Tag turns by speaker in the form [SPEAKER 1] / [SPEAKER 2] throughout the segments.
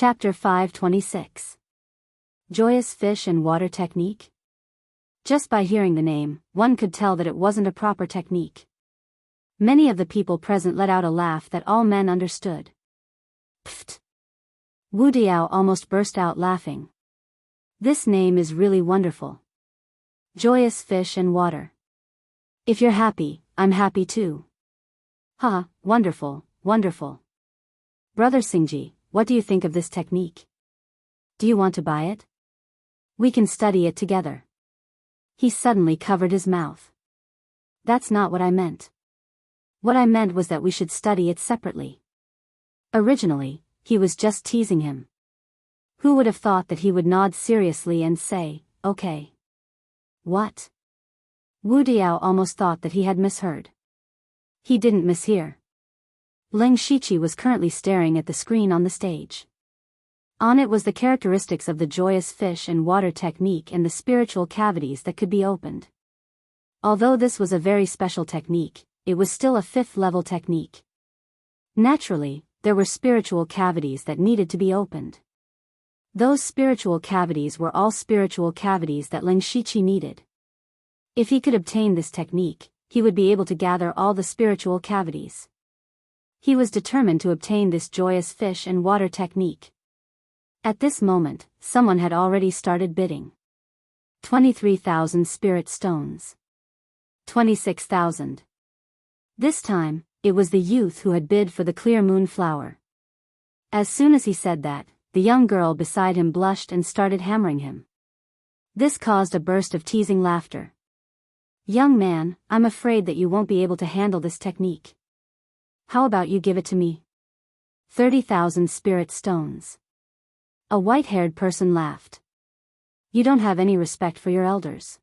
[SPEAKER 1] Chapter 526. Joyous Fish and Water Technique? Just by hearing the name, one could tell that it wasn't a proper technique. Many of the people present let out a laugh that all men understood. Pfft! Wu Diao almost burst out laughing. This name is really wonderful. Joyous Fish and Water. If you're happy, I'm happy too. Ha, wonderful, wonderful. Brother Singji, what do you think of this technique? Do you want to buy it? We can study it together. He suddenly covered his mouth. That's not what I meant. What I meant was that we should study it separately. Originally, he was just teasing him. Who would have thought that he would nod seriously and say, okay. What? Wu Diao almost thought that he had misheard. He didn't mishear. Ling Shiqi was currently staring at the screen on the stage. On it was the characteristics of the joyous fish and water technique and the spiritual cavities that could be opened. Although this was a very special technique, it was still a 5th level technique. Naturally, there were spiritual cavities that needed to be opened. Those spiritual cavities were all spiritual cavities that Ling Shiqi needed. If he could obtain this technique, he would be able to gather all the spiritual cavities. He was determined to obtain this joyous fish and water technique. At this moment, someone had already started bidding. 23,000 spirit stones. 26,000. This time, it was the youth who had bid for the clear moon flower. As soon as he said that, the young girl beside him blushed and started hammering him. This caused a burst of teasing laughter. Young man, I'm afraid that you won't be able to handle this technique. How about you give it to me? 30,000 spirit stones. A white-haired person laughed. You don't have any respect for your elders.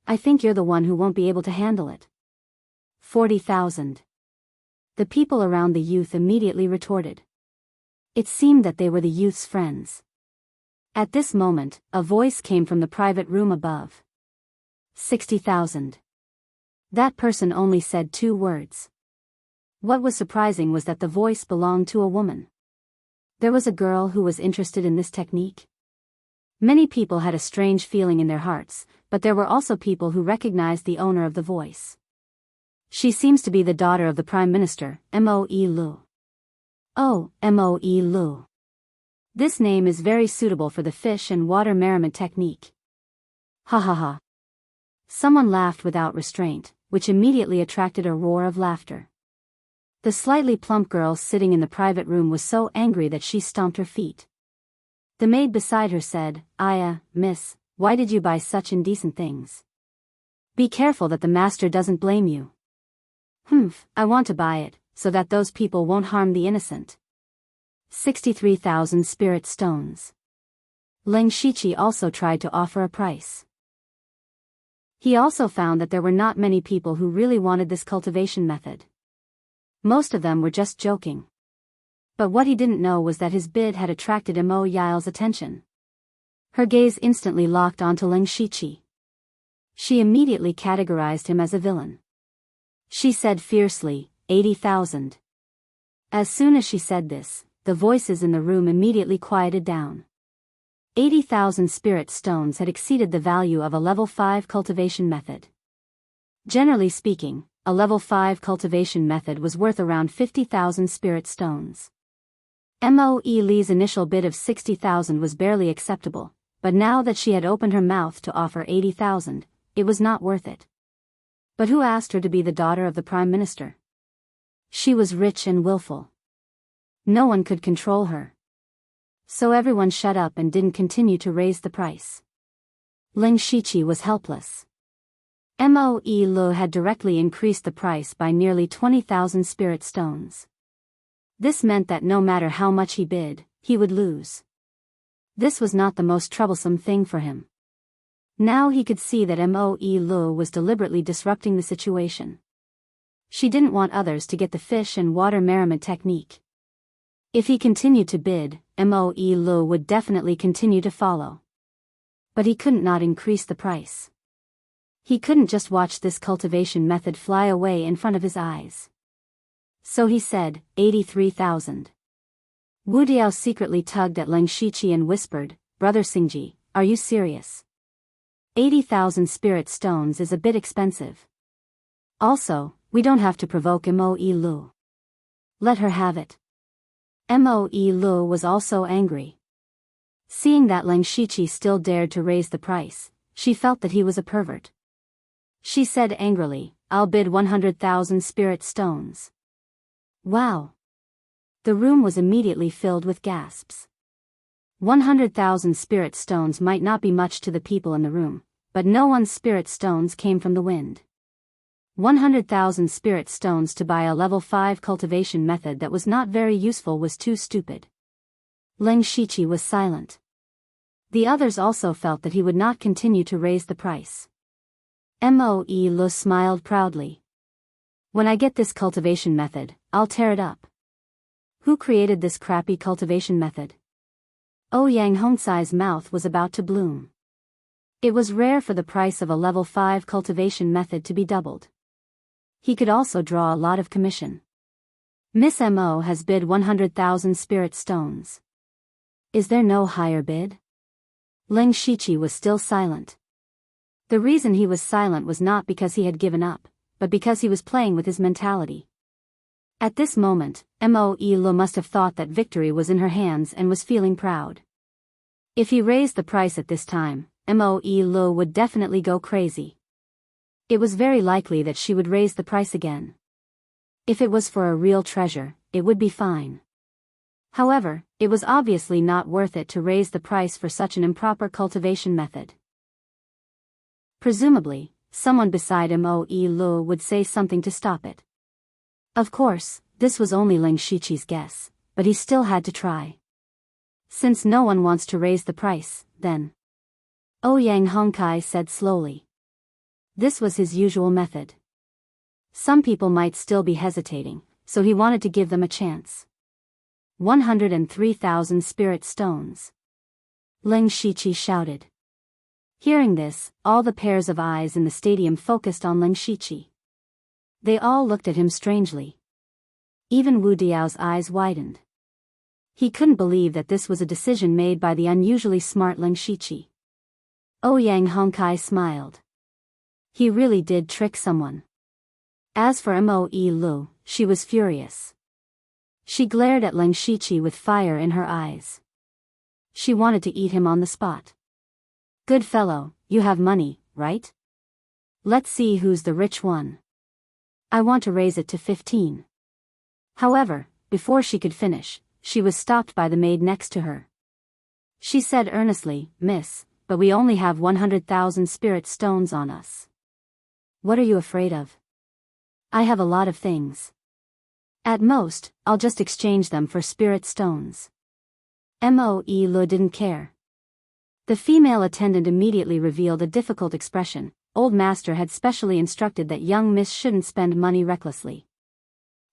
[SPEAKER 1] I think you're the one who won't be able to handle it. 40,000. The people around the youth immediately retorted. It seemed that they were the youth's friends. At this moment, a voice came from the private room above. 60,000. That person only said 2 words. What was surprising was that the voice belonged to a woman. There was a girl who was interested in this technique. Many people had a strange feeling in their hearts, but there were also people who recognized the owner of the voice. She seems to be the daughter of the Prime Minister, Moe Lu. Oh, Moe Lu. This name is very suitable for the fish and water merriment technique. Ha ha ha. Someone laughed without restraint, which immediately attracted a roar of laughter. The slightly plump girl sitting in the private room was so angry that she stomped her feet. The maid beside her said, Miss, why did you buy such indecent things? Be careful that the master doesn't blame you. I want to buy it, so that those people won't harm the innocent. 63,000 spirit stones. Ling Shiqi also tried to offer a price. He also found that there were not many people who really wanted this cultivation method. Most of them were just joking. But what he didn't know was that his bid had attracted Mo Yao's attention. Her gaze instantly locked onto Ling Shiqi. She immediately categorized him as a villain. She said fiercely, 80,000. As soon as she said this, the voices in the room immediately quieted down. 80,000 spirit stones had exceeded the value of a level 5 cultivation method. Generally speaking, a level 5 cultivation method was worth around 50,000 spirit stones. Moe Li's initial bid of 60,000 was barely acceptable, but now that she had opened her mouth to offer 80,000, it was not worth it. But who asked her to be the daughter of the Prime Minister? She was rich and willful. No one could control her. So everyone shut up and didn't continue to raise the price. Ling Shiqi was helpless. Moe Lu had directly increased the price by nearly 20,000 spirit stones. This meant that no matter how much he bid, he would lose. This was not the most troublesome thing for him. Now he could see that Moe Lu was deliberately disrupting the situation. She didn't want others to get the fish and water merriment technique. If he continued to bid, Moe Lu would definitely continue to follow. But he couldn't not increase the price. He couldn't just watch this cultivation method fly away in front of his eyes. So he said, 83,000. Wu Diao secretly tugged at Leng Shiqi and whispered, "Brother Xingji, are you serious? 80,000 spirit stones is a bit expensive. Also, we don't have to provoke Mo Yi Lu. Let her have it." Mo Yi Lu was also angry. Seeing that Leng Shiqi still dared to raise the price, she felt that he was a pervert. She said angrily, "I'll bid 100,000 spirit stones." Wow! The room was immediately filled with gasps. 100,000 spirit stones might not be much to the people in the room, but no one's spirit stones came from the wind. 100,000 spirit stones to buy a level 5 cultivation method that was not very useful was too stupid. Leng Shiqi was silent. The others also felt that he would not continue to raise the price. Mo Yi Lu smiled proudly. "When I get this cultivation method, I'll tear it up." Who created this crappy cultivation method? Ouyang Hongcai's mouth was about to bloom. It was rare for the price of a level 5 cultivation method to be doubled. He could also draw a lot of commission. Miss Mo has bid 100,000 spirit stones. Is there no higher bid? Leng Shiqi was still silent. The reason he was silent was not because he had given up, but because he was playing with his mentality. At this moment, Mo Yi Lu must have thought that victory was in her hands and was feeling proud. If he raised the price at this time, Mo Yi Lu would definitely go crazy. It was very likely that she would raise the price again. If it was for a real treasure, it would be fine. However, it was obviously not worth it to raise the price for such an improper cultivation method. Presumably, someone beside Mo Yi Lu would say something to stop it. Of course, this was only Leng Shiqi's guess, but he still had to try. Since no one wants to raise the price, then. Ouyang Hongcai said slowly. This was his usual method. Some people might still be hesitating, so he wanted to give them a chance. 103,000 spirit stones. Leng Shiqi shouted. Hearing this, all the pairs of eyes in the stadium focused on Leng Shiqi. They all looked at him strangely. Even Wu Diao's eyes widened. He couldn't believe that this was a decision made by the unusually smart Leng Shiqi. Ouyang Hongcai smiled. He really did trick someone. As for Mo Yi Lu, she was furious. She glared at Leng Shiqi with fire in her eyes. She wanted to eat him on the spot. Good fellow, you have money, right? Let's see who's the rich one. I want to raise it to 15. However, before she could finish, she was stopped by the maid next to her. She said earnestly, "Miss, but we only have 100,000 spirit stones on us." "What are you afraid of?" "I have a lot of things. At most, I'll just exchange them for spirit stones." Mo Yi Lu didn't care. The female attendant immediately revealed a difficult expression. Old master had specially instructed that young miss shouldn't spend money recklessly.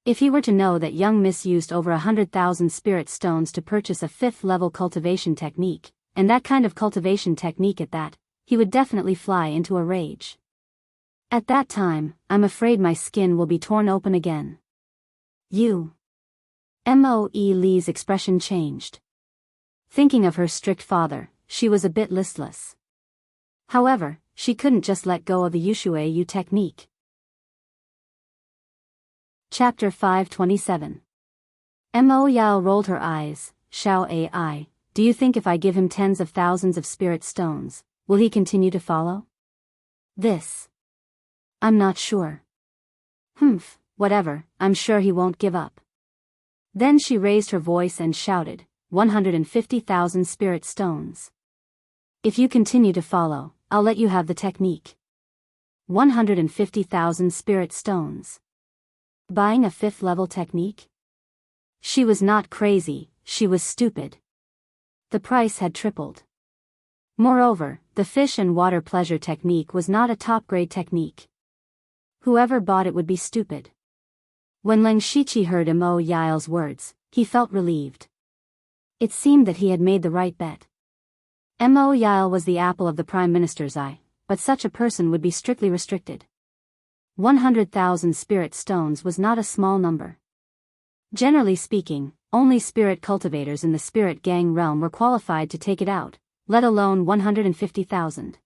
[SPEAKER 1] If he were to know that young miss used over 100,000 spirit stones to purchase a 5th level cultivation technique, and that kind of cultivation technique at that, he would definitely fly into a rage. At that time, I'm afraid my skin will be torn open again. You. Mo Yi Li's expression changed. Thinking of her strict father, she was a bit listless. However, she couldn't just let go of the Yushui Yu technique. Chapter 527. Mo Yao rolled her eyes. Xiao Ai, do you think if I give him tens of thousands of spirit stones, will he continue to follow? This. I'm not sure. Humph, whatever, I'm sure he won't give up. Then she raised her voice and shouted, 150,000 spirit stones. If you continue to follow, I'll let you have the technique. 150,000 spirit stones. Buying a 5th level technique? She was not crazy, she was stupid. The price had tripled. Moreover, the fish and water pleasure technique was not a top-grade technique. Whoever bought it would be stupid. When Leng Shiqi heard Mo Yao's words, he felt relieved. It seemed that he had made the right bet. Mo Yao was the apple of the Prime Minister's eye, but such a person would be strictly restricted. 100,000 spirit stones was not a small number. Generally speaking, only spirit cultivators in the spirit gang realm were qualified to take it out, let alone 150,000.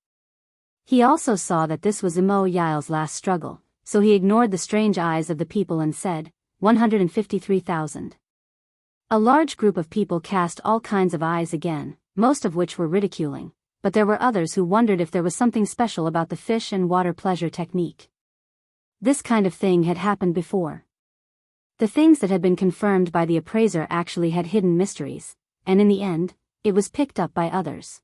[SPEAKER 1] He also saw that this was Imo Yael's last struggle, so he ignored the strange eyes of the people and said, 153,000. A large group of people cast all kinds of eyes again, most of which were ridiculing, but there were others who wondered if there was something special about the fish and water pleasure technique. This kind of thing had happened before. The things that had been confirmed by the appraiser actually had hidden mysteries, and in the end, it was picked up by others.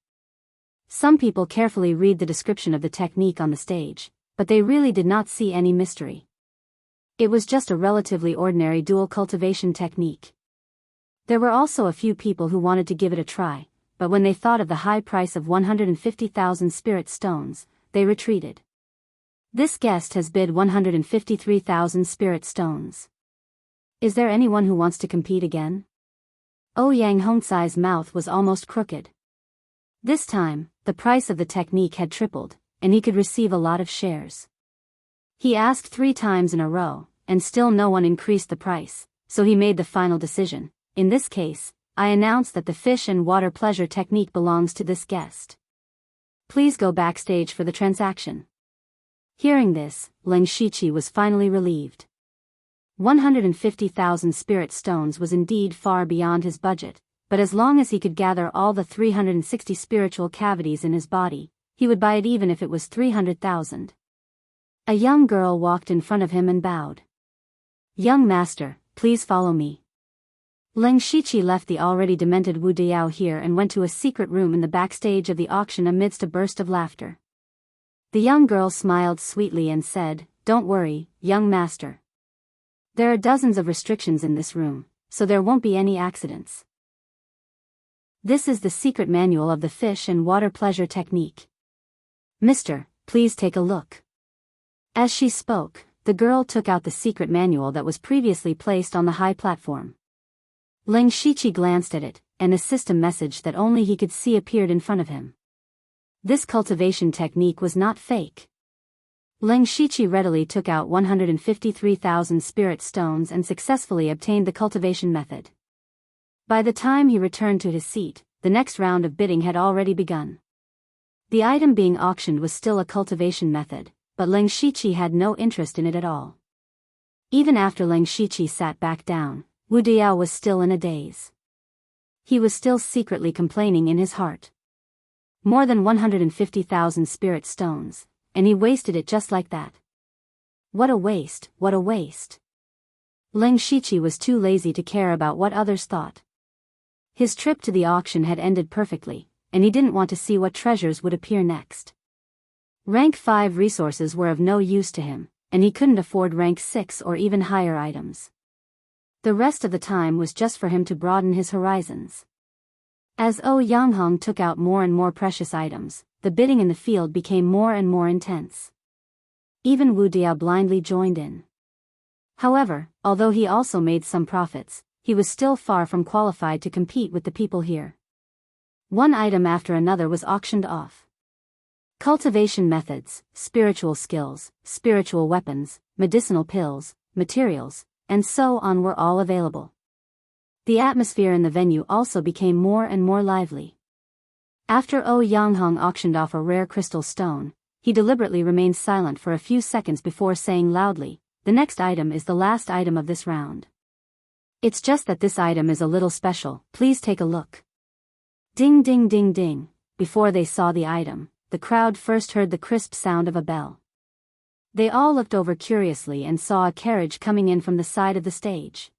[SPEAKER 1] Some people carefully read the description of the technique on the stage, but they really did not see any mystery. It was just a relatively ordinary dual cultivation technique. There were also a few people who wanted to give it a try, but when they thought of the high price of 150,000 spirit stones, they retreated. This guest has bid 153,000 spirit stones. Is there anyone who wants to compete again? Yang Hongcai's mouth was almost crooked. This time, the price of the technique had tripled, and he could receive a lot of shares. He asked 3 times in a row, and still no one increased the price, so he made the final decision. In this case, I announce that the fish and water pleasure technique belongs to this guest. Please go backstage for the transaction. Hearing this, Leng Shiqi was finally relieved. 150,000 spirit stones was indeed far beyond his budget, but as long as he could gather all the 360 spiritual cavities in his body, he would buy it even if it was 300,000. A young girl walked in front of him and bowed. Young master, please follow me. Leng Shiqi left the already demented Wu Diao here and went to a secret room in the backstage of the auction amidst a burst of laughter. The young girl smiled sweetly and said, "Don't worry, young master. There are dozens of restrictions in this room, so there won't be any accidents. This is the secret manual of the fish and water pleasure technique. Mister, please take a look." As she spoke, the girl took out the secret manual that was previously placed on the high platform. Leng Shiqi glanced at it, and a system message that only he could see appeared in front of him. This cultivation technique was not fake. Leng Shiqi readily took out 153,000 spirit stones and successfully obtained the cultivation method. By the time he returned to his seat, the next round of bidding had already begun. The item being auctioned was still a cultivation method, but Leng Shiqi had no interest in it at all. Even after Leng Shiqi sat back down, Wu Diao was still in a daze. He was still secretly complaining in his heart. More than 150,000 spirit stones, and he wasted it just like that. What a waste, what a waste. Leng Shiqi was too lazy to care about what others thought. His trip to the auction had ended perfectly, and he didn't want to see what treasures would appear next. Rank 5 resources were of no use to him, and he couldn't afford rank 6 or even higher items. The rest of the time was just for him to broaden his horizons. As Yanghong took out more and more precious items, the bidding in the field became more and more intense. Even Wu Diao blindly joined in. However, although he also made some profits, he was still far from qualified to compete with the people here. One item after another was auctioned off. Cultivation methods, spiritual skills, spiritual weapons, medicinal pills, materials, and so on were all available. The atmosphere in the venue also became more and more lively. After Yanghong auctioned off a rare crystal stone, he deliberately remained silent for a few seconds before saying loudly, "The next item is the last item of this round. It's just that this item is a little special, please take a look." Ding ding ding ding. Before they saw the item, the crowd first heard the crisp sound of a bell. They all looked over curiously and saw a carriage coming in from the side of the stage.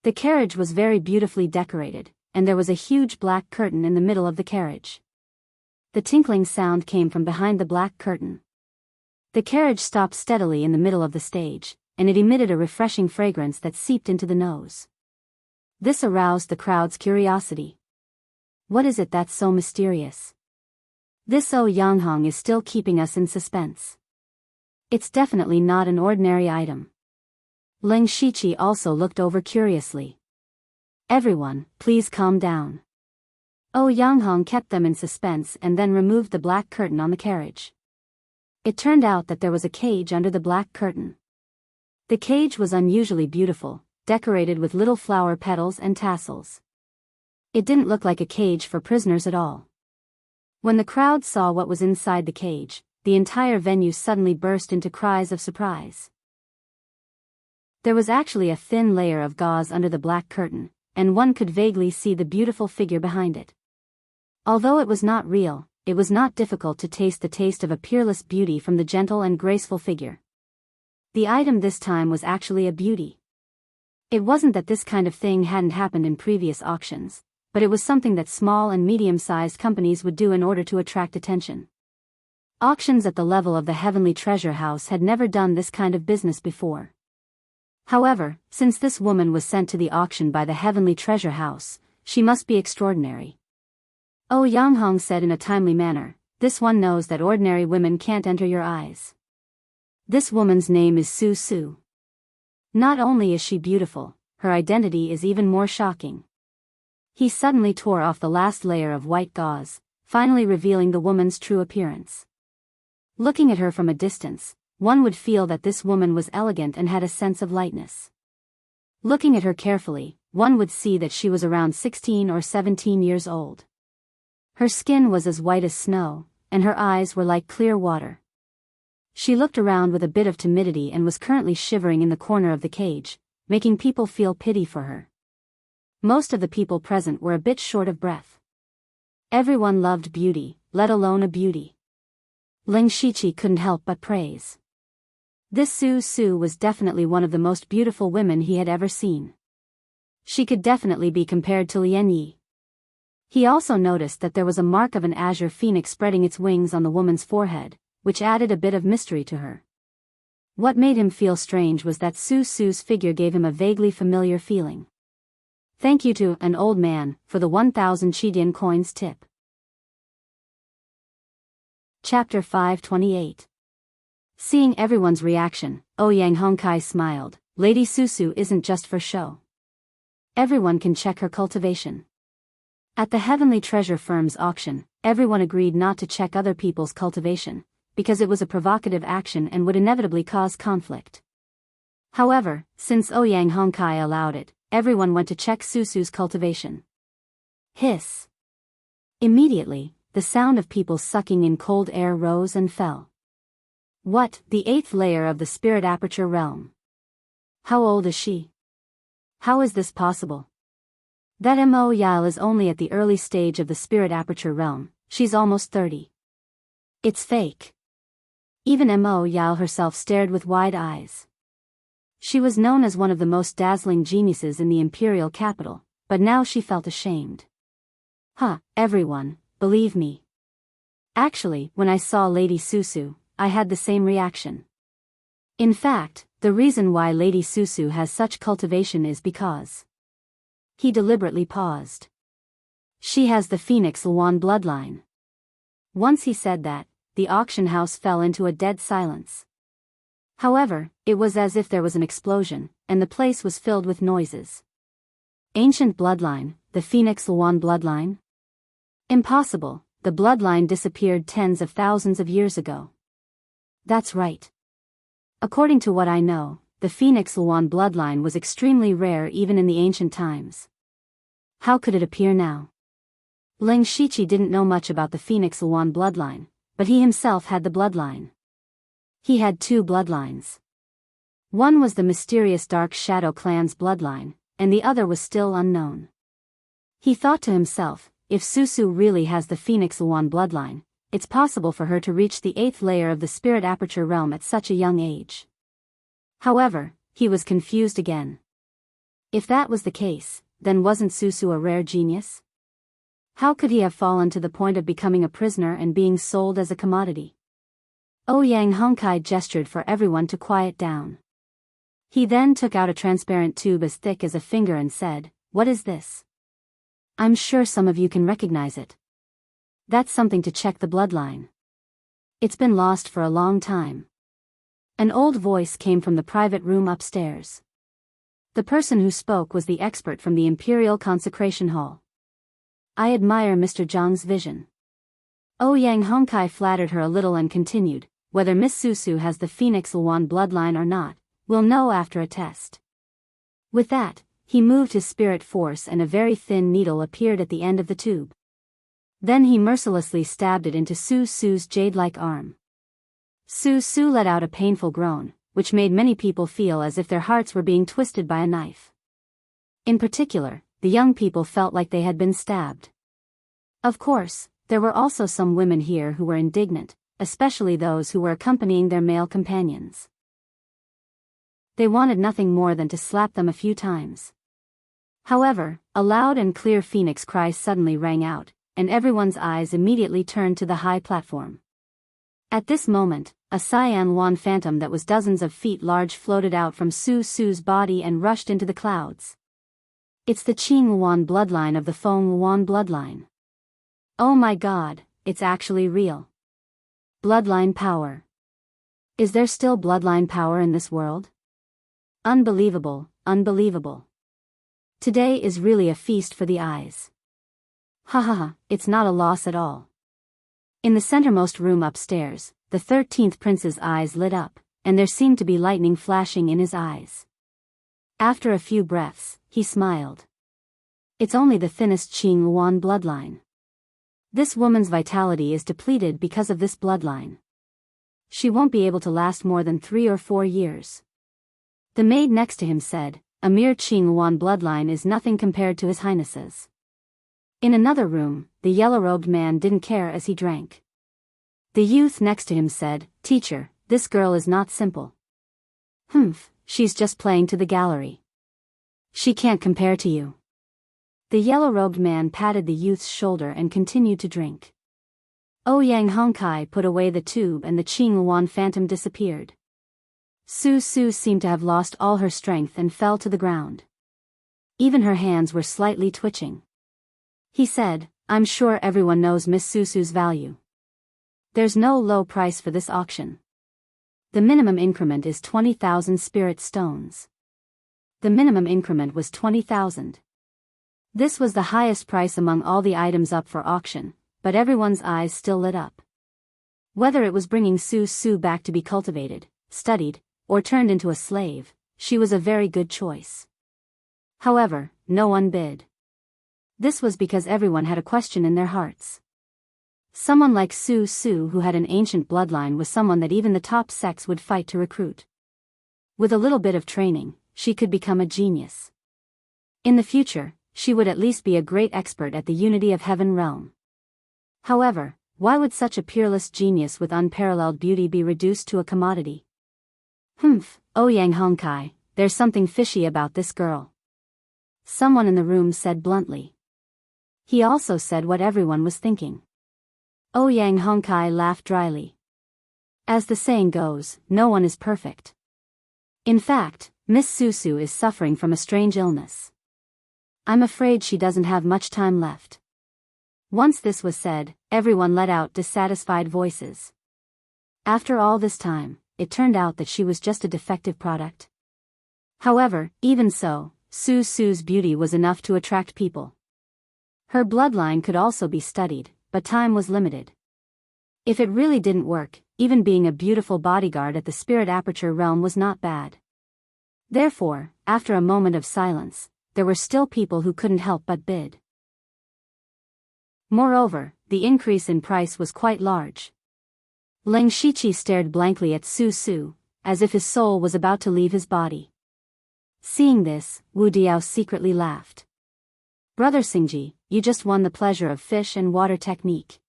[SPEAKER 1] The carriage was very beautifully decorated, and there was a huge black curtain in the middle of the carriage. The tinkling sound came from behind the black curtain. The carriage stopped steadily in the middle of the stage, and it emitted a refreshing fragrance that seeped into the nose. This aroused the crowd's curiosity. What is it that's so mysterious? This Yanghong is still keeping us in suspense. It's definitely not an ordinary item. Leng Shiqi also looked over curiously. Everyone, please calm down. Yanghong kept them in suspense and then removed the black curtain on the carriage. It turned out that there was a cage under the black curtain. The cage was unusually beautiful, decorated with little flower petals and tassels. It didn't look like a cage for prisoners at all. When the crowd saw what was inside the cage, the entire venue suddenly burst into cries of surprise. There was actually a thin layer of gauze under the black curtain, and one could vaguely see the beautiful figure behind it. Although it was not real, it was not difficult to taste the taste of a peerless beauty from the gentle and graceful figure. The item this time was actually a beauty. It wasn't that this kind of thing hadn't happened in previous auctions, but it was something that small and medium-sized companies would do in order to attract attention. Auctions at the level of the Heavenly Treasure House had never done this kind of business before. However, since this woman was sent to the auction by the Heavenly Treasure House, she must be extraordinary. Oh, Yang Hong said in a timely manner, "This one knows that ordinary women can't enter your eyes. This woman's name is Su Su. Not only is she beautiful, her identity is even more shocking." He suddenly tore off the last layer of white gauze, finally revealing the woman's true appearance. Looking at her from a distance, one would feel that this woman was elegant and had a sense of lightness. Looking at her carefully, one would see that she was around 16 or 17 years old. Her skin was as white as snow, and her eyes were like clear water. She looked around with a bit of timidity and was currently shivering in the corner of the cage, making people feel pity for her. Most of the people present were a bit short of breath. Everyone loved beauty, let alone a beauty. Ling Shiqi couldn't help but praise. This Su Su was definitely one of the most beautiful women he had ever seen. She could definitely be compared to Lian Yi. He also noticed that there was a mark of an azure phoenix spreading its wings on the woman's forehead, which added a bit of mystery to her. What made him feel strange was that Su Su's figure gave him a vaguely familiar feeling. "Thank you to an old man for the 1,000 Qidian coins tip." Chapter 528. Seeing everyone's reaction, Ouyang Hongkai smiled. "Lady Susu isn't just for show. Everyone can check her cultivation." At the Heavenly Treasure Firm's auction, everyone agreed not to check other people's cultivation, because it was a provocative action and would inevitably cause conflict. However, since Ouyang Hongkai allowed it, everyone went to check Susu's cultivation. Hiss. Immediately, the sound of people sucking in cold air rose and fell. What, the 8th layer of the spirit aperture realm? How old is she? How is this possible? That Mo Yal is only at the early stage of the spirit aperture realm, she's almost 30. It's fake. Even Mo Yal herself stared with wide eyes. She was known as one of the most dazzling geniuses in the imperial capital, but now she felt ashamed. Everyone, believe me. Actually, when I saw Lady Susu, I had the same reaction. In fact, the reason why Lady Susu has such cultivation is because... He deliberately paused. She has the Phoenix Luan bloodline. Once he said that, the auction house fell into a dead silence. However, it was as if there was an explosion, and the place was filled with noises. Ancient bloodline, the Phoenix Luan bloodline? Impossible, the bloodline disappeared tens of thousands of years ago. That's right. According to what I know, the Phoenix Luan bloodline was extremely rare even in the ancient times. How could it appear now? Ling Shiqi didn't know much about the Phoenix Luan bloodline, but he himself had the bloodline. He had 2 bloodlines. One was the mysterious Dark Shadow clan's bloodline, and the other was still unknown. He thought to himself, if Susu really has the Phoenix Luan bloodline, it's possible for her to reach the 8th layer of the spirit aperture realm at such a young age. However, he was confused again. If that was the case, then wasn't Susu a rare genius? How could he have fallen to the point of becoming a prisoner and being sold as a commodity? Ouyang Hongkai gestured for everyone to quiet down. He then took out a transparent tube as thick as a finger and said, "What is this? I'm sure some of you can recognize it. That's something to check the bloodline. It's been lost for a long time." An old voice came from the private room upstairs. The person who spoke was the expert from the Imperial Consecration Hall. "I admire Mr. Zhang's vision." Ouyang Hongkai flattered her a little and continued, "Whether Miss Susu has the Phoenix Luan bloodline or not, we'll know after a test." With that, he moved his spirit force and a very thin needle appeared at the end of the tube. Then he mercilessly stabbed it into Su's jade-like arm. Su let out a painful groan, which made many people feel as if their hearts were being twisted by a knife. In particular, the young people felt like they had been stabbed. Of course, there were also some women here who were indignant, especially those who were accompanying their male companions. They wanted nothing more than to slap them a few times. However, a loud and clear phoenix cry suddenly rang out, and everyone's eyes immediately turned to the high platform. At this moment, a cyan Yuan phantom that was dozens of feet large floated out from Su's body and rushed into the clouds. It's the Qing Yuan bloodline of the Feng Yuan bloodline. Oh my god, it's actually real. Bloodline power. Is there still bloodline power in this world? Unbelievable, unbelievable. Today is really a feast for the eyes. Ha, it's not a loss at all. In the centermost room upstairs, the 13th prince's eyes lit up, and there seemed to be lightning flashing in his eyes. After a few breaths, he smiled. It's only the thinnest Qing Yuan bloodline. This woman's vitality is depleted because of this bloodline. She won't be able to last more than 3 or 4 years. The maid next to him said, a mere Qing Yuan bloodline is nothing compared to His Highness's. In another room, the yellow-robed man didn't care as he drank. The youth next to him said, Teacher, this girl is not simple. She's just playing to the gallery. She can't compare to you. The yellow-robed man patted the youth's shoulder and continued to drink. Ouyang Hongkai put away the tube and the Qing Yuan phantom disappeared. Su seemed to have lost all her strength and fell to the ground. Even her hands were slightly twitching. He said, I'm sure everyone knows Miss Su's value. There's no low price for this auction. The minimum increment is 20,000 spirit stones. The minimum increment was 20,000. This was the highest price among all the items up for auction, but everyone's eyes still lit up. Whether it was bringing Su back to be cultivated, studied, or turned into a slave, she was a very good choice. However, no one bid. This was because everyone had a question in their hearts. Someone like Su who had an ancient bloodline was someone that even the top sex would fight to recruit. With a little bit of training, she could become a genius. In the future, she would at least be a great expert at the unity of heaven realm. However, why would such a peerless genius with unparalleled beauty be reduced to a commodity? Ouyang Hongkai, there's something fishy about this girl. Someone in the room said bluntly. He also said what everyone was thinking. Ouyang Hongkai laughed dryly. As the saying goes, no one is perfect. In fact, Miss Su is suffering from a strange illness. I'm afraid she doesn't have much time left. Once this was said, everyone let out dissatisfied voices. After all this time, it turned out that she was just a defective product. However, even so, Su's beauty was enough to attract people. Her bloodline could also be studied, but time was limited. If it really didn't work, even being a beautiful bodyguard at the spirit aperture realm was not bad. Therefore, after a moment of silence, there were still people who couldn't help but bid. Moreover, the increase in price was quite large. Leng Shiqi stared blankly at Su, as if his soul was about to leave his body. Seeing this, Wu Diao secretly laughed. Brother Xingji, you just won the pleasure of fish and water technique.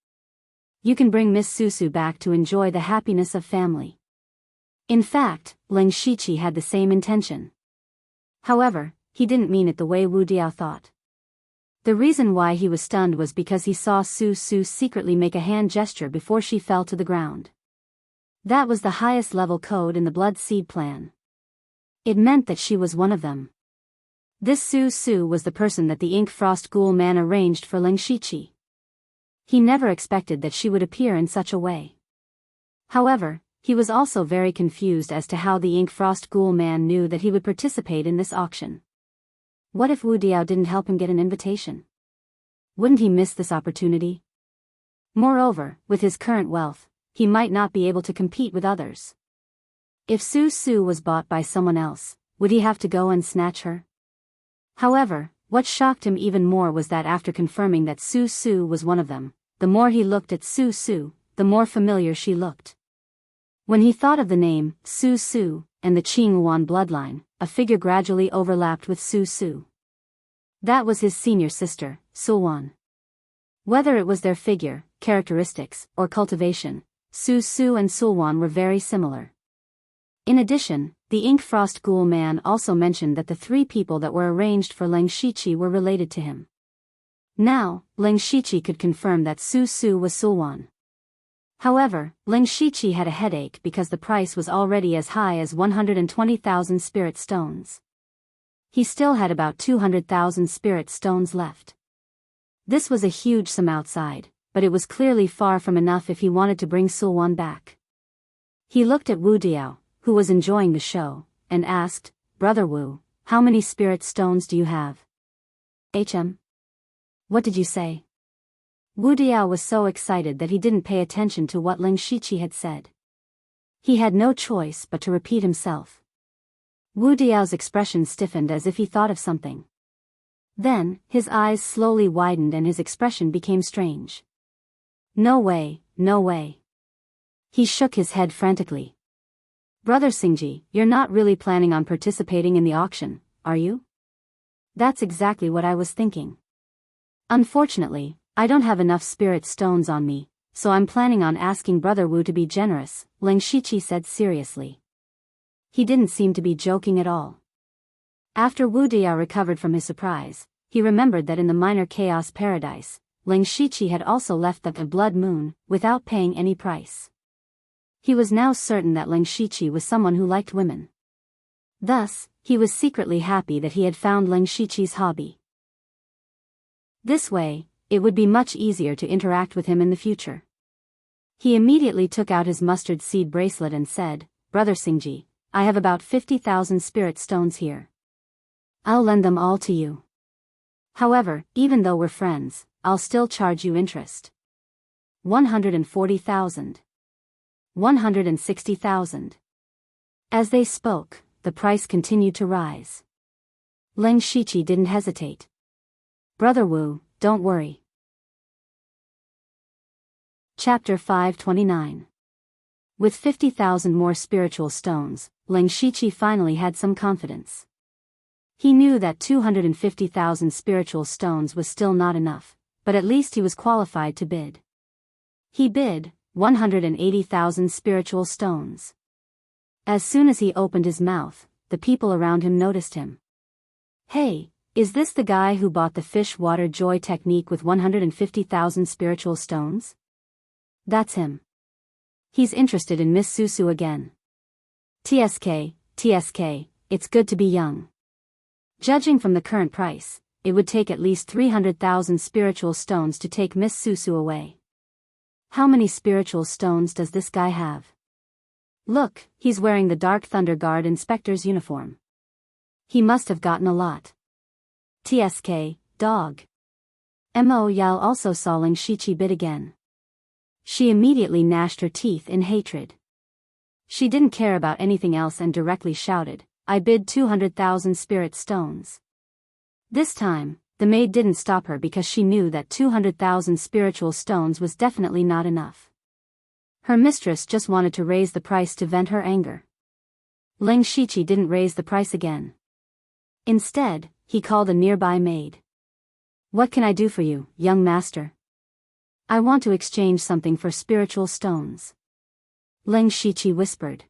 [SPEAKER 1] You can bring Miss Su back to enjoy the happiness of family. In fact, Leng Shiqi had the same intention. However, he didn't mean it the way Wu Diao thought. The reason why he was stunned was because he saw Su secretly make a hand gesture before she fell to the ground. That was the highest level code in the Blood Seed plan. It meant that she was one of them. This Su was the person that the Ink Frost Ghoul man arranged for Leng Shiqi. He never expected that she would appear in such a way. However, he was also very confused as to how the Ink Frost Ghoul man knew that he would participate in this auction. What if Wu Diao didn't help him get an invitation? Wouldn't he miss this opportunity? Moreover, with his current wealth, he might not be able to compete with others. If Su was bought by someone else, would he have to go and snatch her? However, what shocked him even more was that after confirming that Su Su was one of them, the more he looked at Su Su, the more familiar she looked. When he thought of the name, Su Su, and the Qingyuan bloodline, a figure gradually overlapped with Su Su. That was his senior sister, Sulwan. Whether it was their figure, characteristics, or cultivation, Su Su and Sulwan were very similar. In addition, the Ink Frost Ghoul man also mentioned that the three people that were arranged for Leng Shiqi were related to him. Now, Leng Shiqi could confirm that Su Su was Sulwan. However, Leng Shiqi had a headache because the price was already as high as 120,000 spirit stones. He still had about 200,000 spirit stones left. This was a huge sum outside, but it was clearly far from enough if he wanted to bring Sulwan back. He looked at Wu Diao, who was enjoying the show, and asked, "Brother Wu, how many spirit stones do you have?" What did you say? Wu Diao was so excited that he didn't pay attention to what Leng Shiqi had said. He had no choice but to repeat himself. Wu Diao's expression stiffened as if he thought of something. Then, his eyes slowly widened and his expression became strange. No way, no way. He shook his head frantically. Brother Xingji, you're not really planning on participating in the auction, are you? That's exactly what I was thinking. Unfortunately, I don't have enough spirit stones on me, so I'm planning on asking Brother Wu to be generous, Leng Shiqi said seriously. He didn't seem to be joking at all. After Wu Diao recovered from his surprise, he remembered that in the minor chaos paradise, Leng Shiqi had also left the blood moon, without paying any price. He was now certain that Leng Shiqi was someone who liked women. Thus, he was secretly happy that he had found Leng Shiqi's hobby. This way, it would be much easier to interact with him in the future. He immediately took out his mustard seed bracelet and said, Brother Xingji, I have about 50,000 spirit stones here. I'll lend them all to you. However, even though we're friends, I'll still charge you interest. 140,000. 160,000. As they spoke, the price continued to rise. Leng Shiqi didn't hesitate. Brother Wu, don't worry. Chapter 529. With 50,000 more spiritual stones, Leng Shiqi finally had some confidence. He knew that 250,000 spiritual stones was still not enough, but at least he was qualified to bid. He bid 180,000 spiritual stones. As soon as he opened his mouth, the people around him noticed him. Hey, is this the guy who bought the fish water joy technique with 150,000 spiritual stones? That's him. He's interested in Miss Susu again. TSK, it's good to be young. Judging from the current price, it would take at least 300,000 spiritual stones to take Miss Susu away. How many spiritual stones does this guy have? Look, he's wearing the Dark Thunder Guard inspector's uniform. He must have gotten a lot. TSK, dog. Mo Yao also saw Leng Shiqi bid again. She immediately gnashed her teeth in hatred. She didn't care about anything else and directly shouted, I bid 200,000 spirit stones. This time, the maid didn't stop her because she knew that 200,000 spiritual stones was definitely not enough. Her mistress just wanted to raise the price to vent her anger. Leng Shiqi didn't raise the price again. Instead, he called a nearby maid. What can I do for you, young master? I want to exchange something for spiritual stones. Leng Shiqi whispered.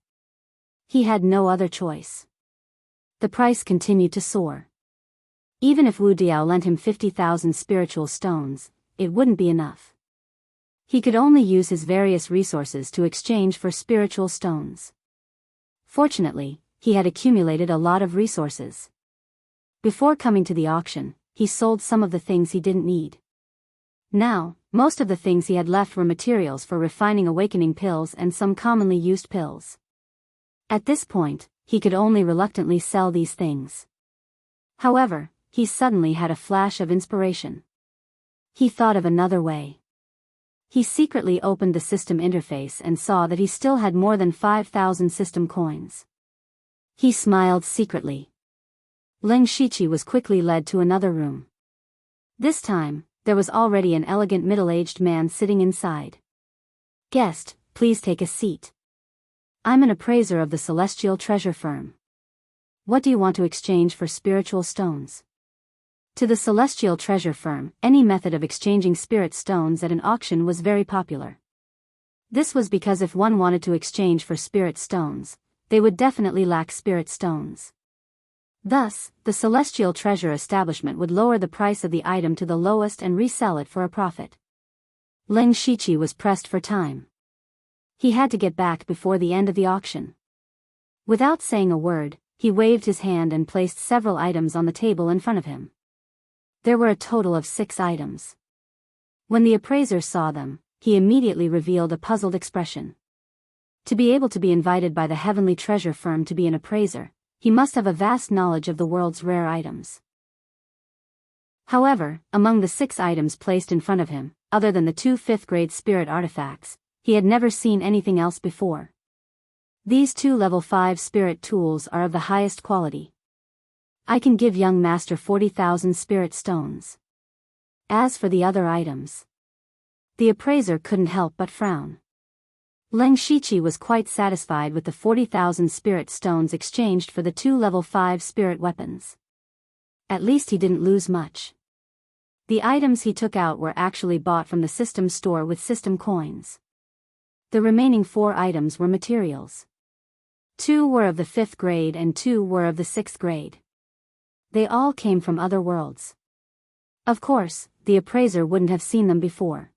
[SPEAKER 1] He had no other choice. The price continued to soar. Even if Wu Diao lent him 50,000 spiritual stones, it wouldn't be enough. He could only use his various resources to exchange for spiritual stones. Fortunately, he had accumulated a lot of resources. Before coming to the auction, he sold some of the things he didn't need. Now, most of the things he had left were materials for refining awakening pills and some commonly used pills. At this point, he could only reluctantly sell these things. However, he suddenly had a flash of inspiration. He thought of another way. He secretly opened the system interface and saw that he still had more than 5,000 system coins. He smiled secretly. Ling Shiqi was quickly led to another room. This time, there was already an elegant middle-aged man sitting inside. "Guest, please take a seat. I'm an appraiser of the Celestial Treasure Firm. What do you want to exchange for spiritual stones?" To the Celestial Treasure Firm, any method of exchanging spirit stones at an auction was very popular. This was because if one wanted to exchange for spirit stones, they would definitely lack spirit stones. Thus, the Celestial Treasure establishment would lower the price of the item to the lowest and resell it for a profit. Ling Shiqi was pressed for time. He had to get back before the end of the auction. Without saying a word, he waved his hand and placed several items on the table in front of him. There were a total of 6 items. When the appraiser saw them, he immediately revealed a puzzled expression. To be able to be invited by the Heavenly Treasure Firm to be an appraiser, he must have a vast knowledge of the world's rare items. However, among the 6 items placed in front of him, other than the 2 5th-grade spirit artifacts, he had never seen anything else before. These 2 level 5 spirit tools are of the highest quality. I can give young master 40,000 spirit stones. As for the other items, the appraiser couldn't help but frown. Ling Shiqi was quite satisfied with the 40,000 spirit stones exchanged for the 2 level 5 spirit weapons. At least he didn't lose much. The items he took out were actually bought from the system store with system coins. The remaining 4 items were materials. 2 were of the 5th grade and 2 were of the 6th grade. They all came from other worlds. Of course, the appraiser wouldn't have seen them before.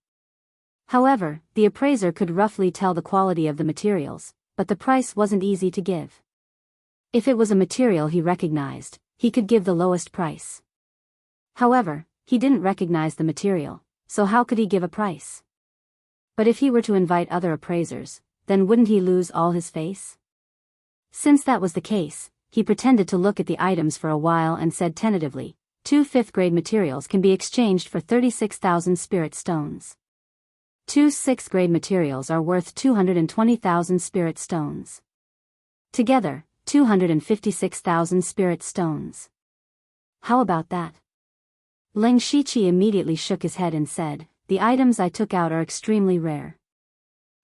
[SPEAKER 1] However, the appraiser could roughly tell the quality of the materials, but the price wasn't easy to give. If it was a material he recognized, he could give the lowest price. However, he didn't recognize the material, so how could he give a price? But if he were to invite other appraisers, then wouldn't he lose all his face? Since that was the case, he pretended to look at the items for a while and said tentatively, 2 5th-grade materials can be exchanged for 36,000 spirit stones. 2 6th-grade materials are worth 220,000 spirit stones. Together, 256,000 spirit stones. How about that? Ling Shiqi immediately shook his head and said, "The items I took out are extremely rare.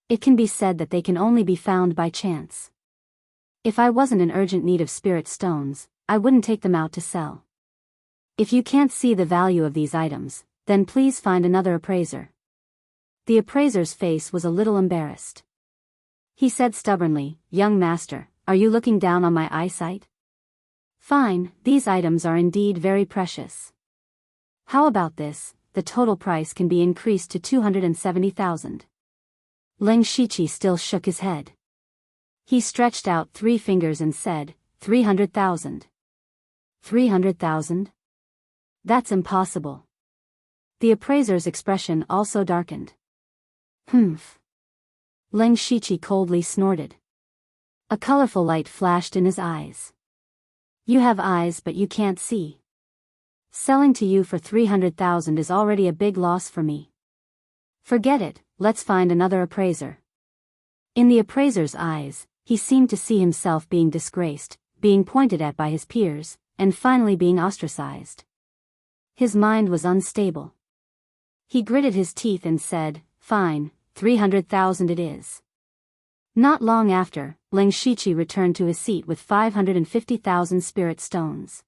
[SPEAKER 1] It can be said that they can only be found by chance. If I wasn't in urgent need of spirit stones, I wouldn't take them out to sell. If you can't see the value of these items, then please find another appraiser." The appraiser's face was a little embarrassed. He said stubbornly, "Young master, are you looking down on my eyesight? Fine, these items are indeed very precious. How about this? The total price can be increased to 270,000. Ling Shiqi still shook his head. He stretched out 3 fingers and said, 300,000. 300,000? That's impossible. The appraiser's expression also darkened. Humph. Ling Shiqi coldly snorted. A colorful light flashed in his eyes. You have eyes but you can't see. Selling to you for 300,000 is already a big loss for me. Forget it, let's find another appraiser. In the appraiser's eyes, he seemed to see himself being disgraced, being pointed at by his peers, and finally being ostracized. His mind was unstable. He gritted his teeth and said, "Fine, 300,000 it is." Not long after, Ling Shiqi returned to his seat with 550,000 spirit stones.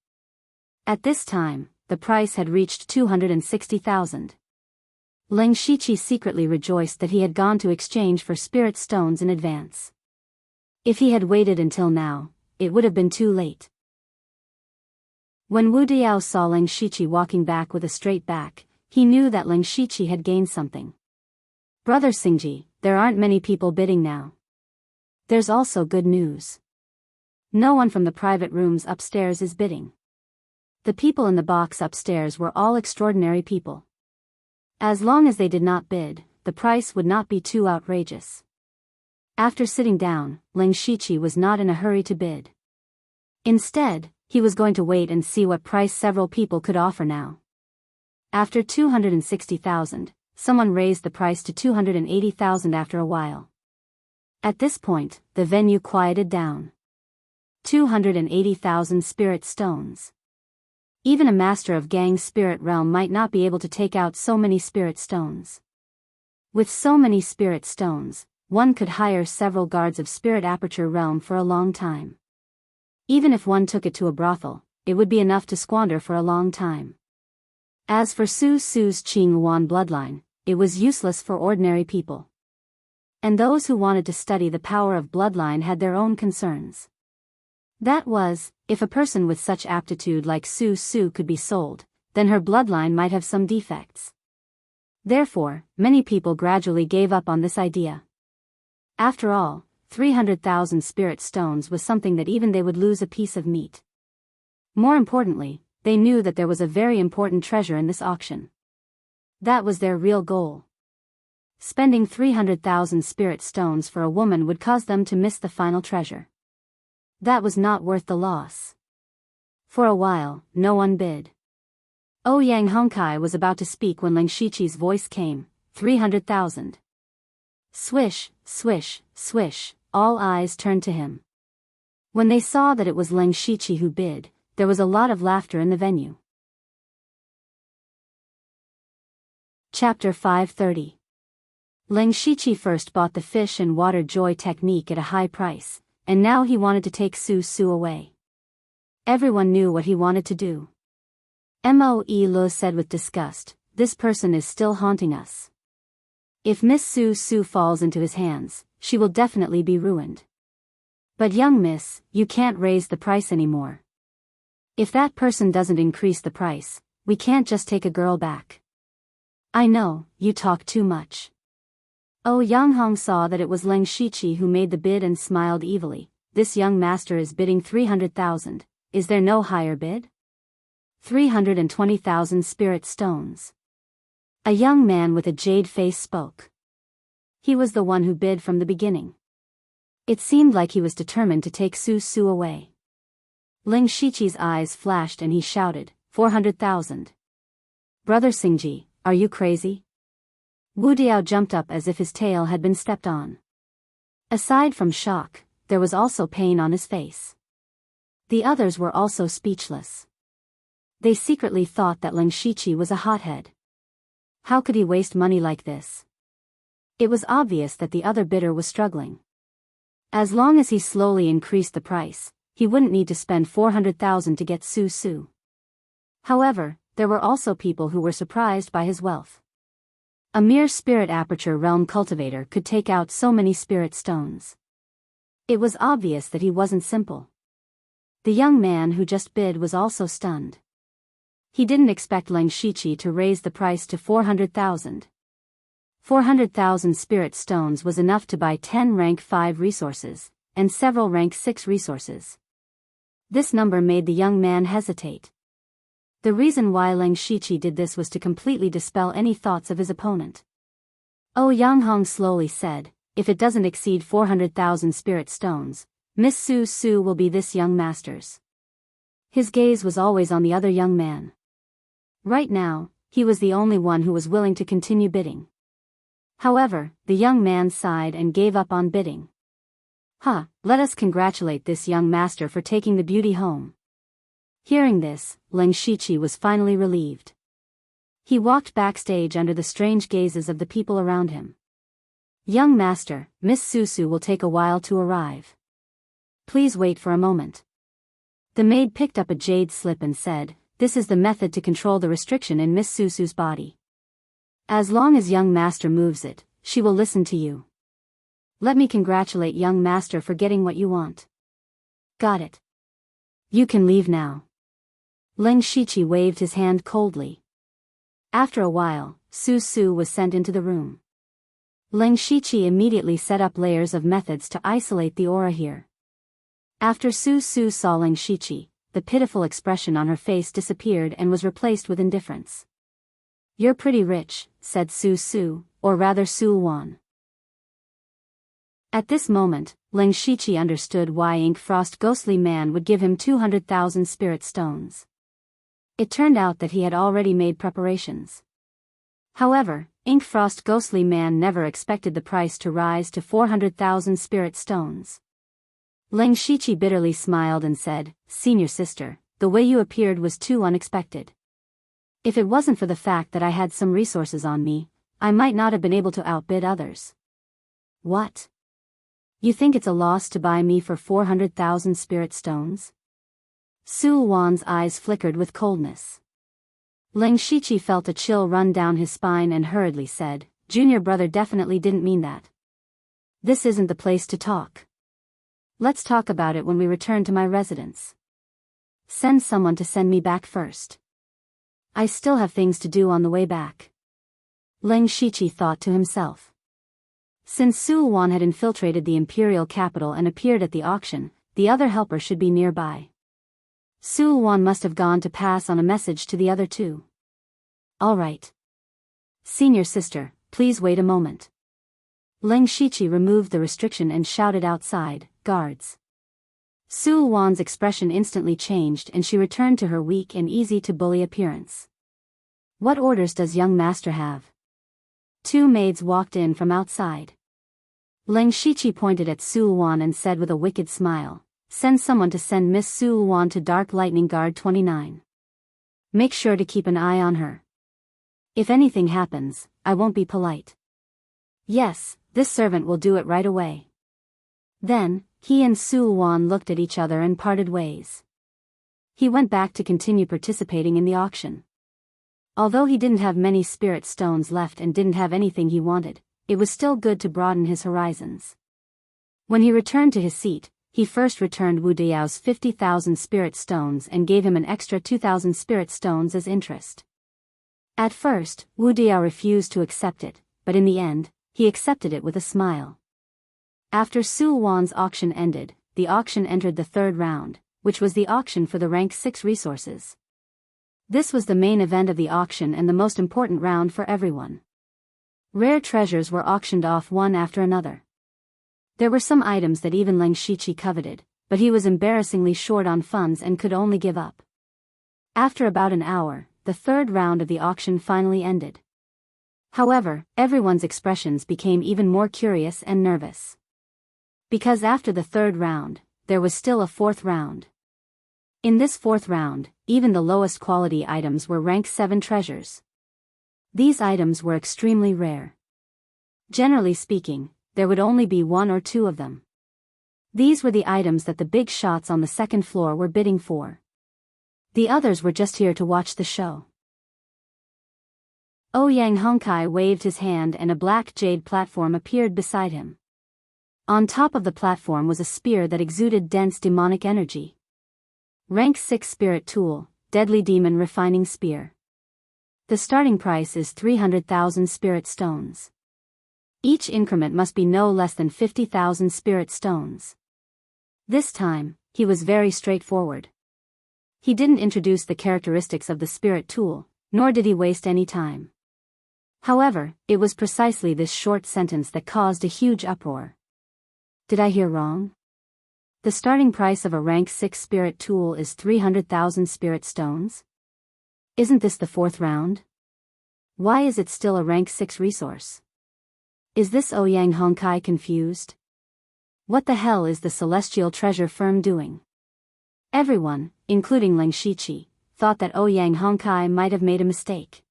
[SPEAKER 1] At this time, the price had reached 260,000. Ling Shiqi secretly rejoiced that he had gone to exchange for spirit stones in advance. If he had waited until now, it would have been too late. When Wu Diao saw Ling Shiqi walking back with a straight back, he knew that Ling Shiqi had gained something. "Brother Xingji, there aren't many people bidding now. There's also good news. No one from the private rooms upstairs is bidding. The people in the box upstairs were all extraordinary people. As long as they did not bid, the price would not be too outrageous." After sitting down, Ling Shiqi was not in a hurry to bid. Instead, he was going to wait and see what price several people could offer now. After 260,000, someone raised the price to 280,000 after a while. At this point, the venue quieted down. 280,000 spirit stones. Even a master of Gang's spirit realm might not be able to take out so many spirit stones. With so many spirit stones, one could hire several guards of spirit aperture realm for a long time. Even if one took it to a brothel, it would be enough to squander for a long time. As for Su Su's Qing Yuan bloodline, it was useless for ordinary people. And those who wanted to study the power of bloodline had their own concerns. That was, if a person with such aptitude like Su Su could be sold, then her bloodline might have some defects. Therefore, many people gradually gave up on this idea. After all, 300,000 spirit stones was something that even they would lose a piece of meat. More importantly, they knew that there was a very important treasure in this auction. That was their real goal. Spending 300,000 spirit stones for a woman would cause them to miss the final treasure. That was not worth the loss. For a while, no one bid. Ouyang Hongkai was about to speak when Ling Shiqi's voice came, 300,000. Swish, swish, swish, all eyes turned to him. When they saw that it was Ling Shiqi who bid, there was a lot of laughter in the venue. Chapter 530. Ling Shiqi first bought the fish and water joy technique at a high price, and now he wanted to take Su Su away. Everyone knew what he wanted to do. Moe Lo said with disgust, "This person is still haunting us. If Miss Su Su falls into his hands, she will definitely be ruined. But young miss, you can't raise the price anymore. If that person doesn't increase the price, we can't just take a girl back." "I know, you talk too much." Yang Hong saw that it was Ling Shiqi who made the bid and smiled evilly. "This young master is bidding 300,000, is there no higher bid?" 320,000 spirit stones. A young man with a jade face spoke. He was the one who bid from the beginning. It seemed like he was determined to take Su Su away. Ling Shiqi's eyes flashed and he shouted, 400,000. "Brother Xingji, are you crazy?" Wu Diao jumped up as if his tail had been stepped on. Aside from shock, there was also pain on his face. The others were also speechless. They secretly thought that Ling Shiqi was a hothead. How could he waste money like this? It was obvious that the other bidder was struggling. As long as he slowly increased the price, he wouldn't need to spend 400,000 to get Su Su. However, there were also people who were surprised by his wealth. A mere spirit aperture realm cultivator could take out so many spirit stones. It was obvious that he wasn't simple. The young man who just bid was also stunned. He didn't expect Ling Shiqi to raise the price to 400,000. 400,000 spirit stones was enough to buy 10 rank 5 resources, and several rank 6 resources. This number made the young man hesitate. The reason why Ling Shiqi did this was to completely dispel any thoughts of his opponent. Yang Hong slowly said, "If it doesn't exceed 400,000 spirit stones, Miss Su Su will be this young master's." His gaze was always on the other young man. Right now, he was the only one who was willing to continue bidding. However, the young man sighed and gave up on bidding. Let us congratulate this young master for taking the beauty home." Hearing this, Ling Shiqi was finally relieved. He walked backstage under the strange gazes of the people around him. "Young master, Miss Su Su will take a while to arrive. Please wait for a moment." The maid picked up a jade slip and said, "This is the method to control the restriction in Miss Su Su's body. As long as young master moves it, she will listen to you. Let me congratulate young master for getting what you want." "Got it. You can leave now." Ling Shiqi waved his hand coldly. After a while, Su Su was sent into the room. Ling Shiqi immediately set up layers of methods to isolate the aura here. After Su Su saw Ling Shiqi, the pitiful expression on her face disappeared and was replaced with indifference. "You're pretty rich," said Su Su, or rather Su Wan. At this moment, Ling Shiqi understood why Ink Frost Ghostly Man would give him 200,000 spirit stones. It turned out that he had already made preparations. However, Ink Frost Ghostly Man never expected the price to rise to 400,000 spirit stones. Ling Shiqi bitterly smiled and said, "Senior sister, the way you appeared was too unexpected. If it wasn't for the fact that I had some resources on me, I might not have been able to outbid others. What? You think it's a loss to buy me for 400,000 spirit stones? Su Wan's eyes flickered with coldness. Ling Shiqi felt a chill run down his spine and hurriedly said, "Junior brother definitely didn't mean that. This isn't the place to talk. Let's talk about it when we return to my residence. Send someone to send me back first. I still have things to do on the way back." Ling Shiqi thought to himself. Since Su Wan had infiltrated the imperial capital and appeared at the auction, the other helper should be nearby. Su Wan must have gone to pass on a message to the other two. All right. Senior sister, please wait a moment. Ling Shiqi removed the restriction and shouted outside, "Guards." Su Wan's expression instantly changed and she returned to her weak and easy-to-bully appearance. "What orders does young master have?" Two maids walked in from outside. Ling Shiqi pointed at Su Wan and said with a wicked smile, "Send someone to send Miss Su Wan to Dark Lightning Guard 29. Make sure to keep an eye on her. If anything happens, I won't be polite." "Yes, this servant will do it right away." Then, he and Su Wan looked at each other and parted ways. He went back to continue participating in the auction. Although he didn't have many spirit stones left and didn't have anything he wanted, it was still good to broaden his horizons. When he returned to his seat, he first returned Wu Diao's 50,000 spirit stones and gave him an extra 2,000 spirit stones as interest. At first, Wu Diao refused to accept it, but in the end, he accepted it with a smile. After Su Wan's auction ended, the auction entered the third round, which was the auction for the rank 6 resources. This was the main event of the auction and the most important round for everyone. Rare treasures were auctioned off one after another. There were some items that even Ling Shiqi coveted, but he was embarrassingly short on funds and could only give up. After about an hour, the third round of the auction finally ended. However, everyone's expressions became even more curious and nervous. Because after the third round, there was still a fourth round. In this fourth round, even the lowest quality items were rank 7 treasures. These items were extremely rare. Generally speaking, there would only be 1 or 2 of them. These were the items that the big shots on the second floor were bidding for. The others were just here to watch the show. Ouyang Hongkai waved his hand and a black jade platform appeared beside him. On top of the platform was a spear that exuded dense demonic energy. Rank 6 Spirit Tool, Deadly Demon Refining Spear. The starting price is 300,000 spirit stones. Each increment must be no less than 50,000 spirit stones. This time, he was very straightforward. He didn't introduce the characteristics of the spirit tool, nor did he waste any time. However, it was precisely this short sentence that caused a huge uproar. Did I hear wrong? The starting price of a rank 6 spirit tool is 300,000 spirit stones? Isn't this the fourth round? Why is it still a rank 6 resource? Is this Ouyang Hongkai confused? What the hell is the Celestial Treasure Firm doing? Everyone, including Ling Shiqi, thought that Ouyang Hongkai might have made a mistake.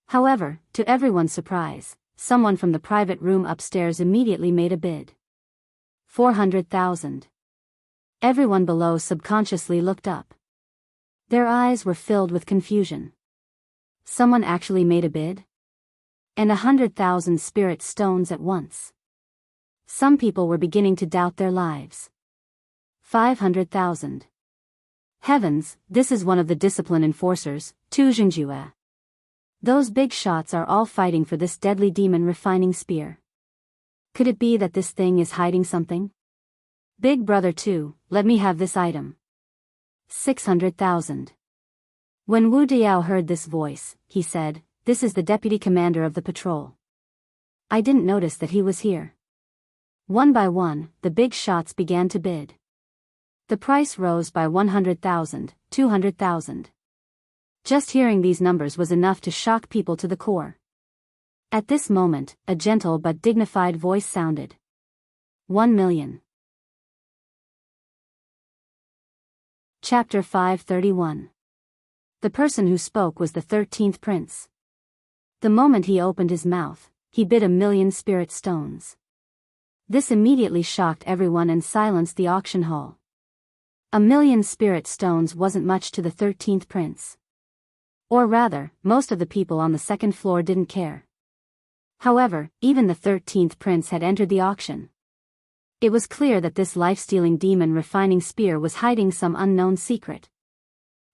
[SPEAKER 1] However, to everyone's surprise, someone from the private room upstairs immediately made a bid. 400,000. Everyone below subconsciously looked up. Their eyes were filled with confusion. Someone actually made a bid? And 100,000 spirit stones at once. Some people were beginning to doubt their lives. 500,000. Heavens, this is one of the discipline enforcers, Tu Xingjue. Those big shots are all fighting for this deadly demon refining spear. Could it be that this thing is hiding something? Big brother 2, let me have this item. 600,000. When Wu Diao heard this voice, he said, "This is the deputy commander of the patrol. I didn't notice that he was here." One by one, the big shots began to bid. The price rose by 100,000, 200,000. Just hearing these numbers was enough to shock people to the core. At this moment, a gentle but dignified voice sounded. 1 million. Chapter 531. The person who spoke was the 13th prince. The moment he opened his mouth, he bid 1,000,000 spirit stones. This immediately shocked everyone and silenced the auction hall. 1,000,000 spirit stones wasn't much to the 13th prince. Or rather, most of the people on the second floor didn't care. However, even the 13th prince had entered the auction. It was clear that this life-stealing demon refining spear was hiding some unknown secret.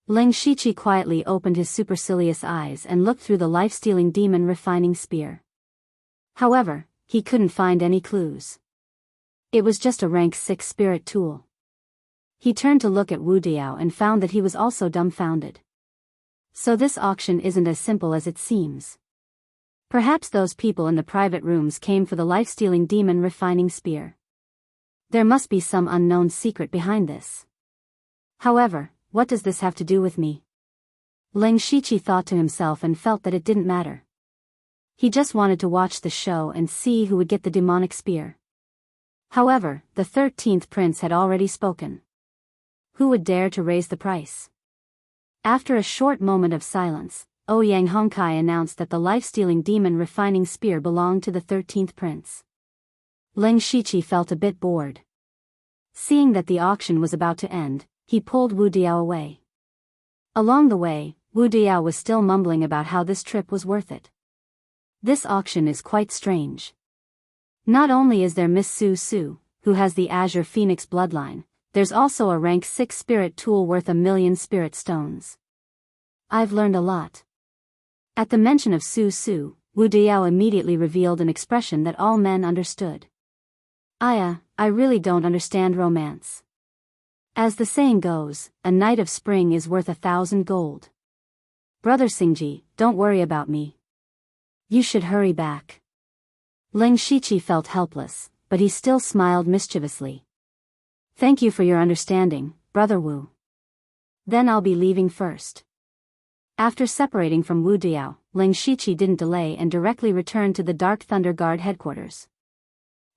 [SPEAKER 1] Ling Shiqi quietly opened his supercilious eyes and looked through the life-stealing demon refining spear. However, he couldn't find any clues. It was just a rank 6 spirit tool. He turned to look at Wu Diao and found that he was also dumbfounded. So this auction isn't as simple as it seems. Perhaps those people in the private rooms came for the life-stealing demon refining spear. There must be some unknown secret behind this. However, what does this have to do with me? Ling Shiqi thought to himself and felt that it didn't matter. He just wanted to watch the show and see who would get the demonic spear. However, the 13th prince had already spoken. Who would dare to raise the price? After a short moment of silence, Ouyang Hongkai announced that the life-stealing demon refining spear belonged to the 13th prince. Ling Shiqi felt a bit bored. Seeing that the auction was about to end, he pulled Wu Diao away. Along the way, Wu Diao was still mumbling about how this trip was worth it. This auction is quite strange. Not only is there Miss Su Su, who has the Azure Phoenix bloodline, there's also a rank 6 spirit tool worth 1,000,000 spirit stones. I've learned a lot. At the mention of Su Su, Wu Diao immediately revealed an expression that all men understood. I really don't understand romance. As the saying goes, a night of spring is worth 1,000 gold. Brother Xingji, don't worry about me. You should hurry back. Ling Shiqi felt helpless, but he still smiled mischievously. Thank you for your understanding, Brother Wu. Then I'll be leaving first. After separating from Wu Diao, Ling Shiqi didn't delay and directly returned to the Dark Thunder Guard headquarters.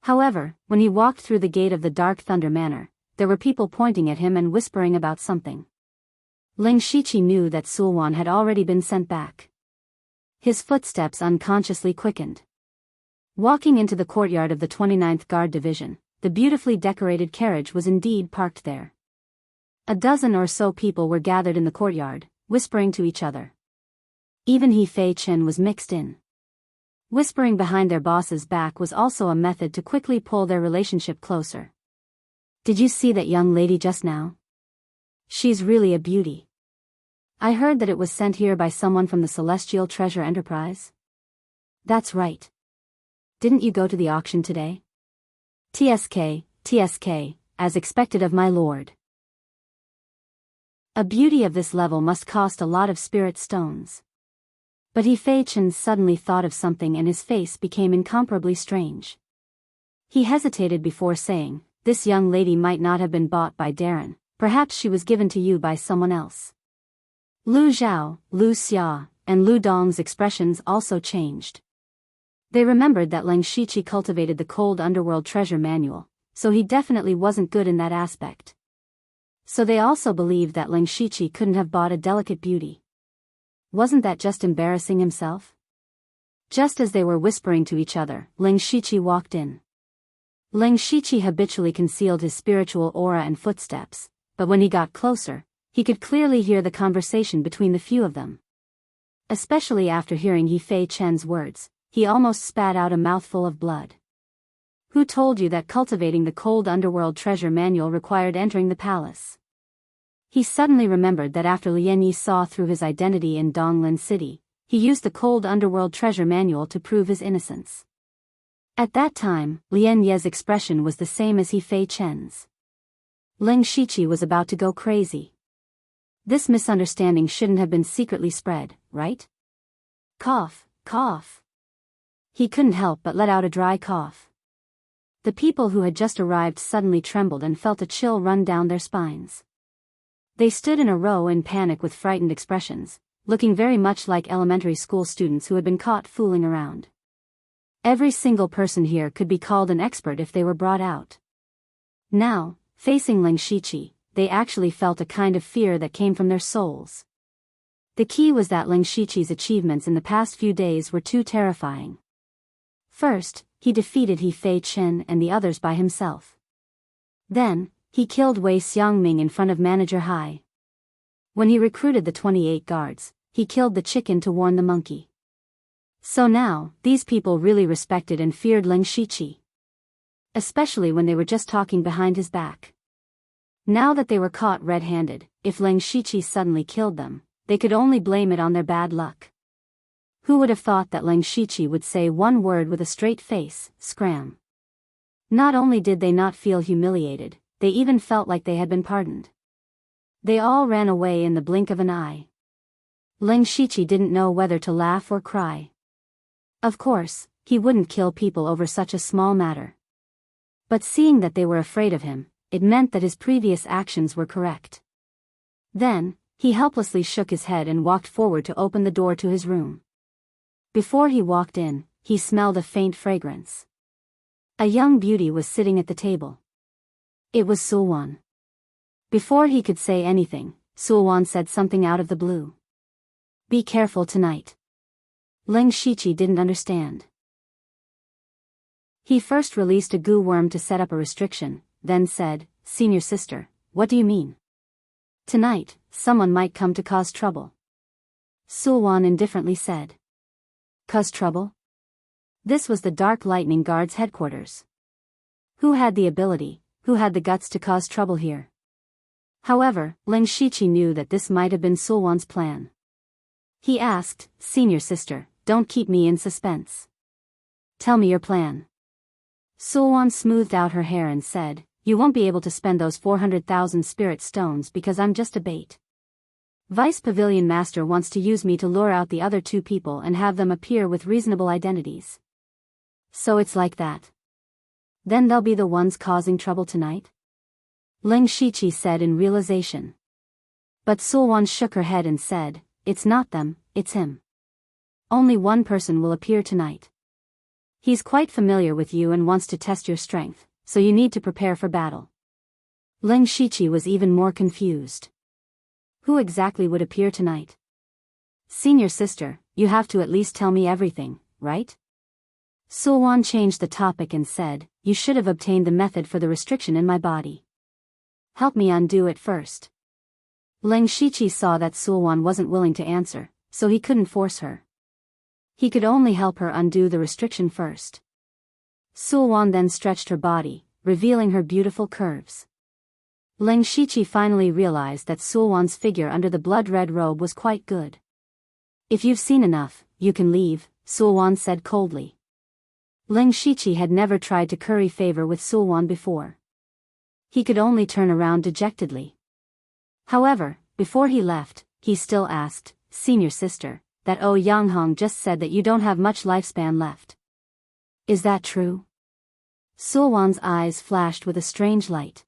[SPEAKER 1] However, when he walked through the gate of the Dark Thunder Manor, there were people pointing at him and whispering about something. Ling Shiqi knew that Sulwan had already been sent back. His footsteps unconsciously quickened. Walking into the courtyard of the 29th Guard Division, the beautifully decorated carriage was indeed parked there. A dozen or so people were gathered in the courtyard, whispering to each other. Even He Fei Chen was mixed in. Whispering behind their boss's back was also a method to quickly pull their relationship closer. Did you see that young lady just now? She's really a beauty. I heard that it was sent here by someone from the Celestial Treasure Enterprise. That's right. Didn't you go to the auction today? TSK, as expected of my lord. A beauty of this level must cost a lot of spirit stones. But He Fei Chen suddenly thought of something and his face became incomparably strange. He hesitated before saying, this young lady might not have been bought by Darren, perhaps she was given to you by someone else. Lu Zhao, Lu Xia, and Lu Dong's expressions also changed. They remembered that Ling Shiqi cultivated the Cold Underworld Treasure Manual, so he definitely wasn't good in that aspect. So they also believed that Ling Shiqi couldn't have bought a delicate beauty. Wasn't that just embarrassing himself? Just as they were whispering to each other, Ling Shiqi walked in. Ling Shiqi habitually concealed his spiritual aura and footsteps, but when he got closer, he could clearly hear the conversation between the few of them. Especially after hearing He Fei Chen's words, he almost spat out a mouthful of blood. Who told you that cultivating the Cold Underworld Treasure Manual required entering the palace? He suddenly remembered that after Lian Yi saw through his identity in Donglin City, he used the Cold Underworld Treasure Manual to prove his innocence. At that time, Lian Ye's expression was the same as He Fei Chen's. Ling Shiqi was about to go crazy. This misunderstanding shouldn't have been secretly spread, right? Cough, cough. He couldn't help but let out a dry cough. The people who had just arrived suddenly trembled and felt a chill run down their spines. They stood in a row in panic with frightened expressions, looking very much like elementary school students who had been caught fooling around. Every single person here could be called an expert if they were brought out. Now, facing Ling Shiqi, they actually felt a kind of fear that came from their souls. The key was that Ling Shiqi's achievements in the past few days were too terrifying. First, he defeated He Fei Chen and the others by himself. Then, he killed Wei Xiangming in front of Manager Hai. When he recruited the 28 guards, he killed the chicken to warn the monkey. So now, these people really respected and feared Ling Shiqi. Especially when they were just talking behind his back. Now that they were caught red-handed, if Ling Shiqi suddenly killed them, they could only blame it on their bad luck. Who would have thought that Ling Shiqi would say one word with a straight face, scram? Not only did they not feel humiliated, they even felt like they had been pardoned. They all ran away in the blink of an eye. Ling Shiqi didn't know whether to laugh or cry. Of course, he wouldn't kill people over such a small matter. But seeing that they were afraid of him, it meant that his previous actions were correct. Then, he helplessly shook his head and walked forward to open the door to his room. Before he walked in, he smelled a faint fragrance. A young beauty was sitting at the table. It was Sulwan. Before he could say anything, Sulwan said something out of the blue. "Be careful tonight." Ling Shiqi didn't understand. He first released a goo worm to set up a restriction, then said, "Senior sister, what do you mean? Tonight, someone might come to cause trouble." Sulwan indifferently said. "Cause trouble?" This was the Dark Lightning Guard's headquarters. Who had the ability, who had the guts to cause trouble here? However, Ling Shiqi knew that this might have been Sulwan's plan. He asked, "Senior sister, don't keep me in suspense. Tell me your plan." Sulwan smoothed out her hair and said, "You won't be able to spend those 400,000 spirit stones because I'm just a bait. Vice Pavilion Master wants to use me to lure out the other two people and have them appear with reasonable identities. So it's like that. Then they'll be the ones causing trouble tonight?" Ling Shiqi said in realization. But Sulwan shook her head and said, "It's not them, it's him. Only one person will appear tonight. He's quite familiar with you and wants to test your strength, so you need to prepare for battle." Ling Shiqi was even more confused. Who exactly would appear tonight? "Senior sister, you have to at least tell me everything, right?" Sulwan changed the topic and said, "You should have obtained the method for the restriction in my body. Help me undo it first." Ling Shiqi saw that Sulwan wasn't willing to answer, so he couldn't force her. He could only help her undo the restriction first. Sulwan then stretched her body, revealing her beautiful curves. Ling Shiqi finally realized that Sulwan's figure under the blood-red robe was quite good. "If you've seen enough, you can leave," Sulwan said coldly. Ling Shiqi had never tried to curry favor with Sulwan before. He could only turn around dejectedly. However, before he left, he still asked, "Senior sister, that Yanghong just said that you don't have much lifespan left. Is that true?" Sulwan's eyes flashed with a strange light.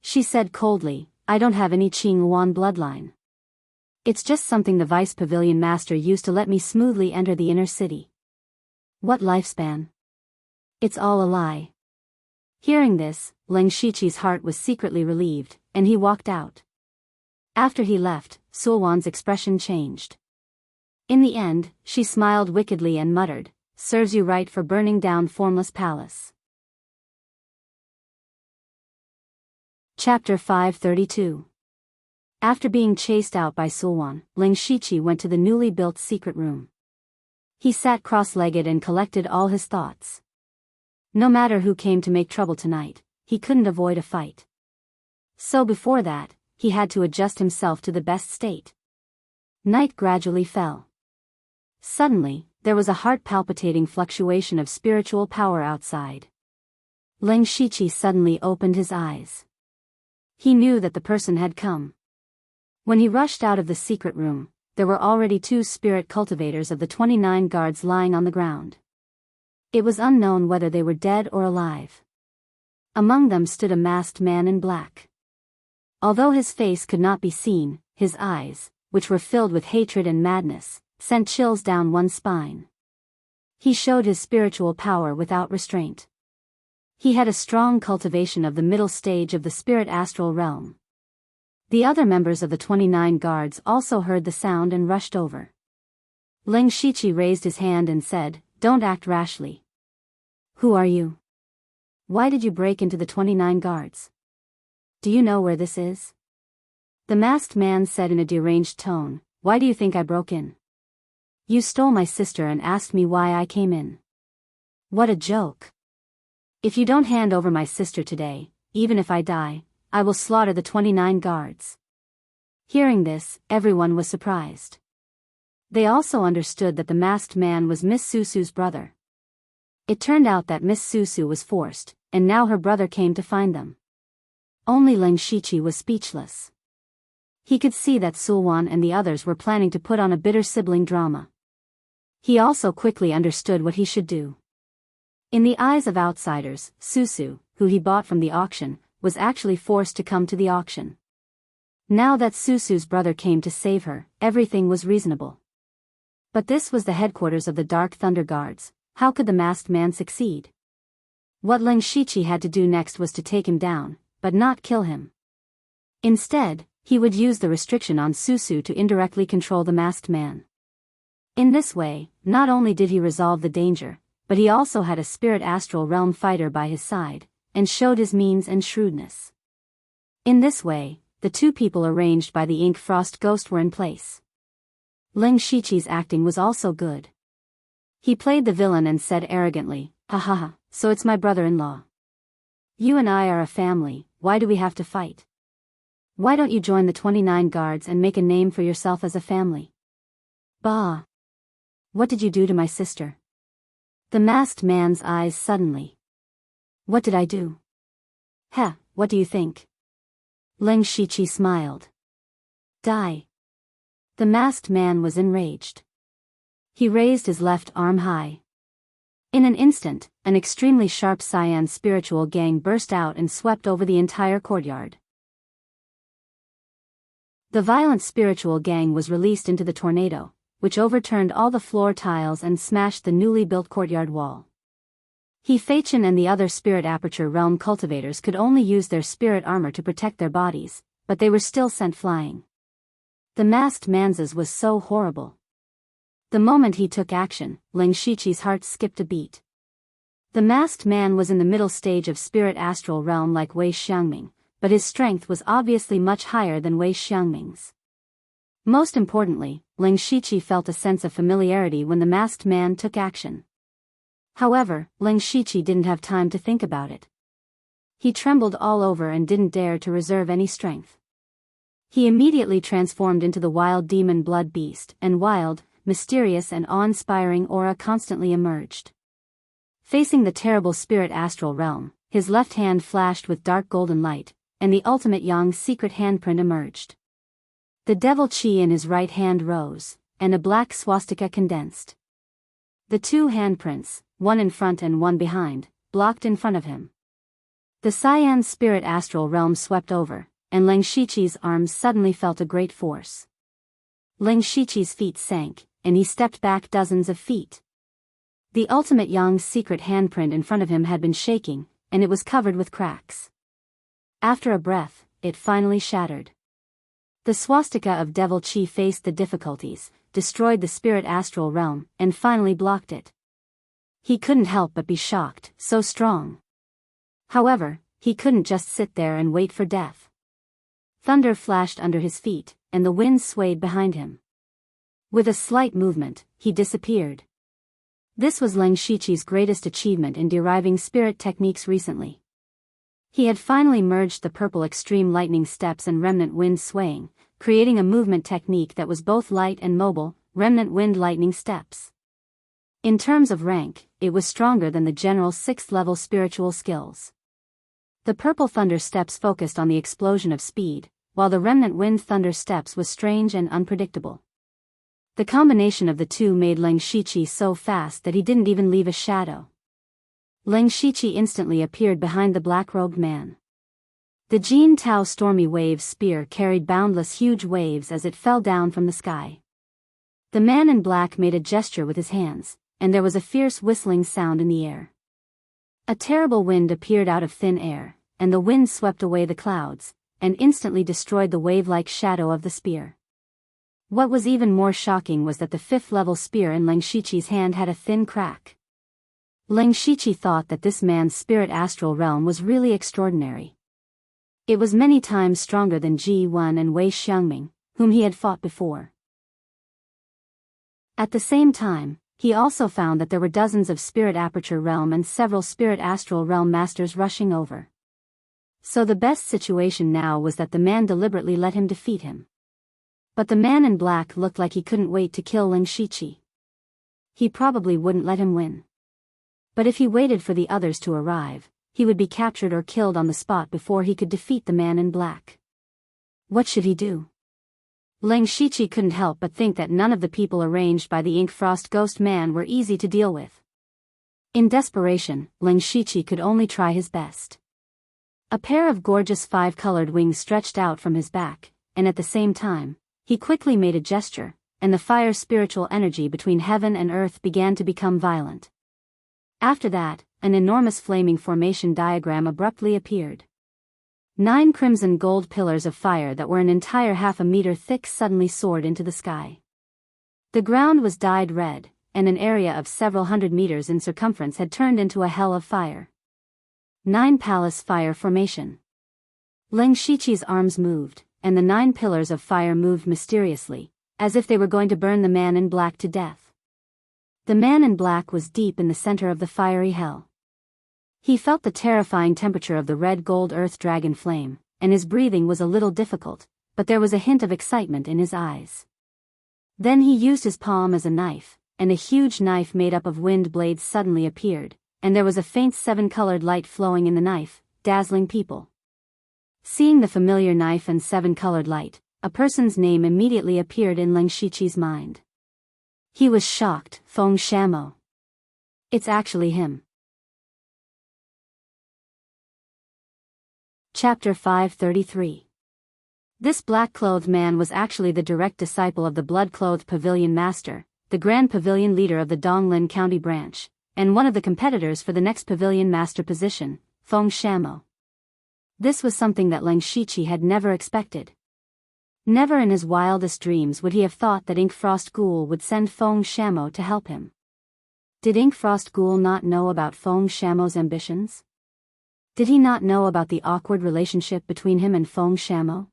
[SPEAKER 1] She said coldly, "I don't have any Qinghuan bloodline. It's just something the Vice Pavilion Master used to let me smoothly enter the inner city. What lifespan? It's all a lie." Hearing this, Ling Shiqi's heart was secretly relieved, and he walked out. After he left, Sulwan's expression changed. In the end, she smiled wickedly and muttered, "Serves you right for burning down Formless Palace." Chapter 532. After being chased out by Sulwan, Ling Shiqi went to the newly built secret room. He sat cross-legged and collected all his thoughts. No matter who came to make trouble tonight, he couldn't avoid a fight. So before that, he had to adjust himself to the best state. Night gradually fell. Suddenly, there was a heart-palpitating fluctuation of spiritual power outside. Ling Shiqi suddenly opened his eyes. He knew that the person had come. When he rushed out of the secret room, there were already 2 spirit cultivators of the 29 guards lying on the ground. It was unknown whether they were dead or alive. Among them stood a masked man in black. Although his face could not be seen, his eyes, which were filled with hatred and madness, sent chills down one's spine. He showed his spiritual power without restraint. He had a strong cultivation of the middle stage of the spirit astral realm, The other members of the 29 guards also heard the sound and rushed over. Ling Shiqi raised his hand and said, "Don't act rashly. Who are you? Why did you break into the 29 guards? Do you know where this is?" The masked man said in a deranged tone, "Why do you think I broke in? You stole my sister and asked me why I came in. What a joke. If you don't hand over my sister today, even if I die, I will slaughter the 29 guards." Hearing this, everyone was surprised. They also understood that the masked man was Miss Susu's brother. It turned out that Miss Susu was forced, and now her brother came to find them. Only Ling Shiqi was speechless. He could see that Sulwan and the others were planning to put on a bitter sibling drama. He also quickly understood what he should do. In the eyes of outsiders, Susu, who he bought from the auction, was actually forced to come to the auction. Now that Susu's brother came to save her, everything was reasonable. But this was the headquarters of the Dark Thunder Guards. How could the masked man succeed? What Ling Shiqi had to do next was to take him down, but not kill him. Instead, he would use the restriction on Susu to indirectly control the masked man. In this way, not only did he resolve the danger, but he also had a spirit astral realm fighter by his side, and showed his means and shrewdness. In this way, the two people arranged by the Ink Frost Ghost were in place. Ling Shiqi's acting was also good. He played the villain and said arrogantly, "Ha ha ha, so it's my brother-in-law. You and I are a family, why do we have to fight? Why don't you join the 29 guards and make a name for yourself as a family?" "Bah! What did you do to my sister?" The masked man's eyes suddenly. "What did I do? Heh, what do you think?" Ling Shiqi smiled. "Die." The masked man was enraged. He raised his left arm high. In an instant, an extremely sharp cyan spiritual gang burst out and swept over the entire courtyard. The violent spiritual gang was released into the tornado, which overturned all the floor tiles and smashed the newly built courtyard wall. He Feichin and the other spirit aperture realm cultivators could only use their spirit armor to protect their bodies, but they were still sent flying. The masked man's was so horrible. The moment he took action, Ling Shiqi's heart skipped a beat. The masked man was in the middle stage of spirit astral realm like Wei Xiangming, but his strength was obviously much higher than Wei Xiangming's. Most importantly, Ling Shiqi felt a sense of familiarity when the masked man took action. However, Ling Shiqi didn't have time to think about it. He trembled all over and didn't dare to reserve any strength. He immediately transformed into the wild demon blood beast, and wild, mysterious and awe-inspiring aura constantly emerged. Facing the terrible spirit astral realm, his left hand flashed with dark golden light, and the ultimate Yang's secret handprint emerged. The devil chi in his right hand rose, and a black swastika condensed. The two handprints, one in front and one behind, blocked in front of him. The cyan spirit astral realm swept over, and Ling Shiqi's arms suddenly felt a great force. Ling Shiqi's feet sank, and he stepped back dozens of feet. The ultimate Yang's secret handprint in front of him had been shaking, and it was covered with cracks. After a breath, it finally shattered. The swastika of devil chi faced the difficulties, destroyed the spirit astral realm, and finally blocked it. He couldn't help but be shocked, so strong. However, he couldn't just sit there and wait for death. Thunder flashed under his feet, and the wind swayed behind him. With a slight movement, he disappeared. This was Ling Shiqi's greatest achievement in deriving spirit techniques recently. He had finally merged the purple extreme lightning steps and remnant wind swaying, creating a movement technique that was both light and mobile, remnant wind lightning steps. In terms of rank, it was stronger than the general 6th level spiritual skills. The purple thunder steps focused on the explosion of speed, while the remnant wind thunder steps was strange and unpredictable. The combination of the two made Ling Shiqi so fast that he didn't even leave a shadow. Ling Shiqi instantly appeared behind the black-robed man. The Jin Tao Stormy Wave spear carried boundless huge waves as it fell down from the sky. The man in black made a gesture with his hands, and there was a fierce whistling sound in the air. A terrible wind appeared out of thin air, and the wind swept away the clouds, and instantly destroyed the wave-like shadow of the spear. What was even more shocking was that the 5th-level spear in Leng Shiqi's hand had a thin crack. Leng Shiqi thought that this man's spirit astral realm was really extraordinary. It was many times stronger than Ji Wen and Wei Xiangming, whom he had fought before. At the same time, he also found that there were dozens of spirit aperture realm and several spirit astral realm masters rushing over. So the best situation now was that the man deliberately let him defeat him. But the man in black looked like he couldn't wait to kill Leng Shiqi. He probably wouldn't let him win. But if he waited for the others to arrive, he would be captured or killed on the spot before he could defeat the man in black. What should he do? Leng Shiqi couldn't help but think that none of the people arranged by the Ink Frost Ghost Man were easy to deal with. In desperation, Leng Shiqi could only try his best. A pair of gorgeous 5-colored wings stretched out from his back, and at the same time, he quickly made a gesture, and the fire spiritual energy between heaven and earth began to become violent. After that, an enormous flaming formation diagram abruptly appeared. 9 crimson gold pillars of fire that were an entire half a meter thick suddenly soared into the sky. The ground was dyed red, and an area of several hundred meters in circumference had turned into a hell of fire. 9 palace fire formation. Leng Shiqi's arms moved, and the 9 pillars of fire moved mysteriously, as if they were going to burn the man in black to death. The man in black was deep in the center of the fiery hell. He felt the terrifying temperature of the red gold earth dragon flame, and his breathing was a little difficult, but there was a hint of excitement in his eyes. Then he used his palm as a knife, and a huge knife made up of wind blades suddenly appeared, and there was a faint 7-colored light flowing in the knife, dazzling people. Seeing the familiar knife and 7-colored light, a person's name immediately appeared in Leng Shiqi's mind. He was shocked. Feng Shamo. It's actually him. Chapter 533. This black-clothed man was actually the direct disciple of the blood-clothed pavilion master, the grand pavilion leader of the Donglin County branch, and one of the competitors for the next pavilion master position, Feng Shamo. This was something that Leng Shiqi had never expected. Never in his wildest dreams would he have thought that Ink Frost Ghoul would send Feng Shamo to help him. Did Ink Frost Ghoul not know about Feng Shamo's ambitions? Did he not know about the awkward relationship between him and Feng Shamo?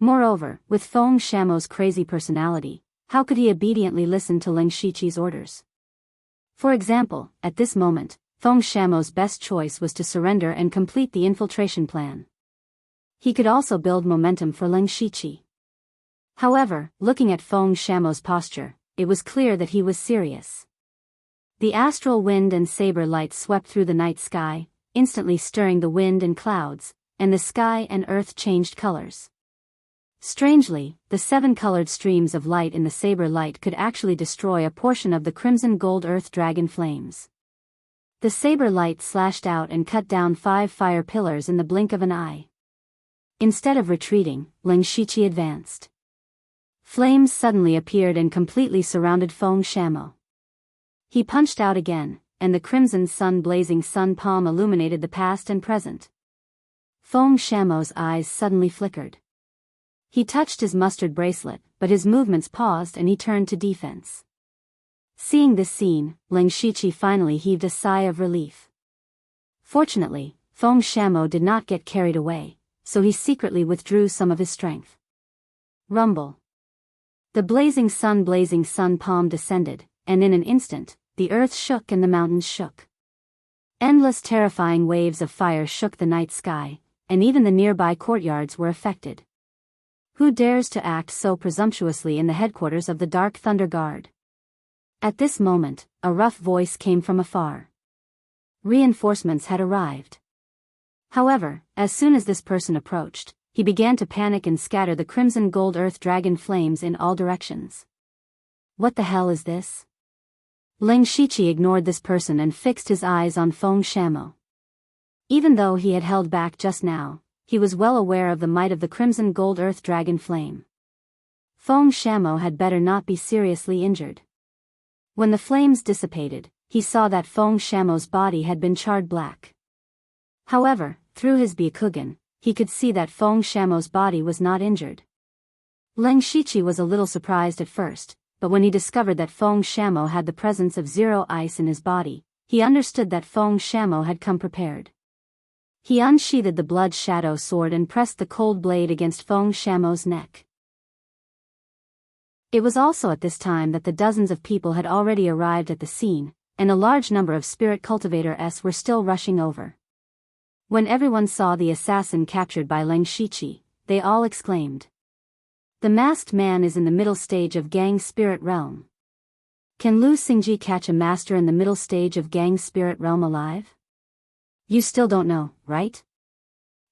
[SPEAKER 1] Moreover, with Feng Shamo's crazy personality, how could he obediently listen to Leng Shiqi's orders? For example, at this moment, Feng Shamo's best choice was to surrender and complete the infiltration plan. He could also build momentum for Leng Shiqi. However, looking at Feng Shamo's posture, it was clear that he was serious. The astral wind and saber light swept through the night sky, instantly stirring the wind and clouds, and the sky and earth changed colors. Strangely, the 7-colored streams of light in the saber light could actually destroy a portion of the crimson gold earth dragon flames. The saber light slashed out and cut down 5 fire pillars in the blink of an eye. Instead of retreating, Leng Shiqi advanced. Flames suddenly appeared and completely surrounded Feng Shamo. He punched out again, and the crimson sun-blazing sun palm illuminated the past and present. Feng Shamo's eyes suddenly flickered. He touched his mustard bracelet, but his movements paused and he turned to defense. Seeing this scene, Leng Shiqi finally heaved a sigh of relief. Fortunately, Feng Shamo did not get carried away, so he secretly withdrew some of his strength. Rumble. The blazing sun palm descended, and in an instant, the earth shook and the mountains shook. Endless terrifying waves of fire shook the night sky, and even the nearby courtyards were affected. Who dares to act so presumptuously in the headquarters of the Dark Thunder Guard? At this moment, a rough voice came from afar. Reinforcements had arrived. However, as soon as this person approached, he began to panic and scatter the crimson gold earth dragon flames in all directions. What the hell is this? Leng Shiqi ignored this person and fixed his eyes on Feng Shamo. Even though he had held back just now, he was well aware of the might of the crimson gold earth dragon flame. Feng Shamo had better not be seriously injured. When the flames dissipated, he saw that Feng Shamo's body had been charred black. However, through his Byakugan, he could see that Feng Shamo's body was not injured. Leng Shiqi was a little surprised at first, but when he discovered that Feng Shamo had the presence of 0 ice in his body, he understood that Feng Shamo had come prepared. He unsheathed the blood shadow sword and pressed the cold blade against Feng Shamo's neck. It was also at this time that the dozens of people had already arrived at the scene, and a large number of spirit cultivators were still rushing over. When everyone saw the assassin captured by Leng Shiqi, they all exclaimed, "The masked man is in the middle stage of Gang Spirit Realm. Can Lu Xingji catch a master in the middle stage of Gang Spirit Realm alive? You still don't know, right?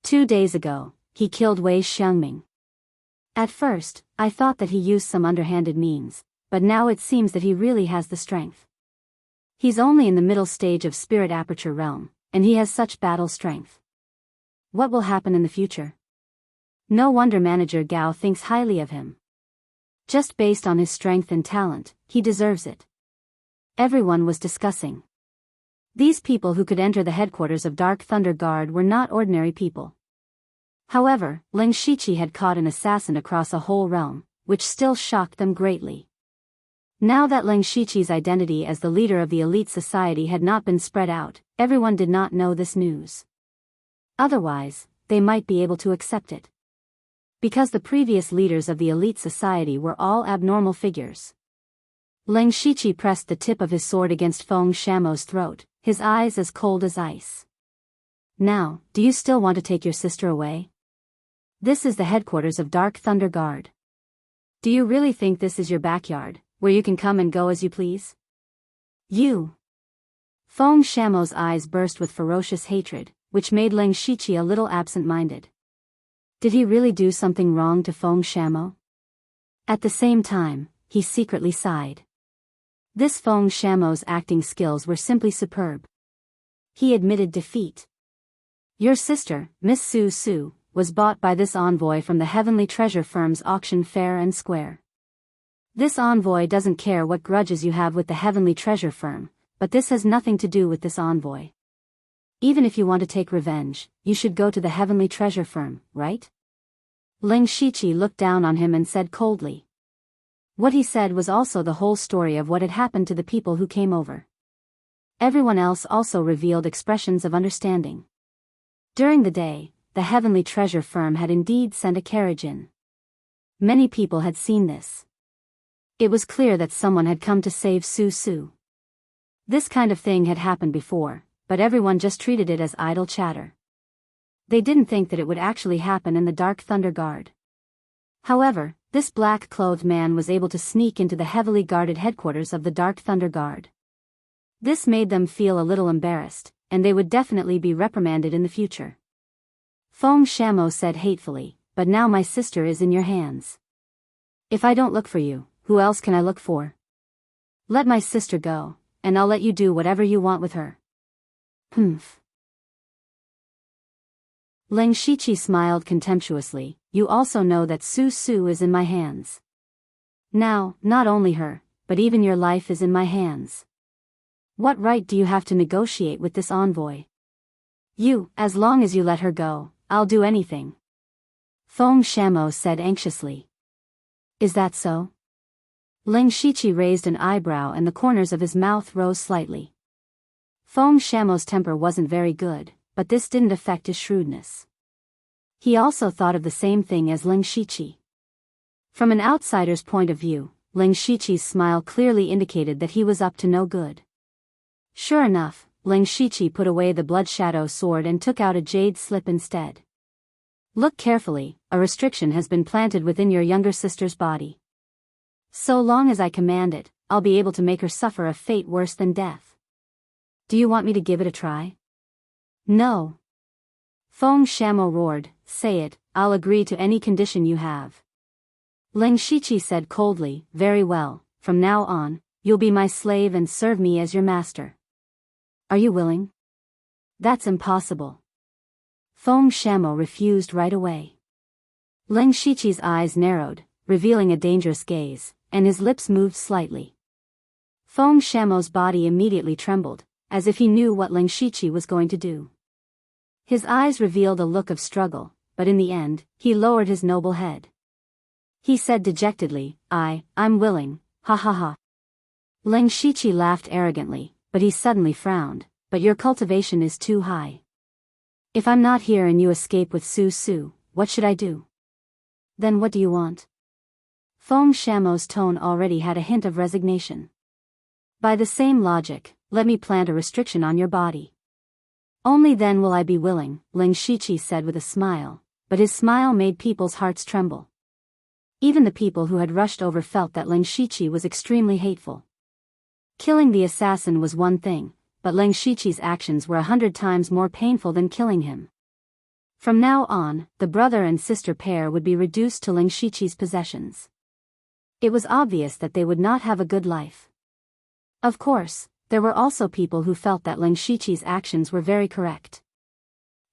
[SPEAKER 1] 2 days ago, he killed Wei Xiangming. At first, I thought that he used some underhanded means, but now it seems that he really has the strength. He's only in the middle stage of Spirit Aperture Realm, and he has such battle strength. What will happen in the future? No wonder Manager Gao thinks highly of him. Just based on his strength and talent, he deserves it." Everyone was discussing. These people who could enter the headquarters of Dark Thunder Guard were not ordinary people. However, Leng Shiqi had caught an assassin across a whole realm, which still shocked them greatly. Now that Leng Shiqi's identity as the leader of the elite society had not been spread out, everyone did not know this news. Otherwise, they might be able to accept it. Because the previous leaders of the elite society were all abnormal figures. Leng Shiqi pressed the tip of his sword against Feng Shamo's throat, his eyes as cold as ice. "Now, do you still want to take your sister away? This is the headquarters of Dark Thunder Guard. Do you really think this is your backyard, where you can come and go as you please? You!" Feng Shamo's eyes burst with ferocious hatred, which made Leng Shiqi a little absent-minded. Did he really do something wrong to Feng Shamo? At the same time, he secretly sighed. This Feng Shamo's acting skills were simply superb. He admitted defeat. "Your sister, Miss Su Su, was bought by this envoy from the Heavenly Treasure Firm's auction fair and square. This envoy doesn't care what grudges you have with the Heavenly Treasure Firm, but this has nothing to do with this envoy. Even if you want to take revenge, you should go to the Heavenly Treasure Firm, right?" Leng Shiqi looked down on him and said coldly. What he said was also the whole story of what had happened to the people who came over. Everyone else also revealed expressions of understanding. During the day, the Heavenly Treasure Firm had indeed sent a carriage in. Many people had seen this. It was clear that someone had come to save Su Su. This kind of thing had happened before, but everyone just treated it as idle chatter. They didn't think that it would actually happen in the Dark Thunder Guard. However, this black-clothed man was able to sneak into the heavily guarded headquarters of the Dark Thunder Guard. This made them feel a little embarrassed, and they would definitely be reprimanded in the future. Feng Shamo said hatefully, "But now my sister is in your hands. If I don't look for you, who else can I look for? Let my sister go, and I'll let you do whatever you want with her." Humph. Leng Shiqi smiled contemptuously. "You also know that Su Su is in my hands. Now, not only her, but even your life is in my hands. What right do you have to negotiate with this envoy? As long as you let her go, I'll do anything." Feng Shamo said anxiously. "Is that so?" Leng Shiqi raised an eyebrow and the corners of his mouth rose slightly. Feng Shamo's temper wasn't very good, but this didn't affect his shrewdness. He also thought of the same thing as Leng Shiqi. From an outsider's point of view, Leng Shiqi's smile clearly indicated that he was up to no good. Sure enough, Leng Shiqi put away the blood shadow sword and took out a jade slip instead. "Look carefully, a restriction has been planted within your younger sister's body. So long as I command it, I'll be able to make her suffer a fate worse than death. Do you want me to give it a try?" "No." Feng Shamo roared, "Say it, I'll agree to any condition you have." Leng Shiqi said coldly, "Very well, from now on, you'll be my slave and serve me as your master. Are you willing?" "That's impossible." Feng Shamo refused right away. Leng Shiqi's eyes narrowed, revealing a dangerous gaze, and his lips moved slightly. Feng Shamo's body immediately trembled, as if he knew what Leng Shiqi was going to do. His eyes revealed a look of struggle, but in the end, he lowered his noble head. He said dejectedly, I'm willing, ha ha ha. Ling Shiqi laughed arrogantly, but he suddenly frowned, but your cultivation is too high. If I'm not here and you escape with Su Su, what should I do? Then what do you want? Feng Shamo's tone already had a hint of resignation. By the same logic, let me plant a restriction on your body. Only then will I be willing, Ling Shiqi said with a smile, but his smile made people's hearts tremble. Even the people who had rushed over felt that Ling Shiqi was extremely hateful. Killing the assassin was one thing, but Ling Shiqi's actions were 100 times more painful than killing him. From now on, the brother and sister pair would be reduced to Ling Shiqi's possessions. It was obvious that they would not have a good life. Of course, there were also people who felt that Ling Shiqi's actions were very correct.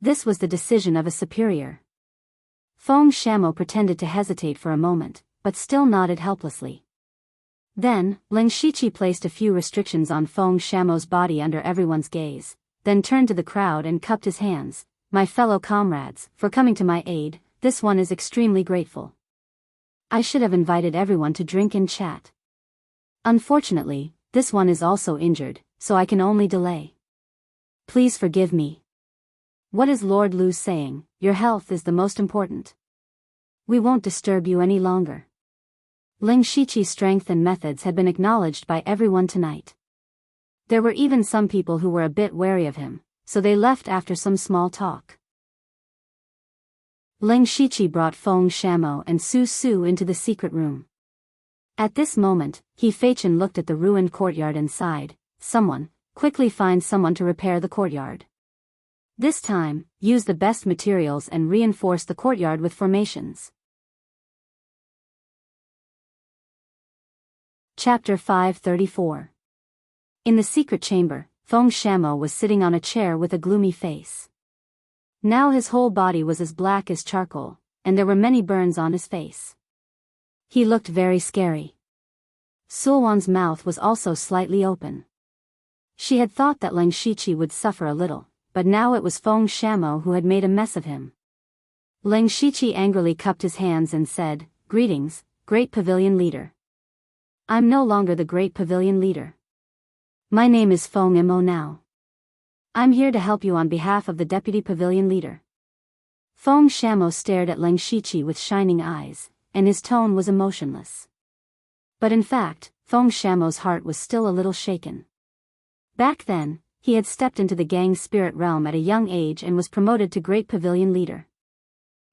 [SPEAKER 1] This was the decision of a superior. Feng Shamo pretended to hesitate for a moment, but still nodded helplessly. Then, Ling Shiqi placed a few restrictions on Feng Shamo's body under everyone's gaze, then turned to the crowd and cupped his hands. My fellow comrades, for coming to my aid, this one is extremely grateful. I should have invited everyone to drink and chat. Unfortunately, this one is also injured, so I can only delay. Please forgive me. What is Lord Lu saying? Your health is the most important. We won't disturb you any longer. Ling Shiqi's strength and methods had been acknowledged by everyone tonight. There were even some people who were a bit wary of him, so they left after some small talk. Ling Shiqi brought Feng Shamo and Su Su into the secret room. At this moment, He Feichen looked at the ruined courtyard and sighed, someone, quickly find someone to repair the courtyard. This time, use the best materials and reinforce the courtyard with formations. Chapter 534. In the secret chamber, Feng Shamo was sitting on a chair with a gloomy face. Now his whole body was as black as charcoal, and there were many burns on his face. He looked very scary. Sulwan's mouth was also slightly open. She had thought that Ling Shiqi would suffer a little, but now it was Feng Shamo who had made a mess of him. Ling Shiqi angrily cupped his hands and said, Greetings, great pavilion leader. I'm no longer the great pavilion leader. My name is Feng Imo now. I'm here to help you on behalf of the deputy pavilion leader. Feng Shamo stared at Ling Shiqi with shining eyes, and his tone was emotionless. But in fact, Feng Shamo's heart was still a little shaken. Back then, he had stepped into the gang spirit realm at a young age and was promoted to great pavilion leader.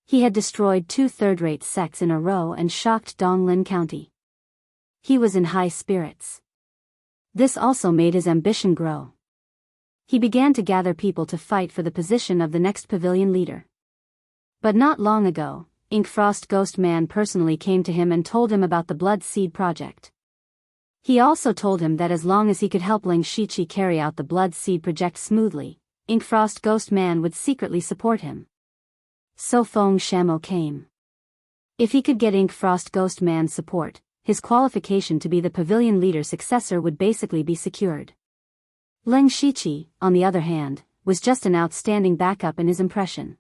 [SPEAKER 1] He had destroyed 2 third-rate sects in a row and shocked Donglin County. He was in high spirits. This also made his ambition grow. He began to gather people to fight for the position of the next pavilion leader. But not long ago, Inkfrost Ghost Man personally came to him and told him about the Blood Seed project. He also told him that as long as he could help Ling Shiqi carry out the Blood Seed project smoothly, Inkfrost Ghost Man would secretly support him. So Feng Shamo came. If he could get Inkfrost Ghost Man's support, his qualification to be the pavilion leader's successor would basically be secured. Ling Shiqi, on the other hand, was just an outstanding backup in his impression.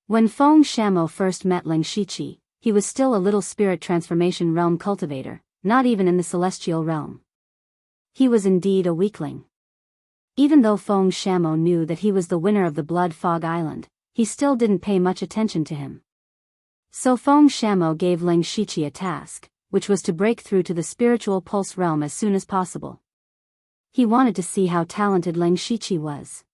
[SPEAKER 1] When Feng Shamo first met Ling Shiqi, he was still a little spirit transformation realm cultivator, not even in the celestial realm. He was indeed a weakling. Even though Feng Shamo knew that he was the winner of the Blood Fog Island, he still didn't pay much attention to him. So Feng Shamo gave Ling Shiqi a task, which was to break through to the spiritual pulse realm as soon as possible. He wanted to see how talented Ling Shiqi was.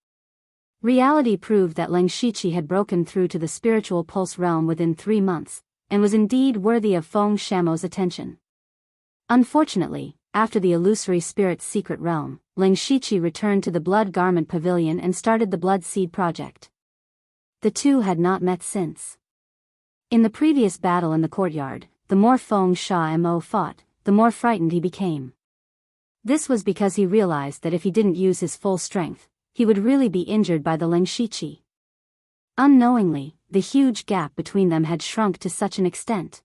[SPEAKER 1] Reality proved that Ling Shiqi had broken through to the spiritual pulse realm within 3 months, and was indeed worthy of Feng Shamo's attention. Unfortunately, after the illusory spirit's secret realm, Ling Shiqi returned to the Blood Garment Pavilion and started the Blood Seed project. The two had not met since. In the previous battle in the courtyard, the more Feng Shamo fought, the more frightened he became. This was because he realized that if he didn't use his full strength, he would really be injured by the Ling Shiqi. Unknowingly, the huge gap between them had shrunk to such an extent.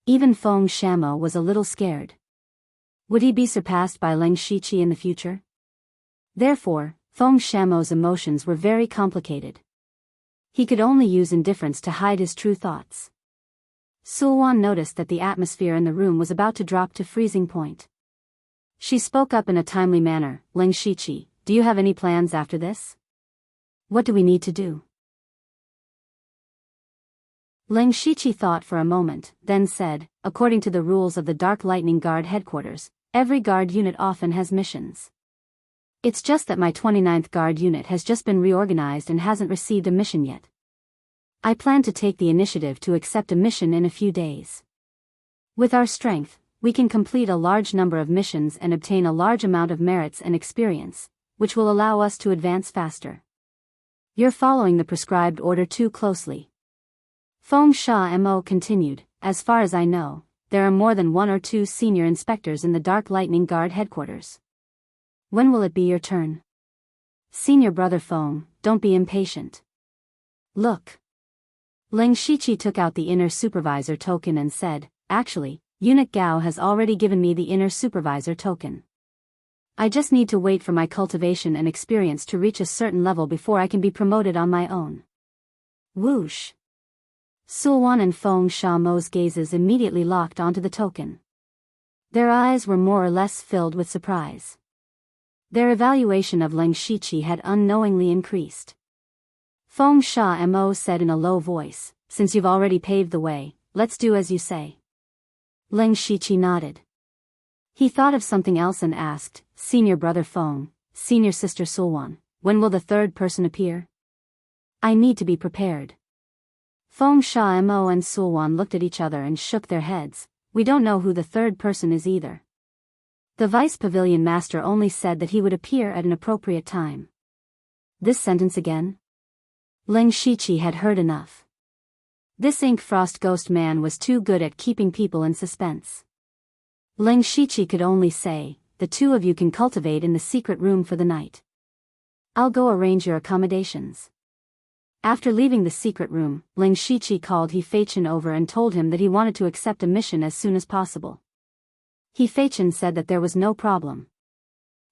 [SPEAKER 1] Even Feng Shamo was a little scared. Would he be surpassed by Ling Shiqi in the future? Therefore, Feng Shamo's emotions were very complicated. He could only use indifference to hide his true thoughts. Sulwan noticed that the atmosphere in the room was about to drop to freezing point. She spoke up in a timely manner. Ling Shiqi, do you have any plans after this? What do we need to do? Ling Shiqi thought for a moment, then said, according to the rules of the Dark Lightning Guard headquarters, every guard unit often has missions. It's just that my 29th guard unit has just been reorganized and hasn't received a mission yet. I plan to take the initiative to accept a mission in a few days. With our strength, we can complete a large number of missions and obtain a large amount of merits and experience, which will allow us to advance faster. You're following the prescribed order too closely. Feng Sha Mo continued, as far as I know, there are more than 1 or 2 senior inspectors in the Dark Lightning Guard headquarters. When will it be your turn? Senior brother Feng, don't be impatient. Look. Ling Shiqi took out the inner supervisor token and said, actually, Eunuch Gao has already given me the inner supervisor token. I just need to wait for my cultivation and experience to reach a certain level before I can be promoted on my own. Whoosh. Sulwan and Feng Sha Mo's gazes immediately locked onto the token. Their eyes were more or less filled with surprise. Their evaluation of Ling Shiqi had unknowingly increased. Feng Sha Mo said in a low voice, since you've already paved the way, let's do as you say. Ling Shiqi nodded. He thought of something else and asked, Senior brother Feng, Senior sister Sulwan, when will the third person appear? I need to be prepared. Feng Sha Mo and Sulwan looked at each other and shook their heads. We don't know who the third person is either. The Vice Pavilion Master only said that he would appear at an appropriate time. This sentence again? Ling Shiqi had heard enough. This Ink Frost Ghost man was too good at keeping people in suspense. Ling Shiqi could only say, the two of you can cultivate in the secret room for the night. I'll go arrange your accommodations. After leaving the secret room, Ling Shiqi called He Feichen over and told him that he wanted to accept a mission as soon as possible. He Feichen said that there was no problem.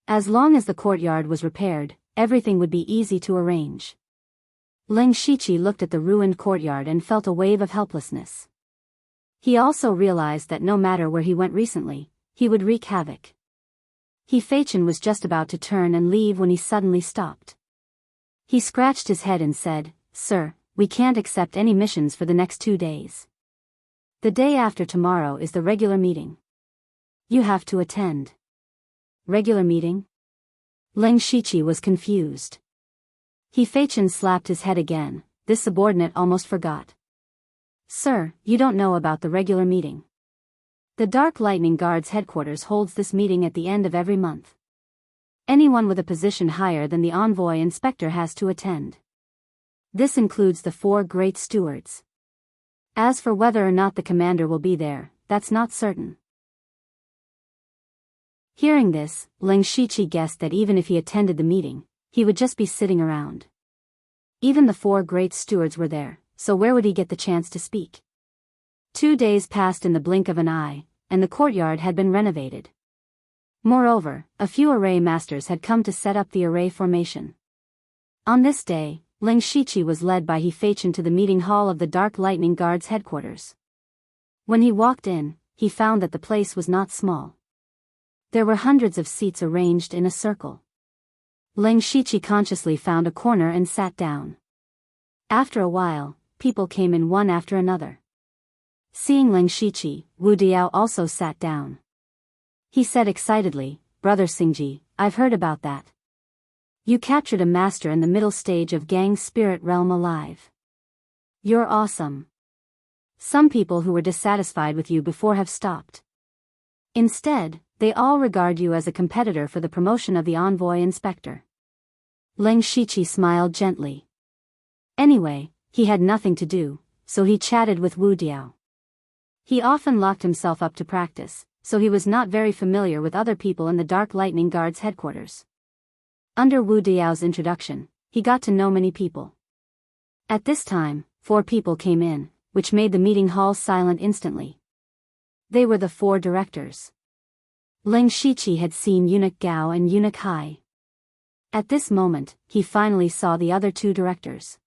[SPEAKER 1] As long as the courtyard was repaired, everything would be easy to arrange. Ling Shiqi looked at the ruined courtyard and felt a wave of helplessness. He also realized that no matter where he went recently, he would wreak havoc. He Feichen was just about to turn and leave when he suddenly stopped. He scratched his head and said, Sir, we can't accept any missions for the next 2 days. The day after tomorrow is the regular meeting. You have to attend. Regular meeting? Ling Shiqi was confused. He Feichen slapped his head again. This subordinate almost forgot. Sir, you don't know about the regular meeting. The Dark Lightning Guard's headquarters holds this meeting at the end of every month. Anyone with a position higher than the envoy inspector has to attend. This includes the 4 great stewards. As for whether or not the commander will be there, that's not certain. Hearing this, Ling Shiqi guessed that even if he attended the meeting, he would just be sitting around. Even the 4 great stewards were there, so where would he get the chance to speak? 2 days passed in the blink of an eye, and the courtyard had been renovated. Moreover, a few array masters had come to set up the array formation. On this day, Ling Shiqi was led by He Feichen to the meeting hall of the Dark Lightning Guard's headquarters. When he walked in, he found that the place was not small. There were hundreds of seats arranged in a circle. Ling Shiqi consciously found a corner and sat down. After a while, people came in one after another. Seeing Ling Shiqi, Wu Diao also sat down. He said excitedly, Brother Xingji, I've heard about that. You captured a master in the middle stage of Gang's spirit realm alive. You're awesome. Some people who were dissatisfied with you before have stopped. Instead, they all regard you as a competitor for the promotion of the envoy inspector. Ling Shiqi smiled gently. Anyway, he had nothing to do, so he chatted with Wu Diao. He often locked himself up to practice, so he was not very familiar with other people in the Dark Lightning Guard's headquarters. Under Wu Diao's introduction, he got to know many people. At this time, 4 people came in, which made the meeting hall silent instantly. They were the 4 directors. Ling Shiqi had seen Eunuch Gao and Eunuch Hai. At this moment, he finally saw the other 2 directors.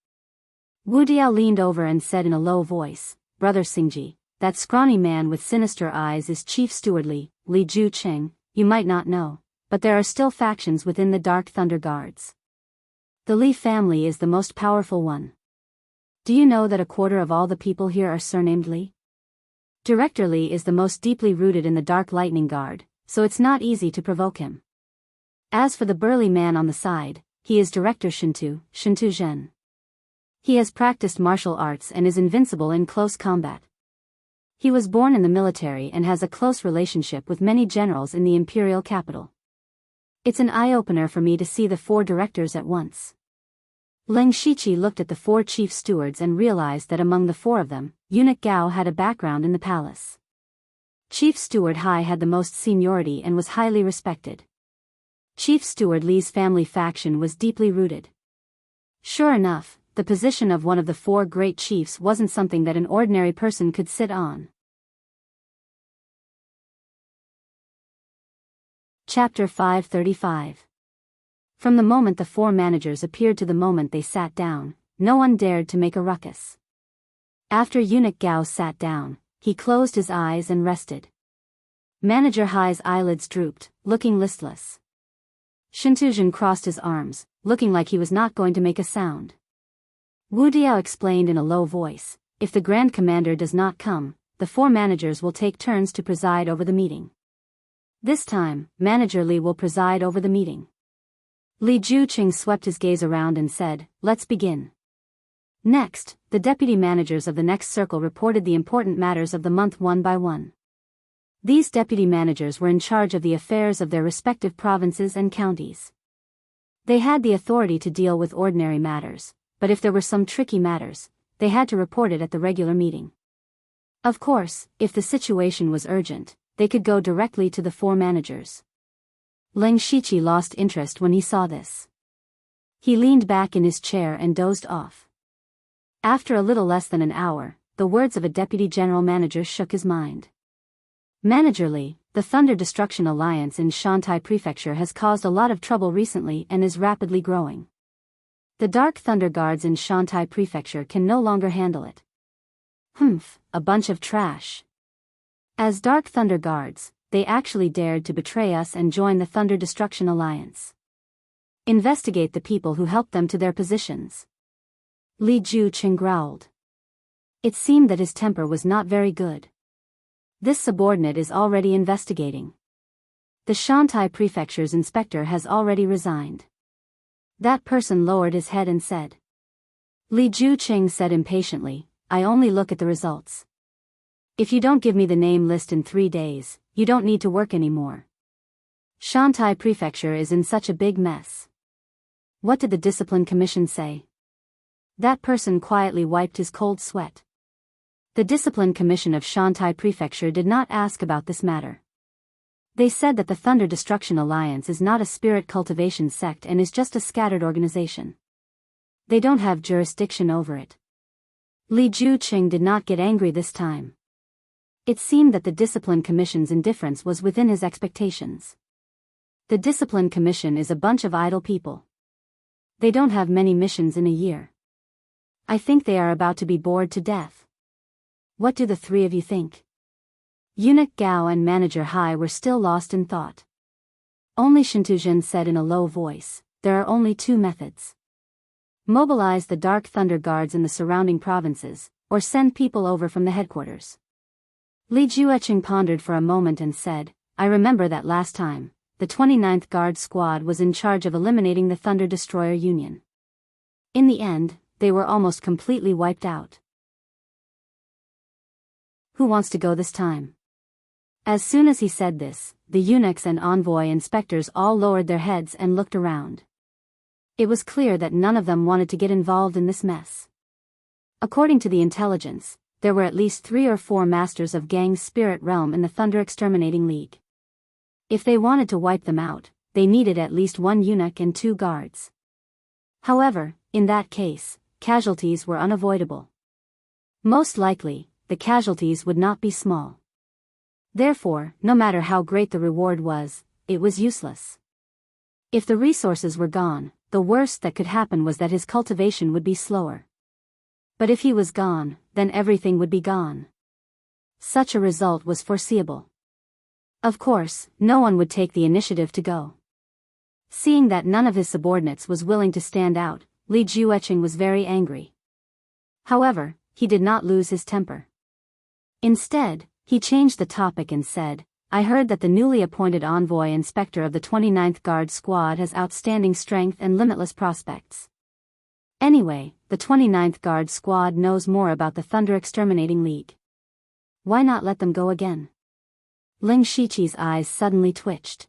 [SPEAKER 1] Wu Diao leaned over and said in a low voice, "Brother Xingji, that scrawny man with sinister eyes is Chief Steward Li Juqing. You might not know, but there are still factions within the Dark Thunder Guards. The Li family is the most powerful one. Do you know that a quarter of all the people here are surnamed Li? Director Li is the most deeply rooted in the Dark Lightning Guard, so it's not easy to provoke him. As for the burly man on the side, he is Director Shintu Zhen. He has practiced martial arts and is invincible in close combat. He was born in the military and has a close relationship with many generals in the imperial capital. It's an eye-opener for me to see the 4 directors at once." Leng Shiqi looked at the 4 chief stewards and realized that among the 4 of them, Eunuch Gao had a background in the palace. Chief Steward Hai had the most seniority and was highly respected. Chief Steward Li's family faction was deeply rooted. Sure enough, the position of one of the 4 great chiefs wasn't something that an ordinary person could sit on. Chapter 535. From the moment the 4 managers appeared to the moment they sat down, no one dared to make a ruckus. After Eunuch Gao sat down, he closed his eyes and rested. Manager Hai's eyelids drooped, looking listless. Shintuzhen crossed his arms, looking like he was not going to make a sound. Wu Diao explained in a low voice, "If the Grand Commander does not come, the 4 managers will take turns to preside over the meeting. This time, Manager Li will preside over the meeting." Li Juqing swept his gaze around and said, "Let's begin." Next, the deputy managers of the next circle reported the important matters of the month one by one. These deputy managers were in charge of the affairs of their respective provinces and counties. They had the authority to deal with ordinary matters, but if there were some tricky matters, they had to report it at the regular meeting. Of course, if the situation was urgent, they could go directly to the 4 managers. Leng Shiqi lost interest when he saw this. He leaned back in his chair and dozed off. After a little less than an hour, the words of a deputy general manager shook his mind. "Manager Li, the Thunder Destruction Alliance in Shantai Prefecture has caused a lot of trouble recently and is rapidly growing. The Dark Thunder Guards in Shantai Prefecture can no longer handle it. A bunch of trash. As Dark Thunder Guards, they actually dared to betray us and join the Thunder Destruction Alliance. Investigate the people who helped them to their positions." Li Juqing growled. It seemed that his temper was not very good. This subordinate is already investigating. The Shantai Prefecture's inspector has already resigned. That person lowered his head and said. Li Juqing said impatiently, "I only look at the results. If you don't give me the name list in 3 days, you don't need to work anymore. Shantai Prefecture is in such a big mess." "What did the Discipline Commission say?" That person quietly wiped his cold sweat. The Discipline Commission of Shantai Prefecture did not ask about this matter. They said that the Thunder Destruction Alliance is not a spirit cultivation sect and is just a scattered organization. They don't have jurisdiction over it. Li Juqing did not get angry this time. It seemed that the Discipline Commission's indifference was within his expectations. The Discipline Commission is a bunch of idle people. They don't have many missions in a year. I think they are about to be bored to death. What do the 3 of you think? Eunuch Gao and Manager Hai were still lost in thought. Only Shintuzhen said in a low voice, "There are only 2 methods. Mobilize the Dark Thunder Guards in the surrounding provinces, or send people over from the headquarters." Li Juqing pondered for a moment and said, "I remember that last time, the 29th Guard Squad was in charge of eliminating the Thunder Destroyer Union. In the end, they were almost completely wiped out. Who wants to go this time?" As soon as he said this, the eunuchs and envoy inspectors all lowered their heads and looked around. It was clear that none of them wanted to get involved in this mess. According to the intelligence, there were at least 3 or 4 masters of Gang's spirit realm in the Thunder Exterminating League. If they wanted to wipe them out, they needed at least 1 eunuch and 2 guards. However, in that case, casualties were unavoidable. Most likely, the casualties would not be small. Therefore, no matter how great the reward was, it was useless. If the resources were gone, the worst that could happen was that his cultivation would be slower. But if he was gone, then everything would be gone. Such a result was foreseeable. Of course, no one would take the initiative to go. Seeing that none of his subordinates was willing to stand out, Li Jueqing was very angry. However, he did not lose his temper. Instead, he changed the topic and said, I heard that the newly appointed envoy inspector of the 29th Guard Squad has outstanding strength and limitless prospects. Anyway, the 29th Guard Squad knows more about the Thunder Exterminating League. Why not let them go again? Ling Shiqi's eyes suddenly twitched.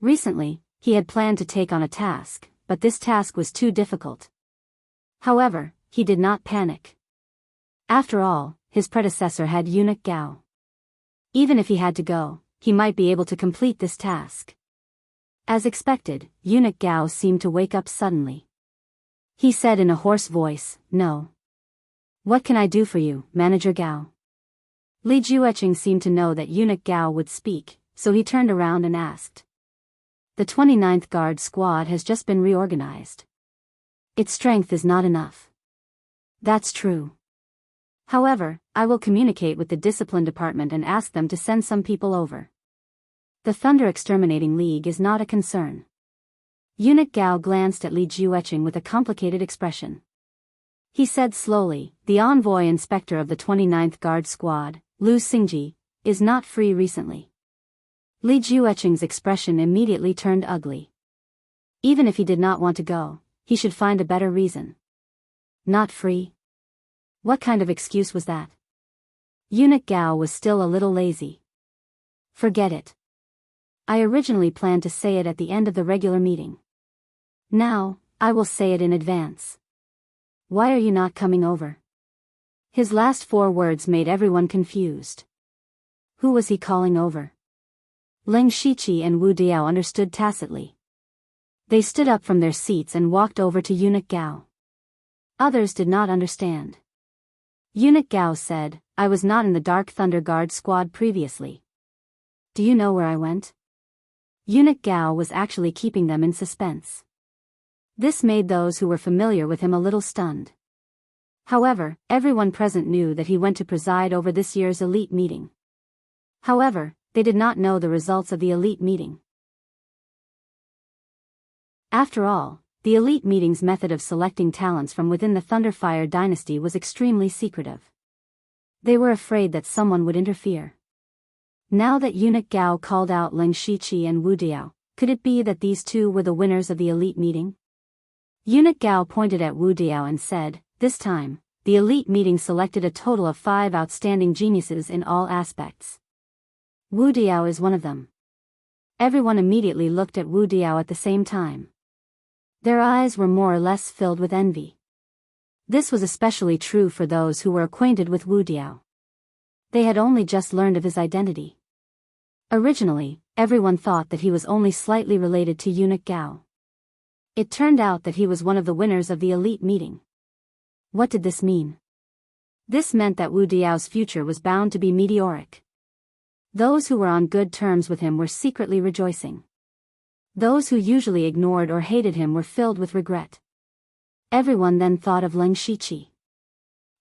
[SPEAKER 1] Recently, he had planned to take on a task, but this task was too difficult. However, he did not panic. After all, his predecessor had Eunuch Gao. Even if he had to go, he might be able to complete this task. As expected, Eunuch Gao seemed to wake up suddenly. He said in a hoarse voice, No. What can I do for you, Manager Gao? Li Jueqing seemed to know that Eunuch Gao would speak, so he turned around and asked. The 29th Guard Squad has just been reorganized. Its strength is not enough. That's true. However, I will communicate with the Discipline Department and ask them to send some people over. The Thunder Exterminating League is not a concern. Eunuch Gao glanced at Li Jueqing with a complicated expression. He said slowly, the envoy inspector of the 29th Guard Squad, Lu Xingji, is not free recently. Li Jueqing's expression immediately turned ugly. Even if he did not want to go, he should find a better reason. Not free? What kind of excuse was that? Eunuch Gao was still a little lazy. Forget it. I originally planned to say it at the end of the regular meeting. Now, I will say it in advance. Why are you not coming over? His last 4 words made everyone confused. Who was he calling over? Ling Shiqi and Wu Diao understood tacitly. They stood up from their seats and walked over to Eunuch Gao. Others did not understand. Eunuch Gao said, I was not in the Dark Thunder Guard Squad previously. Do you know where I went? Eunuch Gao was actually keeping them in suspense. This made those who were familiar with him a little stunned. However, everyone present knew that he went to preside over this year's elite meeting. However, they did not know the results of the elite meeting. After all, the elite meeting's method of selecting talents from within the Thunderfire dynasty was extremely secretive. They were afraid that someone would interfere. Now that Eunuch Gao called out Ling Shiqi and Wu Diao, could it be that these two were the winners of the elite meeting? Eunuch Gao pointed at Wu Diao and said, this time, the elite meeting selected a total of 5 outstanding geniuses in all aspects. Wu Diao is one of them. Everyone immediately looked at Wu Diao at the same time. Their eyes were more or less filled with envy. This was especially true for those who were acquainted with Wu Diao. They had only just learned of his identity. Originally, everyone thought that he was only slightly related to Eunuch Gao. It turned out that he was one of the winners of the elite meeting. What did this mean? This meant that Wu Diao's future was bound to be meteoric. Those who were on good terms with him were secretly rejoicing. Those who usually ignored or hated him were filled with regret. Everyone then thought of Ling Shiqi.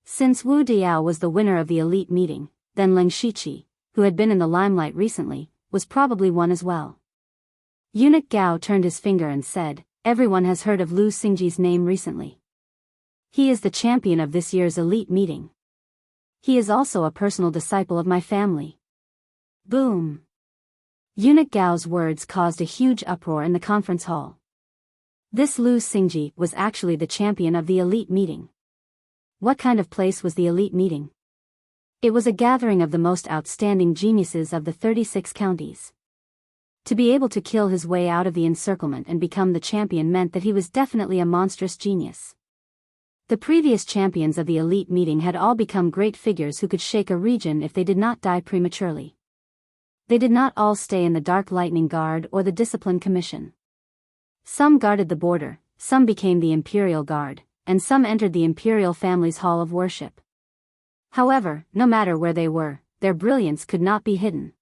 [SPEAKER 1] Since Wu Diao was the winner of the elite meeting, then Ling Shiqi, who had been in the limelight recently, was probably one as well. Eunuch Gao turned his finger and said, everyone has heard of Lu Xingji's name recently. He is the champion of this year's elite meeting. He is also a personal disciple of my family. Boom! Eunuch Gao's words caused a huge uproar in the conference hall. This Lu Xingji was actually the champion of the elite meeting. What kind of place was the elite meeting? It was a gathering of the most outstanding geniuses of the 36 counties. To be able to kill his way out of the encirclement and become the champion meant that he was definitely a monstrous genius. The previous champions of the elite meeting had all become great figures who could shake a region if they did not die prematurely. They did not all stay in the Dark Lightning Guard or the Discipline Commission. Some guarded the border, some became the Imperial Guard, and some entered the Imperial family's hall of worship. However, no matter where they were, their brilliance could not be hidden.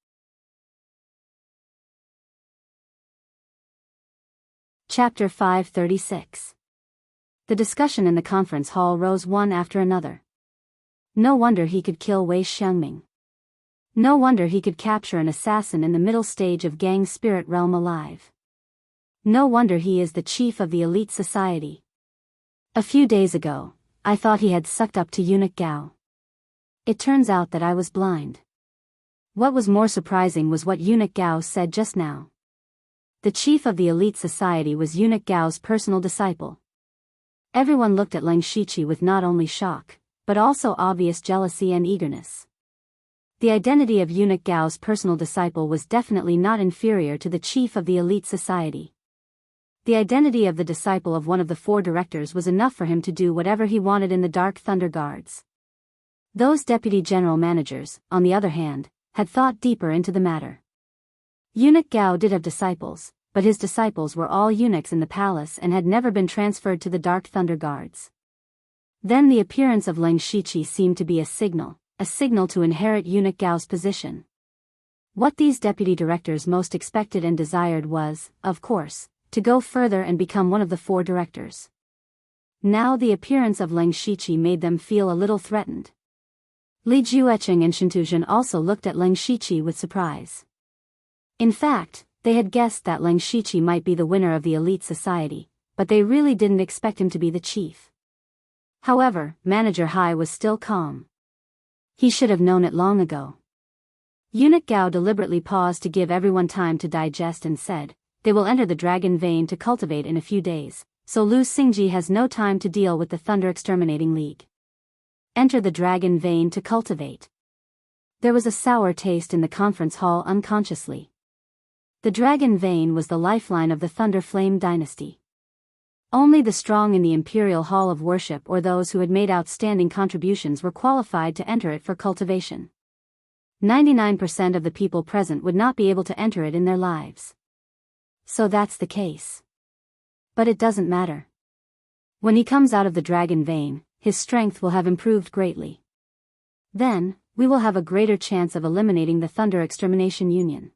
[SPEAKER 1] Chapter 536. The discussion in the conference hall rose one after another. No wonder he could kill Wei Xiangming. No wonder he could capture an assassin in the middle stage of Gang Spirit Realm alive. No wonder he is the chief of the elite society. A few days ago, I thought he had sucked up to Eunuch Gao. It turns out that I was blind. What was more surprising was what Eunuch Gao said just now. The chief of the elite society was Eunuch Gao's personal disciple. Everyone looked at Leng Shiqi with not only shock, but also obvious jealousy and eagerness. The identity of Eunuch Gao's personal disciple was definitely not inferior to the chief of the elite society. The identity of the disciple of one of the 4 directors was enough for him to do whatever he wanted in the Dark Thunder Guards. Those deputy general managers, on the other hand, had thought deeper into the matter. Eunuch Gao did have disciples, but his disciples were all eunuchs in the palace and had never been transferred to the Dark Thunder Guards. Then the appearance of Leng Shiqi seemed to be a signal to inherit Eunuch Gao's position. What these deputy directors most expected and desired was, of course, to go further and become one of the 4 directors. Now the appearance of Leng Shiqi made them feel a little threatened. Li Jueqing and Shentuzhen also looked at Leng Shiqi with surprise. In fact, they had guessed that Leng Shiqi might be the winner of the elite society, but they really didn't expect him to be the chief. However, Manager Hai was still calm. He should have known it long ago. Eunuch Gao deliberately paused to give everyone time to digest and said, "They will enter the Dragon Vein to cultivate in a few days, so Lu Xingji has no time to deal with the Thunder Exterminating League." Enter the Dragon Vein to cultivate. There was a sour taste in the conference hall unconsciously. The Dragon Vein was the lifeline of the Thunder Flame dynasty. Only the strong in the Imperial Hall of Worship or those who had made outstanding contributions were qualified to enter it for cultivation. 99% of the people present would not be able to enter it in their lives. So that's the case. But it doesn't matter. When he comes out of the Dragon Vein, his strength will have improved greatly. Then, we will have a greater chance of eliminating the Thunder Extermination Union.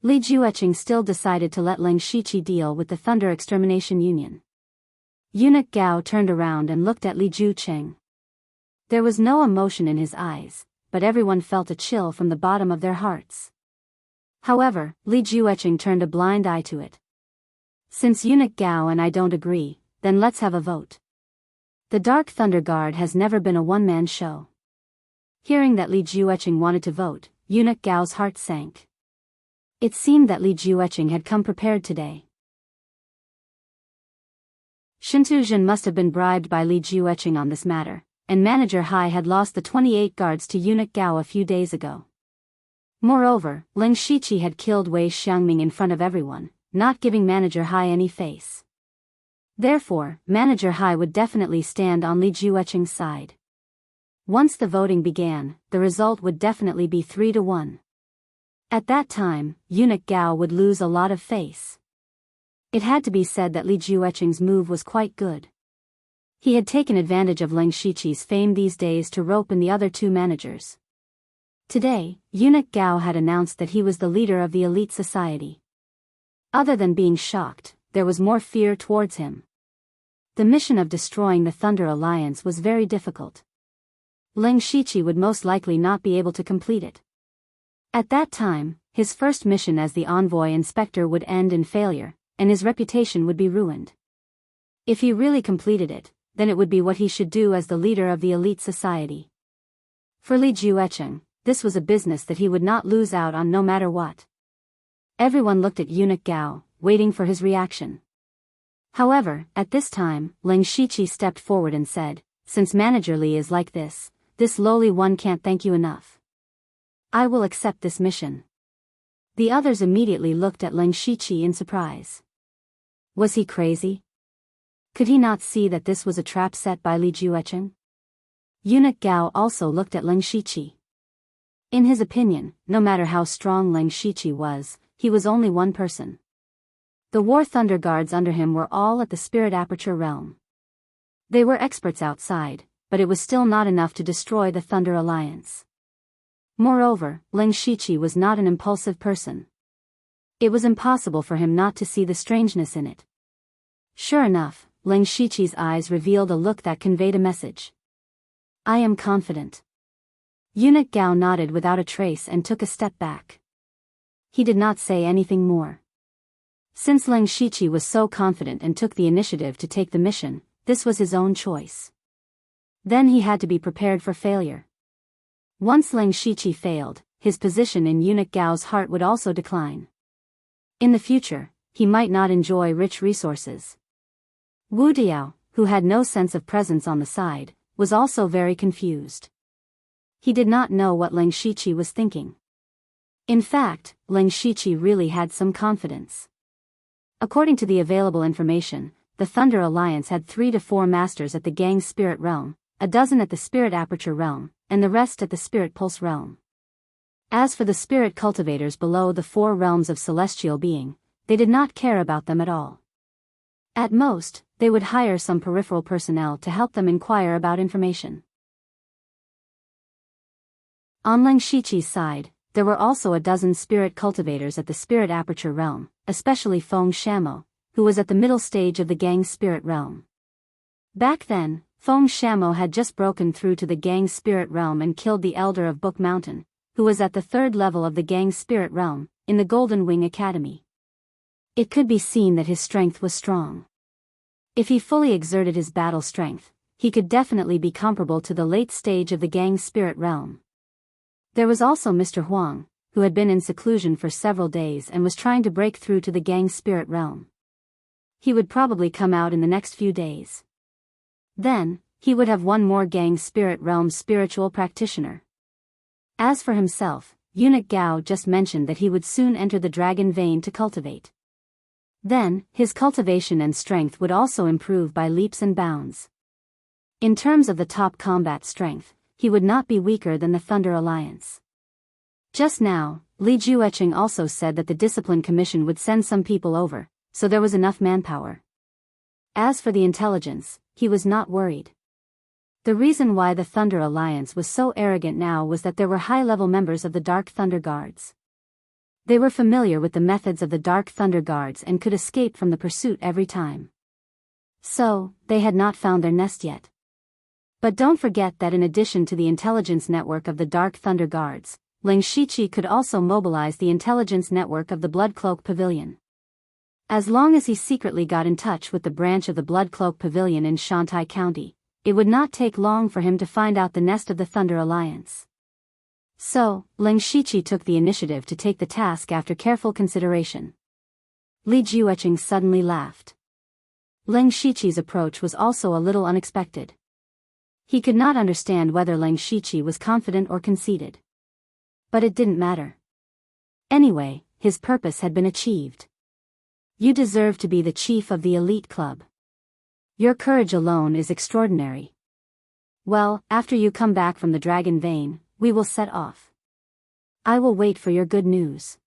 [SPEAKER 1] Li Jueqing still decided to let Leng Shiqi deal with the Thunder Extermination Union. Eunuch Gao turned around and looked at Li Jueqing. There was no emotion in his eyes, but everyone felt a chill from the bottom of their hearts. However, Li Jueqing turned a blind eye to it. Since Eunuch Gao and I don't agree, then let's have a vote. The Dark Thunder Guard has never been a one-man show. Hearing that Li Jueqing wanted to vote, Eunuch Gao's heart sank. It seemed that Li Jueqing had come prepared today. Shentuzhen must have been bribed by Li Jueqing on this matter, and Manager Hai had lost the 28 guards to Eunuch Gao a few days ago. Moreover, Leng Shiqi had killed Wei Xiangming in front of everyone, not giving Manager Hai any face. Therefore, Manager Hai would definitely stand on Li Jueqing's side. Once the voting began, the result would definitely be 3-1. At that time, Eunuch Gao would lose a lot of face. It had to be said that Li Jueqing's move was quite good. He had taken advantage of Leng Shiqi's fame these days to rope in the other 2 managers. Today, Eunuch Gao had announced that he was the leader of the elite society. Other than being shocked, there was more fear towards him. The mission of destroying the Thunder Alliance was very difficult. Leng Shiqi would most likely not be able to complete it. At that time, his first mission as the envoy inspector would end in failure, and his reputation would be ruined. If he really completed it, then it would be what he should do as the leader of the elite society. For Li Jueqing, this was a business that he would not lose out on no matter what. Everyone looked at Eunuch Gao, waiting for his reaction. However, at this time, Leng Shiqi stepped forward and said, "Since Manager Li is like this lowly one can't thank you enough. I will accept this mission." The others immediately looked at Leng Shiqi in surprise. Was he crazy? Could he not see that this was a trap set by Li Jueqing? Eunuch Gao also looked at Leng Shiqi. In his opinion, no matter how strong Leng Shiqi was, he was only one person. The War Thunder Guards under him were all at the Spirit Aperture realm. They were experts outside, but it was still not enough to destroy the Thunder Alliance. Moreover, Leng Shiqi was not an impulsive person. It was impossible for him not to see the strangeness in it. Sure enough, Ling Shiqi's eyes revealed a look that conveyed a message. I am confident. Eunuch Gao nodded without a trace and took a step back. He did not say anything more. Since Ling Shiqi was so confident and took the initiative to take the mission, this was his own choice. Then he had to be prepared for failure. Once Ling Shiqi failed, his position in Eunuch Gao's heart would also decline. In the future, he might not enjoy rich resources. Wu Diao, who had no sense of presence on the side, was also very confused. He did not know what Ling Shiqi was thinking. In fact, Ling Shiqi really had some confidence. According to the available information, the Thunder Alliance had 3 to 4 masters at the Gang Spirit Realm, a dozen at the Spirit Aperture Realm, and the rest at the Spirit Pulse Realm. As for the spirit cultivators below the 4 realms of celestial being, they did not care about them at all. At most, they would hire some peripheral personnel to help them inquire about information. On Ling Shiqi's side, there were also a dozen spirit cultivators at the Spirit Aperture Realm, especially Feng Shamo, who was at the middle stage of the Gang Spirit Realm. Back then, Feng Shamo had just broken through to the Gang Spirit Realm and killed the Elder of Book Mountain, who was at the 3rd level of the Gang Spirit Realm, in the Golden Wing Academy. It could be seen that his strength was strong. If he fully exerted his battle strength, he could definitely be comparable to the late stage of the Gang Spirit Realm. There was also Mr. Huang, who had been in seclusion for several days and was trying to break through to the Gang Spirit Realm. He would probably come out in the next few days. Then, he would have one more Gang Spirit Realm spiritual practitioner. As for himself, Eunuch Gao just mentioned that he would soon enter the dragon vein to cultivate. Then, his cultivation and strength would also improve by leaps and bounds. In terms of the top combat strength, he would not be weaker than the Thunder Alliance. Just now, Li Jueqing also said that the Discipline Commission would send some people over, so there was enough manpower. As for the intelligence, he was not worried. The reason why the Thunder Alliance was so arrogant now was that there were high-level members of the Dark Thunder Guards. They were familiar with the methods of the Dark Thunder Guards and could escape from the pursuit every time. So, they had not found their nest yet. But don't forget that in addition to the intelligence network of the Dark Thunder Guards, Ling Shiqi could also mobilize the intelligence network of the Blood Cloak Pavilion. As long as he secretly got in touch with the branch of the Blood Cloak Pavilion in Shantai County, it would not take long for him to find out the nest of the Thunder Alliance. So, Ling Shiqi took the initiative to take the task after careful consideration. Li Jueqing suddenly laughed. Ling Shiqi's approach was also a little unexpected. He could not understand whether Ling Shiqi was confident or conceited. But it didn't matter. Anyway, his purpose had been achieved. You deserve to be the chief of the elite club. Your courage alone is extraordinary. Well, after you come back from the Dragon Vein, we will set off. I will wait for your good news.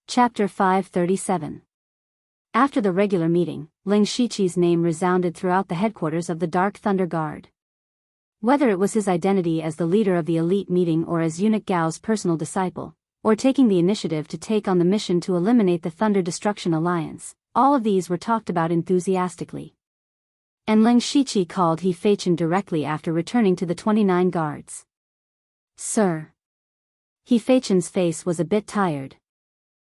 [SPEAKER 1] Chapter 537. After the regular meeting, Ling Shiqi's name resounded throughout the headquarters of the Dark Thunder Guard. Whether it was his identity as the leader of the elite meeting or as Eunuch Gao's personal disciple, or taking the initiative to take on the mission to eliminate the Thunder Destruction Alliance, all of these were talked about enthusiastically. And Ling Shiqi called He Feichen directly after returning to the 29 guards. Sir. He Feichen's face was a bit tired.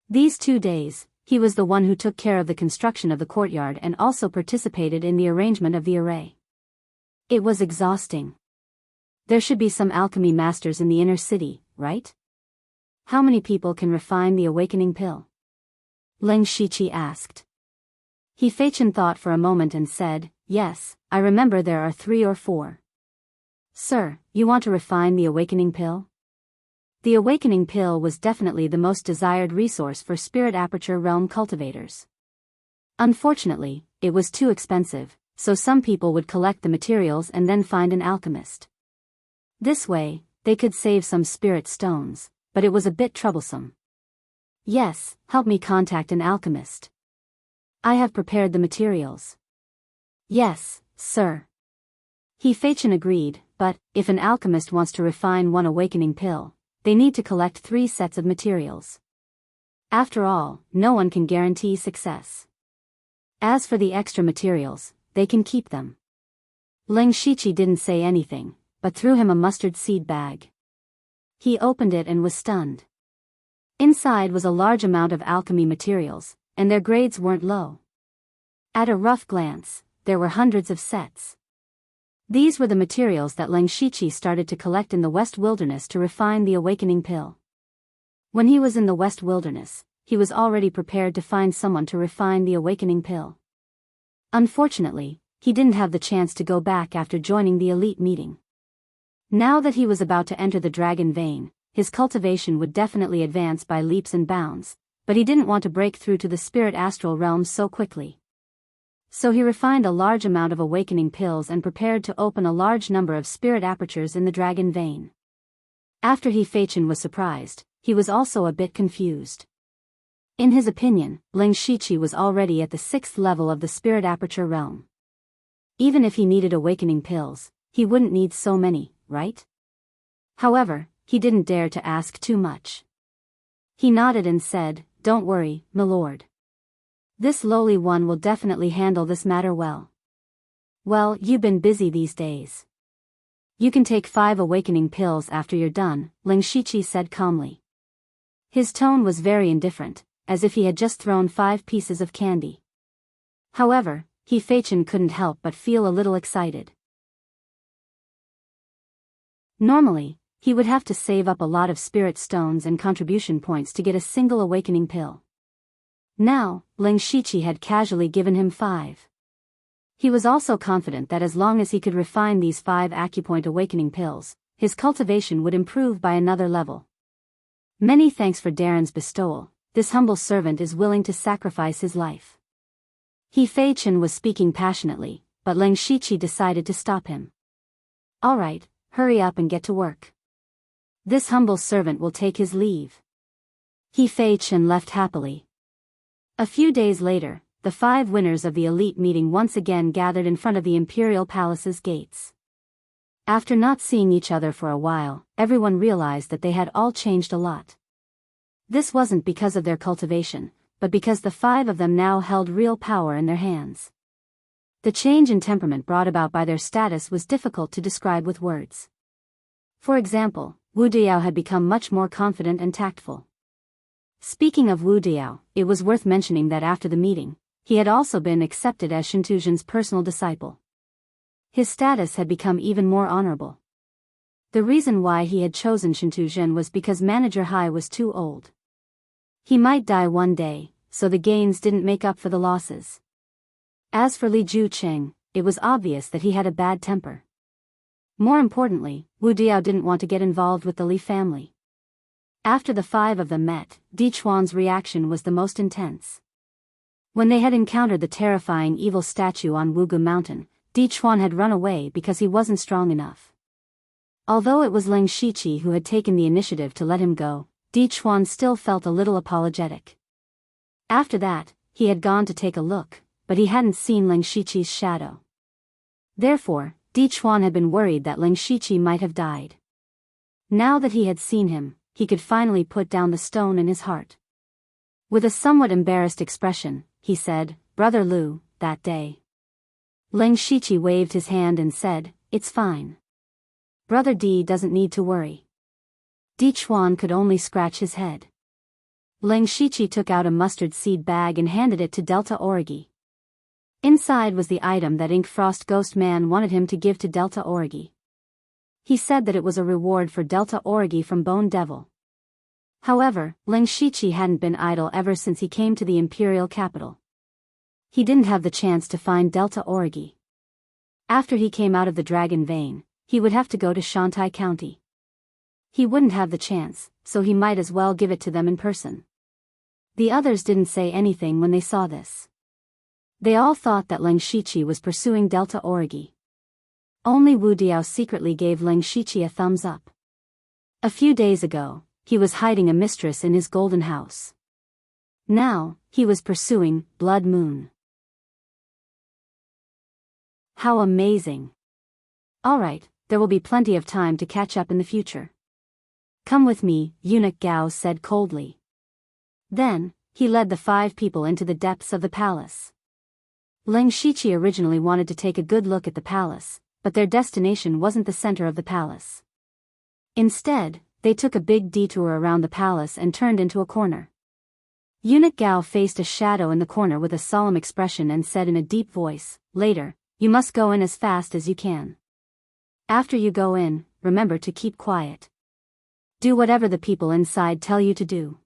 [SPEAKER 1] These 2 days, he was the one who took care of the construction of the courtyard and also participated in the arrangement of the array. It was exhausting. There should be some alchemy masters in the inner city, right? How many people can refine the awakening pill? Ling Shiqi asked. He Feichen thought for a moment and said, yes, I remember there are 3 or 4. Sir, you want to refine the awakening pill? The awakening pill was definitely the most desired resource for Spirit Aperture Realm cultivators. Unfortunately, it was too expensive, so some people would collect the materials and then find an alchemist. This way, they could save some spirit stones, but it was a bit troublesome. Yes, help me contact an alchemist. I have prepared the materials. Yes, sir. He Feichen agreed, but, if an alchemist wants to refine one awakening pill, they need to collect 3 sets of materials. After all, no one can guarantee success. As for the extra materials, they can keep them. Ling Shiqi didn't say anything, but threw him a mustard seed bag. He opened it and was stunned. Inside was a large amount of alchemy materials, and their grades weren't low. At a rough glance, there were hundreds of sets. These were the materials that Ling Shiqi started to collect in the West Wilderness to refine the awakening pill. When he was in the West Wilderness, he was already prepared to find someone to refine the awakening pill. Unfortunately, he didn't have the chance to go back after joining the elite meeting. Now that he was about to enter the dragon vein, his cultivation would definitely advance by leaps and bounds, but he didn't want to break through to the spirit astral realms so quickly. So he refined a large amount of awakening pills and prepared to open a large number of spirit apertures in the dragon vein. After Feichen was surprised, he was also a bit confused. In his opinion, Ling Shiqi was already at the 6th level of the spirit aperture realm. Even if he needed awakening pills, he wouldn't need so many, right? However, he didn't dare to ask too much. He nodded and said, "Don't worry, my lord. This lowly one will definitely handle this matter well." "Well, you've been busy these days. You can take 5 awakening pills after you're done," Ling Shiqi said calmly. His tone was very indifferent, as if he had just thrown 5 pieces of candy. However, Feichen couldn't help but feel a little excited. Normally, he would have to save up a lot of spirit stones and contribution points to get a single awakening pill. Now, Ling Shiqi had casually given him 5. He was also confident that as long as he could refine these 5 acupoint awakening pills, his cultivation would improve by another level. "Many thanks for Darren's bestowal. This humble servant is willing to sacrifice his life." Feichen was speaking passionately, but Ling Shiqi decided to stop him. "All right, hurry up and get to work. This humble servant will take his leave." Feichen left happily. A few days later, the 5 winners of the elite meeting once again gathered in front of the Imperial Palace's gates. After not seeing each other for a while, everyone realized that they had all changed a lot. This wasn't because of their cultivation, but because the 5 of them now held real power in their hands. The change in temperament brought about by their status was difficult to describe with words. For example, Wu Diao had become much more confident and tactful. Speaking of Wu Diao, it was worth mentioning that after the meeting, he had also been accepted as Shintuzhen's personal disciple. His status had become even more honorable. The reason why he had chosen Shintuzhen was because Manager Hai was too old. He might die one day, so the gains didn't make up for the losses. As for Li Jucheng, it was obvious that he had a bad temper. More importantly, Wu Diao didn't want to get involved with the Li family. After the 5 of them met, Di Chuan's reaction was the most intense. When they had encountered the terrifying evil statue on Wugu Mountain, Di Chuan had run away because he wasn't strong enough. Although it was Ling Shiqi who had taken the initiative to let him go, Di Chuan still felt a little apologetic. After that, he had gone to take a look, but he hadn't seen Ling Shiqi's shadow. Therefore, Di Chuan had been worried that Ling Shiqi might have died. Now that he had seen him, he could finally put down the stone in his heart. With a somewhat embarrassed expression, he said, "Brother Lu, that day." Ling Shiqi waved his hand and said, "It's fine. Brother Di doesn't need to worry." Di Chuan could only scratch his head. Ling Shiqi took out a mustard seed bag and handed it to Delta Origi. Inside was the item that Ink Frost Ghost Man wanted him to give to Delta Origi. He said that it was a reward for Delta Origi from Bone Devil. However, Ling Shiqi hadn't been idle ever since he came to the imperial capital. He didn't have the chance to find Delta Origi. After he came out of the Dragon Vein, he would have to go to Shantai County. He wouldn't have the chance, so he might as well give it to them in person. The others didn't say anything when they saw this. They all thought that Ling Shiqi was pursuing Delta Origi. Only Wu Diao secretly gave Ling Shiqi a thumbs up. A few days ago, he was hiding a mistress in his golden house. Now, he was pursuing Blood Moon. How amazing! Alright, there will be plenty of time to catch up in the future. Come with me, Eunuch Gao said coldly. Then, he led the 5 people into the depths of the palace. Ling Shiqi originally wanted to take a good look at the palace, but their destination wasn't the center of the palace. Instead, they took a big detour around the palace and turned into a corner. Eunuch Gao faced a shadow in the corner with a solemn expression and said in a deep voice, "Later, you must go in as fast as you can. After you go in, remember to keep quiet. Do whatever the people inside tell you to do."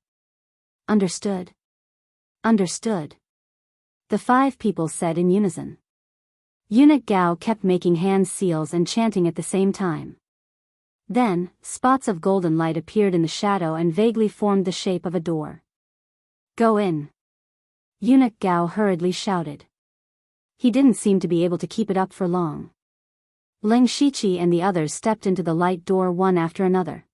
[SPEAKER 1] "Understood." "Understood," the 5 people said in unison. Eunuch Gao kept making hand seals and chanting at the same time. Then, spots of golden light appeared in the shadow and vaguely formed the shape of a door. "Go in," Eunuch Gao hurriedly shouted. He didn't seem to be able to keep it up for long. Ling Shiqi and the others stepped into the light door one after another.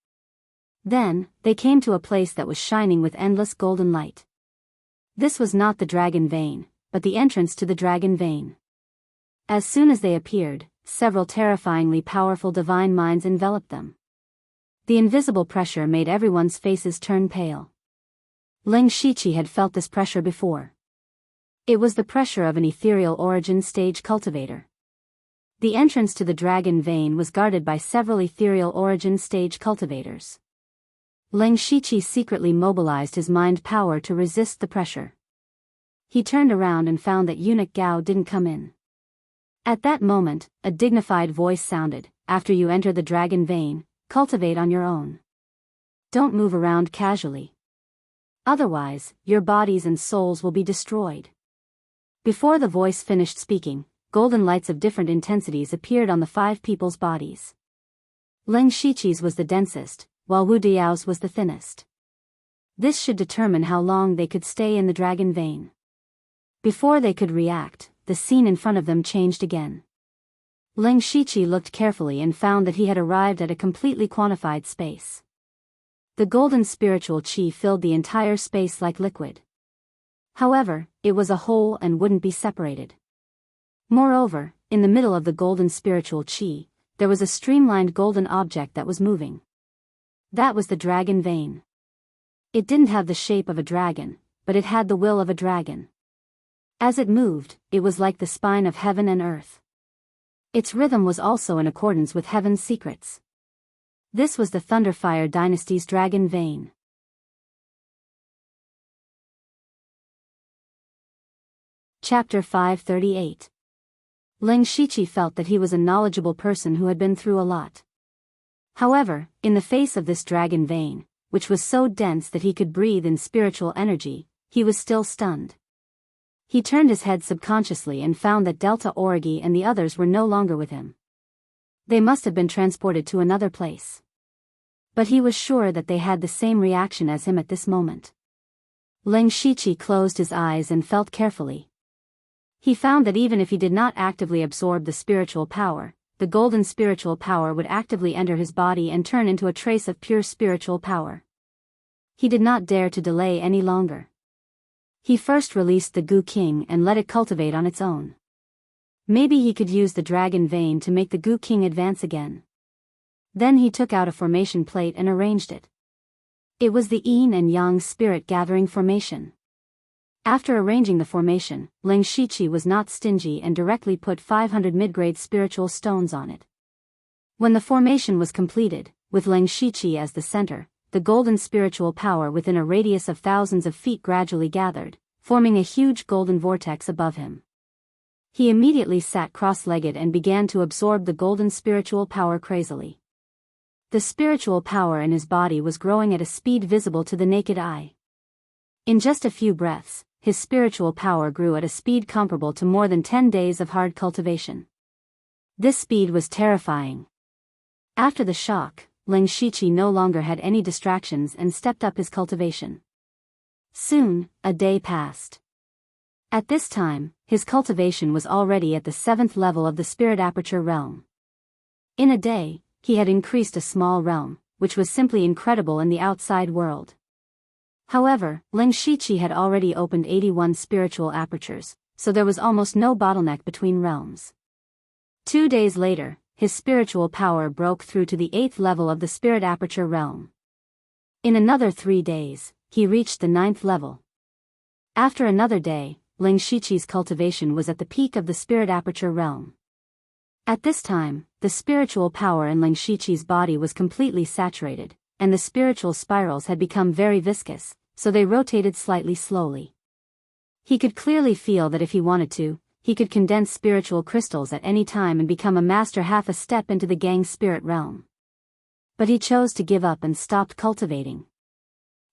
[SPEAKER 1] Then, they came to a place that was shining with endless golden light. This was not the dragon vein, but the entrance to the dragon vein. As soon as they appeared, several terrifyingly powerful divine minds enveloped them. The invisible pressure made everyone's faces turn pale. Ling Shiqi had felt this pressure before. It was the pressure of an ethereal origin stage cultivator. The entrance to the dragon vein was guarded by several ethereal origin stage cultivators. Ling Shiqi secretly mobilized his mind power to resist the pressure. He turned around and found that Eunuch Gao didn't come in. At that moment, a dignified voice sounded, "After you enter the dragon vein, cultivate on your own. Don't move around casually. Otherwise, your bodies and souls will be destroyed." Before the voice finished speaking, golden lights of different intensities appeared on the 5 people's bodies. Ling Shiqi's was the densest, while Wu Diao's was the thinnest. This should determine how long they could stay in the dragon vein. Before they could react, the scene in front of them changed again. Ling Shiqi looked carefully and found that he had arrived at a completely quantified space. The golden spiritual qi filled the entire space like liquid. However, it was a whole and wouldn't be separated. Moreover, in the middle of the golden spiritual qi, there was a streamlined golden object that was moving. That was the dragon vein. It didn't have the shape of a dragon, but it had the will of a dragon. As it moved, it was like the spine of heaven and earth. Its rhythm was also in accordance with heaven's secrets. This was the Thunderfire dynasty's dragon vein. Chapter 538. Ling Shiqi felt that he was a knowledgeable person who had been through a lot. However, in the face of this dragon vein, which was so dense that he could breathe in spiritual energy, he was still stunned. He turned his head subconsciously and found that Delta Origi and the others were no longer with him. They must have been transported to another place. But he was sure that they had the same reaction as him at this moment. Ling Shiqi closed his eyes and felt carefully. He found that even if he did not actively absorb the spiritual power, the golden spiritual power would actively enter his body and turn into a trace of pure spiritual power. He did not dare to delay any longer. He first released the Gu King and let it cultivate on its own. Maybe he could use the dragon vein to make the Gu King advance again. Then he took out a formation plate and arranged it. It was the Yin and Yang spirit gathering formation. After arranging the formation, Ling Shiqi was not stingy and directly put 500 mid-grade spiritual stones on it. When the formation was completed, with Ling Shiqi as the center, the golden spiritual power within a radius of thousands of feet gradually gathered, forming a huge golden vortex above him. He immediately sat cross-legged and began to absorb the golden spiritual power crazily. The spiritual power in his body was growing at a speed visible to the naked eye. In just a few breaths, his spiritual power grew at a speed comparable to more than 10 days of hard cultivation. This speed was terrifying. After the shock, Ling Shiqi no longer had any distractions and stepped up his cultivation. Soon, a day passed. At this time, his cultivation was already at the 7th level of the Spirit Aperture realm. In a day, he had increased a small realm, which was simply incredible in the outside world. However, Ling Shiqi had already opened 81 spiritual apertures, so there was almost no bottleneck between realms. 2 days later, his spiritual power broke through to the 8th level of the Spirit Aperture realm. In another 3 days, he reached the 9th level. After another day, Ling Shiqi's cultivation was at the peak of the spirit aperture realm. At this time, the spiritual power in Ling Shiqi's body was completely saturated, and the spiritual spirals had become very viscous, so they rotated slightly slowly. He could clearly feel that if he wanted to, he could condense spiritual crystals at any time and become a master half a step into the Gang spirit realm. But he chose to give up and stopped cultivating.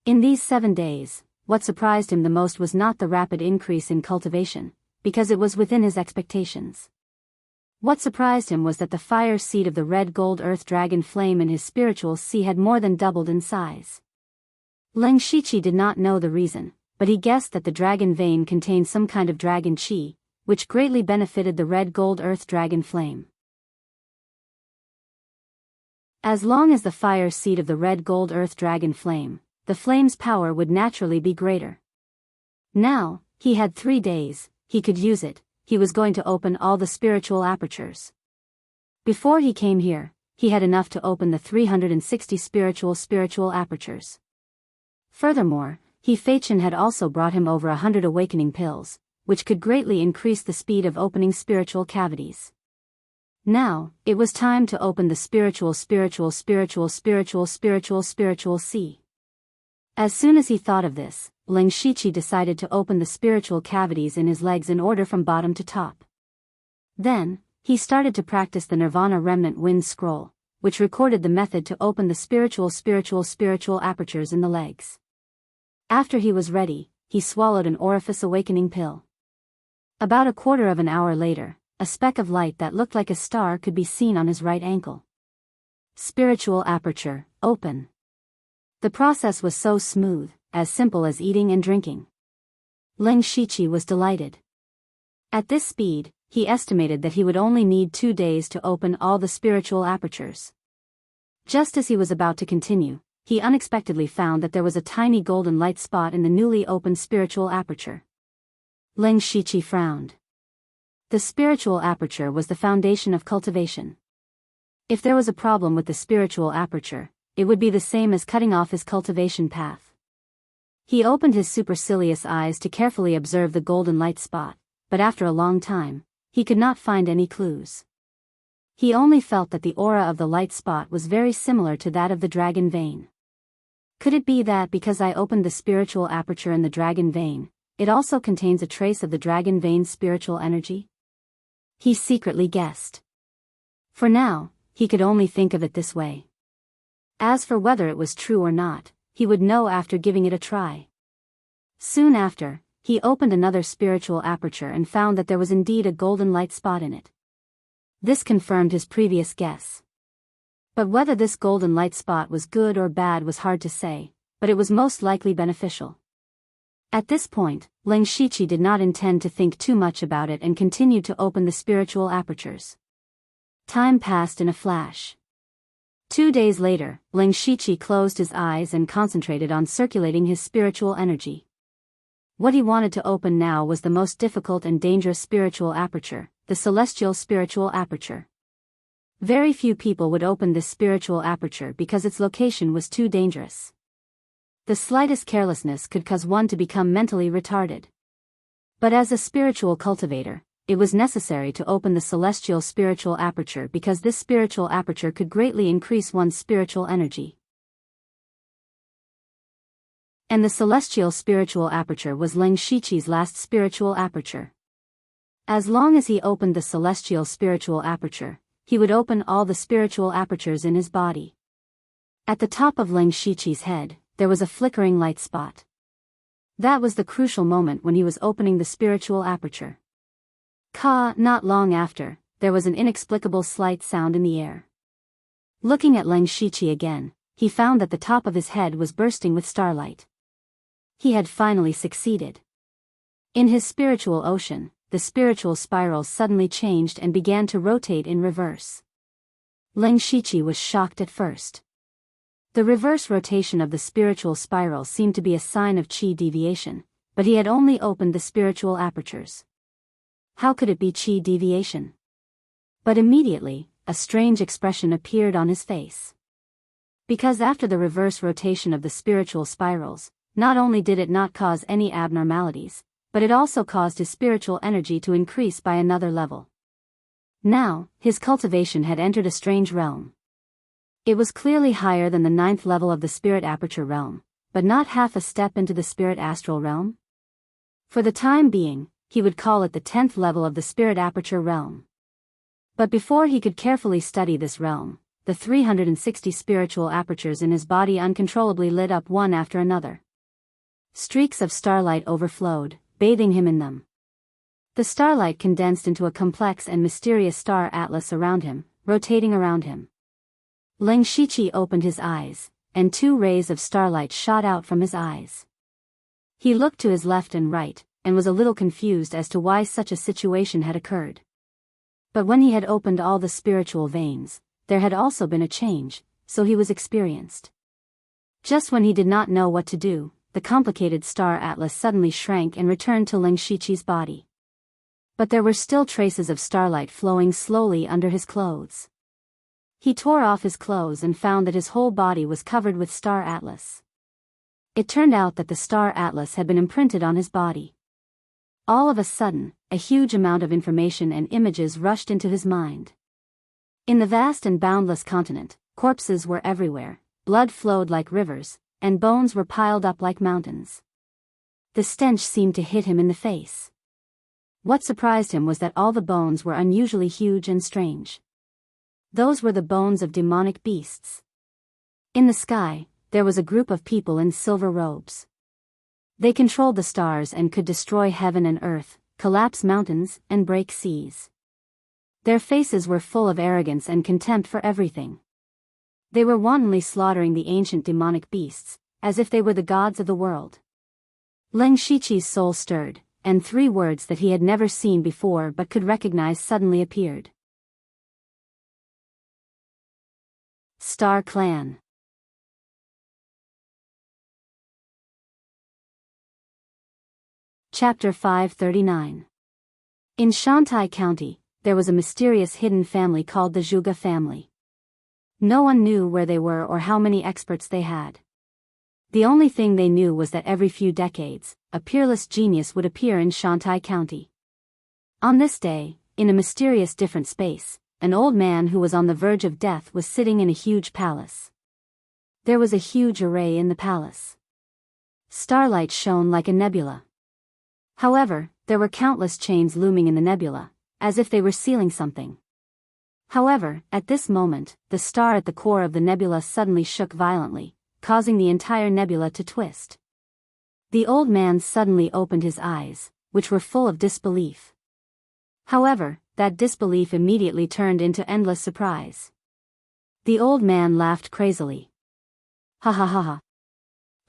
[SPEAKER 1] In these 7 days, what surprised him the most was not the rapid increase in cultivation, because it was within his expectations. What surprised him was that the fire seed of the red gold earth dragon flame in his spiritual sea had more than doubled in size. Ling Shiqi did not know the reason, but he guessed that the dragon vein contained some kind of dragon chi, which greatly benefited the red gold earth dragon flame. As long as the fire seed of the red gold earth dragon flame, the flame's power would naturally be greater. Now, he had 3 days, he could use it, he was going to open all the spiritual apertures. Before he came here, he had enough to open the 360 spiritual apertures. Furthermore, Fei-Chen had also brought him over 100 awakening pills, which could greatly increase the speed of opening spiritual cavities. Now, it was time to open the spiritual sea. As soon as he thought of this, Ling Shiqi decided to open the spiritual cavities in his legs in order from bottom to top. Then, he started to practice the Nirvana Remnant Wind Scroll, which recorded the method to open the spiritual apertures in the legs. After he was ready, he swallowed an orifice awakening pill. About a quarter of an hour later, a speck of light that looked like a star could be seen on his right ankle. Spiritual aperture, open. The process was so smooth, as simple as eating and drinking. Ling Shiqi was delighted. At this speed, he estimated that he would only need 2 days to open all the spiritual apertures. Just as he was about to continue, he unexpectedly found that there was a tiny golden light spot in the newly opened spiritual aperture. Ling Shiqi frowned. The spiritual aperture was the foundation of cultivation. If there was a problem with the spiritual aperture, it would be the same as cutting off his cultivation path. He opened his supercilious eyes to carefully observe the golden light spot, but after a long time, he could not find any clues. He only felt that the aura of the light spot was very similar to that of the dragon vein. Could it be that because I opened the spiritual aperture in the dragon vein, it also contains a trace of the dragon vein's spiritual energy? He secretly guessed. For now, he could only think of it this way. As for whether it was true or not, he would know after giving it a try. Soon after, he opened another spiritual aperture and found that there was indeed a golden light spot in it. This confirmed his previous guess. But whether this golden light spot was good or bad was hard to say, but it was most likely beneficial. At this point, Ling Shiqi did not intend to think too much about it and continued to open the spiritual apertures. Time passed in a flash. 2 days later, Ling Shiqi closed his eyes and concentrated on circulating his spiritual energy. What he wanted to open now was the most difficult and dangerous spiritual aperture, the celestial spiritual aperture. Very few people would open this spiritual aperture because its location was too dangerous. The slightest carelessness could cause one to become mentally retarded. But as a spiritual cultivator, it was necessary to open the celestial spiritual aperture because this spiritual aperture could greatly increase one's spiritual energy. And the celestial spiritual aperture was Ling Shiqi's last spiritual aperture. As long as he opened the celestial spiritual aperture, he would open all the spiritual apertures in his body. At the top of Ling Shiqi's head, there was a flickering light spot. That was the crucial moment when he was opening the spiritual aperture. Not long after, there was an inexplicable slight sound in the air. Looking at Ling Shiqi again, he found that the top of his head was bursting with starlight. He had finally succeeded. In his spiritual ocean, the spiritual spirals suddenly changed and began to rotate in reverse. Ling Shiqi was shocked at first. The reverse rotation of the spiritual spiral seemed to be a sign of chi deviation, but he had only opened the spiritual apertures. How could it be chi deviation? But immediately, a strange expression appeared on his face. Because after the reverse rotation of the spiritual spirals, Not only did it not cause any abnormalities, but it also caused his spiritual energy to increase by another level. Now, his cultivation had entered a strange realm. It was clearly higher than the 9th level of the spirit aperture realm, but not half a step into the spirit astral realm. For the time being, he would call it the 10th level of the spirit aperture realm. But before he could carefully study this realm, the 360 spiritual apertures in his body uncontrollably lit up one after another. Streaks of starlight overflowed, bathing him in them. The starlight condensed into a complex and mysterious star atlas around him, rotating around him. Leng Shiqi opened his eyes, and 2 rays of starlight shot out from his eyes. He looked to his left and right, and was a little confused as to why such a situation had occurred. But when he had opened all the spiritual veins, there had also been a change, so he was experienced. Just when he did not know what to do, the complicated star atlas suddenly shrank and returned to Leng Shiqi's body. But there were still traces of starlight flowing slowly under his clothes. He tore off his clothes and found that his whole body was covered with star atlas. It turned out that the star atlas had been imprinted on his body. All of a sudden, a huge amount of information and images rushed into his mind. In the vast and boundless continent, corpses were everywhere, blood flowed like rivers, and bones were piled up like mountains. The stench seemed to hit him in the face. What surprised him was that all the bones were unusually huge and strange. Those were the bones of demonic beasts. In the sky, there was a group of people in silver robes. They controlled the stars and could destroy heaven and earth, collapse mountains, and break seas. Their faces were full of arrogance and contempt for everything. They were wantonly slaughtering the ancient demonic beasts, as if they were the gods of the world. Leng Shiqi's soul stirred, and 3 words that he had never seen before but could recognize suddenly appeared. Star Clan. Chapter 539. In Shantai County, there was a mysterious hidden family called the Zhuge family. No one knew where they were or how many experts they had. The only thing they knew was that every few decades, a peerless genius would appear in Shantai County. On this day, in a mysterious different space, an old man who was on the verge of death was sitting in a huge palace. There was a huge array in the palace. Starlight shone like a nebula. However, there were countless chains looming in the nebula, as if they were sealing something. However, at this moment, the star at the core of the nebula suddenly shook violently, causing the entire nebula to twist. The old man suddenly opened his eyes, which were full of disbelief. However, that disbelief immediately turned into endless surprise. The old man laughed crazily. Ha ha ha ha.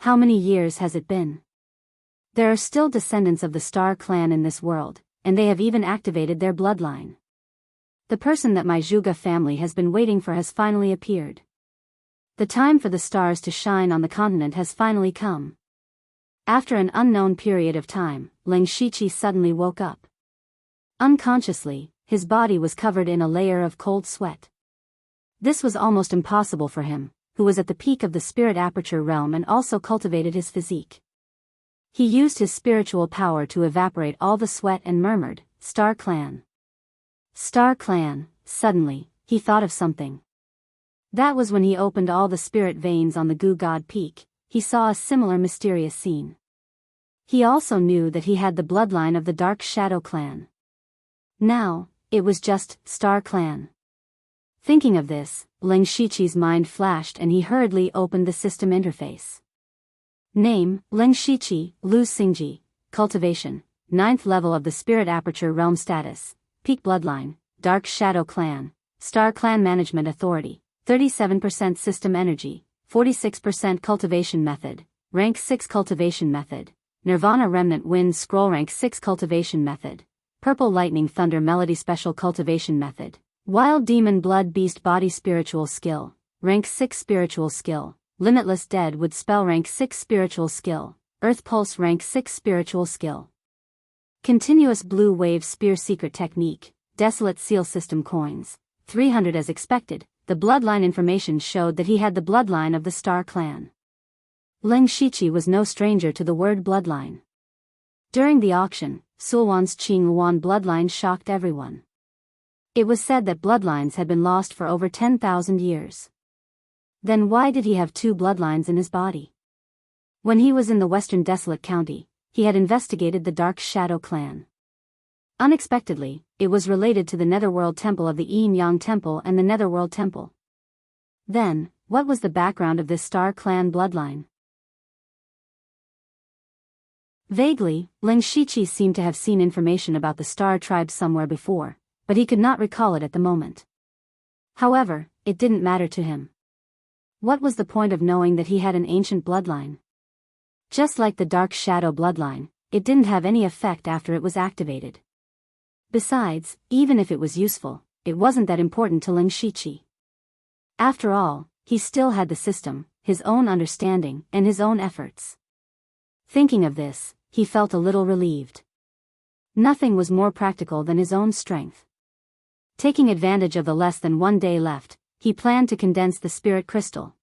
[SPEAKER 1] How many years has it been? There are still descendants of the Star Clan in this world, and they have even activated their bloodline. The person that my Zhuge family has been waiting for has finally appeared. The time for the stars to shine on the continent has finally come. After an unknown period of time, Leng Shiqi suddenly woke up. Unconsciously, his body was covered in a layer of cold sweat. This was almost impossible for him, who was at the peak of the spirit aperture realm and also cultivated his physique. He used his spiritual power to evaporate all the sweat and murmured, "Star Clan. Star Clan." Suddenly, he thought of something. That was when he opened all the spirit veins on the Gu God Peak. He saw a similar mysterious scene. He also knew that he had the bloodline of the Dark Shadow Clan. Now, it was just Star Clan. Thinking of this, Leng Shiqi's mind flashed and he hurriedly opened the system interface. Name, Leng Shiqi, Lu Xingji. Cultivation, 9th level of the Spirit Aperture Realm. Status, Peak Bloodline, Dark Shadow Clan, Star Clan Management Authority, 37% System Energy, 46% Cultivation Method, Rank 6 Cultivation Method, Nirvana Remnant Wind Scroll. Rank 6 Cultivation Method, Purple Lightning Thunder Melody Special Cultivation Method, Wild Demon Blood Beast Body Spiritual Skill, Rank 6 Spiritual Skill, Limitless Deadwood Spell. Rank 6 Spiritual Skill, Earth Pulse. Rank 6 Spiritual Skill. Continuous Blue Wave Spear Secret Technique, Desolate Seal System Coins, 300. As expected, the bloodline information showed that he had the bloodline of the Star Clan. Leng Shiqi was no stranger to the word bloodline. During the auction, Sulwan's Qingluan bloodline shocked everyone. It was said that bloodlines had been lost for over 10,000 years. Then why did he have two bloodlines in his body? When he was in the western desolate county, he had investigated the Dark Shadow clan. Unexpectedly, it was related to the Netherworld Temple of the Yin Yang Temple and the Netherworld Temple. Then, what was the background of this Star clan bloodline? Vaguely, Leng Shiqi seemed to have seen information about the Star tribe somewhere before, but he could not recall it at the moment. However, it didn't matter to him. What was the point of knowing that he had an ancient bloodline? Just like the Dark Shadow bloodline, it didn't have any effect after it was activated. Besides, even if it was useful, it wasn't that important to Leng Shiqi. After all, he still had the system, his own understanding, and his own efforts. Thinking of this, he felt a little relieved. Nothing was more practical than his own strength. Taking advantage of the less than 1 day left, he planned to condense the spirit crystal.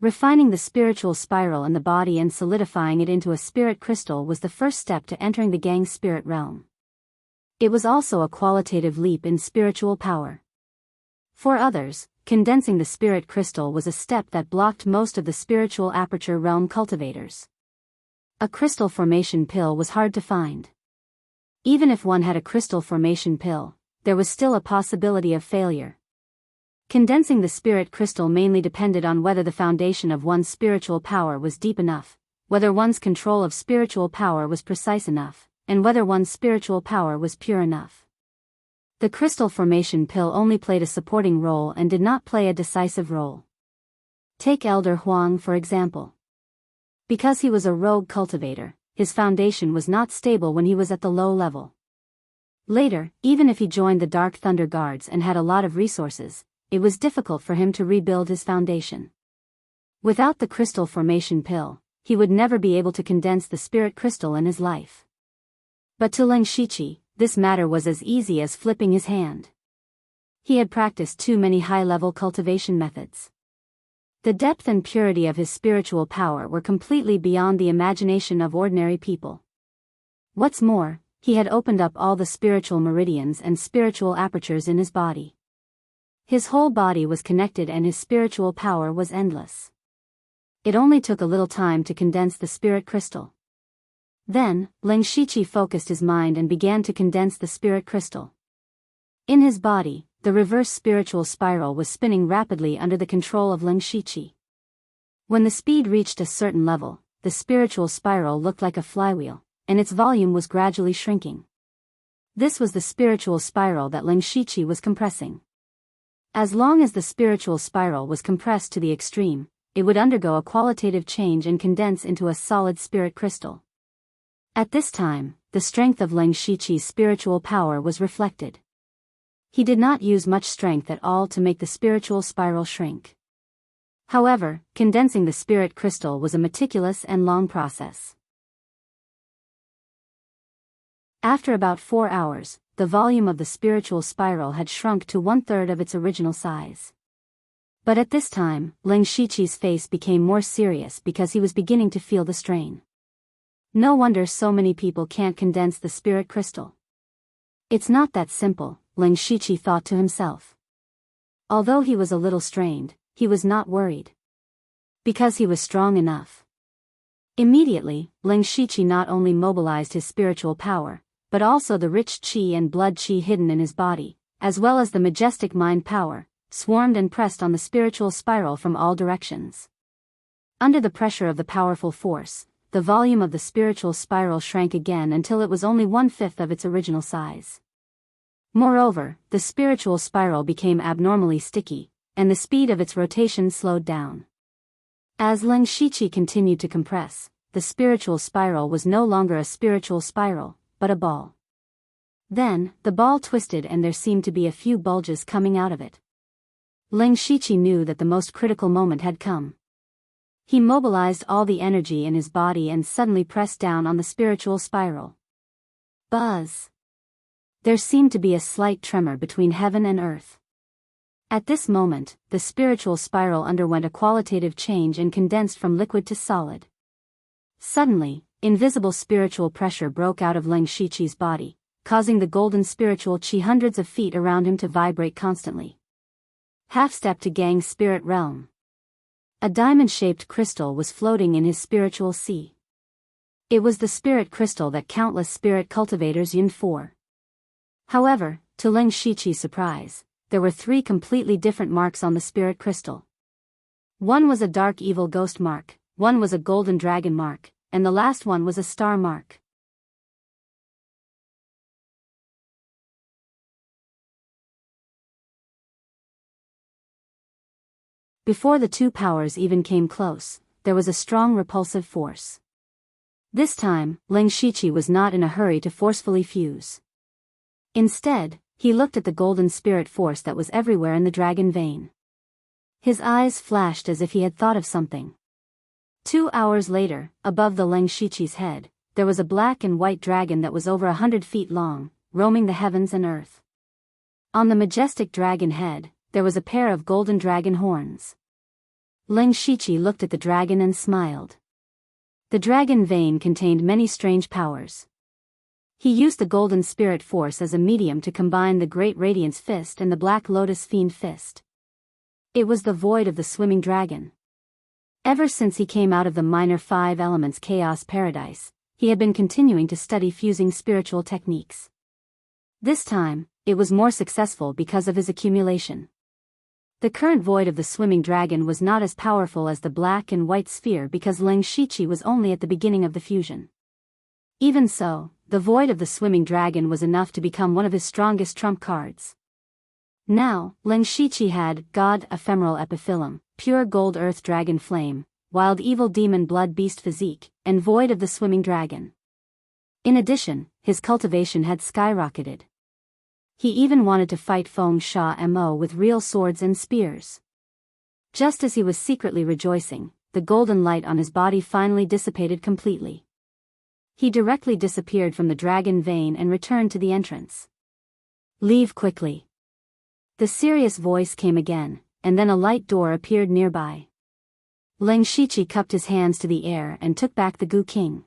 [SPEAKER 1] Refining the spiritual spiral in the body and solidifying it into a spirit crystal was the first step to entering the gang's spirit realm. It was also a qualitative leap in spiritual power. For others, condensing the spirit crystal was a step that blocked most of the spiritual aperture realm cultivators. A crystal formation pill was hard to find. Even if one had a crystal formation pill, there was still a possibility of failure. Condensing the spirit crystal mainly depended on whether the foundation of one's spiritual power was deep enough, whether one's control of spiritual power was precise enough, and whether one's spiritual power was pure enough. The crystal formation pill only played a supporting role and did not play a decisive role. Take Elder Huang for example. Because he was a rogue cultivator, his foundation was not stable when he was at the low level. Later, even if he joined the Dark Thunder Guards and had a lot of resources, it was difficult for him to rebuild his foundation. Without the crystal formation pill, he would never be able to condense the spirit crystal in his life. But to Leng Shiqi, this matter was as easy as flipping his hand. He had practiced too many high-level cultivation methods. The depth and purity of his spiritual power were completely beyond the imagination of ordinary people. What's more, he had opened up all the spiritual meridians and spiritual apertures in his body. His whole body was connected and his spiritual power was endless. It only took a little time to condense the spirit crystal. Then, Leng Shiqi focused his mind and began to condense the spirit crystal. In his body, the reverse spiritual spiral was spinning rapidly under the control of Leng Shiqi. When the speed reached a certain level, the spiritual spiral looked like a flywheel, and its volume was gradually shrinking. This was the spiritual spiral that Leng Shiqi was compressing. As long as the spiritual spiral was compressed to the extreme, it would undergo a qualitative change and condense into a solid spirit crystal. At this time, the strength of Leng Shiqi's spiritual power was reflected. He did not use much strength at all to make the spiritual spiral shrink. However, condensing the spirit crystal was a meticulous and long process. After about 4 hours, the volume of the spiritual spiral had shrunk to 1/3 of its original size. But at this time, Leng Shiqi's face became more serious because he was beginning to feel the strain. No wonder so many people can't condense the spirit crystal. It's not that simple, Leng Shiqi thought to himself. Although he was a little strained, he was not worried. Because he was strong enough. Immediately, Leng Shiqi not only mobilized his spiritual power, but also the rich qi and blood qi hidden in his body, as well as the majestic mind power, swarmed and pressed on the spiritual spiral from all directions. Under the pressure of the powerful force, the volume of the spiritual spiral shrank again until it was only 1/5 of its original size. Moreover, the spiritual spiral became abnormally sticky, and the speed of its rotation slowed down. As Leng Shiqi continued to compress, the spiritual spiral was no longer a spiritual spiral, but a ball. Then, the ball twisted and there seemed to be a few bulges coming out of it. Leng Shiqi knew that the most critical moment had come. He mobilized all the energy in his body and suddenly pressed down on the spiritual spiral. Buzz! There seemed to be a slight tremor between heaven and earth. At this moment, the spiritual spiral underwent a qualitative change and condensed from liquid to solid. Suddenly, invisible spiritual pressure broke out of Leng Shiqi's body, causing the golden spiritual chi hundreds of feet around him to vibrate constantly. Half-step to Gang's spirit realm. A diamond-shaped crystal was floating in his spiritual sea. It was the spirit crystal that countless spirit cultivators yearned for. However, to Leng Shiqi's surprise, there were 3 completely different marks on the spirit crystal. One was a dark evil ghost mark, one was a golden dragon mark, and the last one was a star mark. Before the 2 powers even came close, there was a strong repulsive force. This time, Leng Shiqi was not in a hurry to forcefully fuse. Instead, he looked at the golden spirit force that was everywhere in the dragon vein. His eyes flashed as if he had thought of something. 2 hours later, above the Leng Shiqi's head, there was a black and white dragon that was over 100 feet long, roaming the heavens and earth. On the majestic dragon head, there was a pair of golden dragon horns. Leng Shiqi looked at the dragon and smiled. The dragon vein contained many strange powers. He used the golden spirit force as a medium to combine the great radiance fist and the black lotus fiend fist. It was the void of the swimming dragon. Ever since he came out of the minor 5 elements chaos paradise, he had been continuing to study fusing spiritual techniques. This time, it was more successful because of his accumulation. The current void of the swimming dragon was not as powerful as the black and white sphere because Leng Shiqi was only at the beginning of the fusion. Even so, the void of the swimming dragon was enough to become one of his strongest trump cards. Now, Leng Shiqi had God ephemeral epiphyllum, pure gold earth dragon flame, wild evil demon blood beast physique, and void of the swimming dragon. In addition, his cultivation had skyrocketed. He even wanted to fight Feng Sha Mo with real swords and spears. Just as he was secretly rejoicing, the golden light on his body finally dissipated completely. He directly disappeared from the dragon vein and returned to the entrance. Leave quickly. The serious voice came again, and then a light door appeared nearby. Leng Shiqi cupped his hands to the air and took back the Gu King.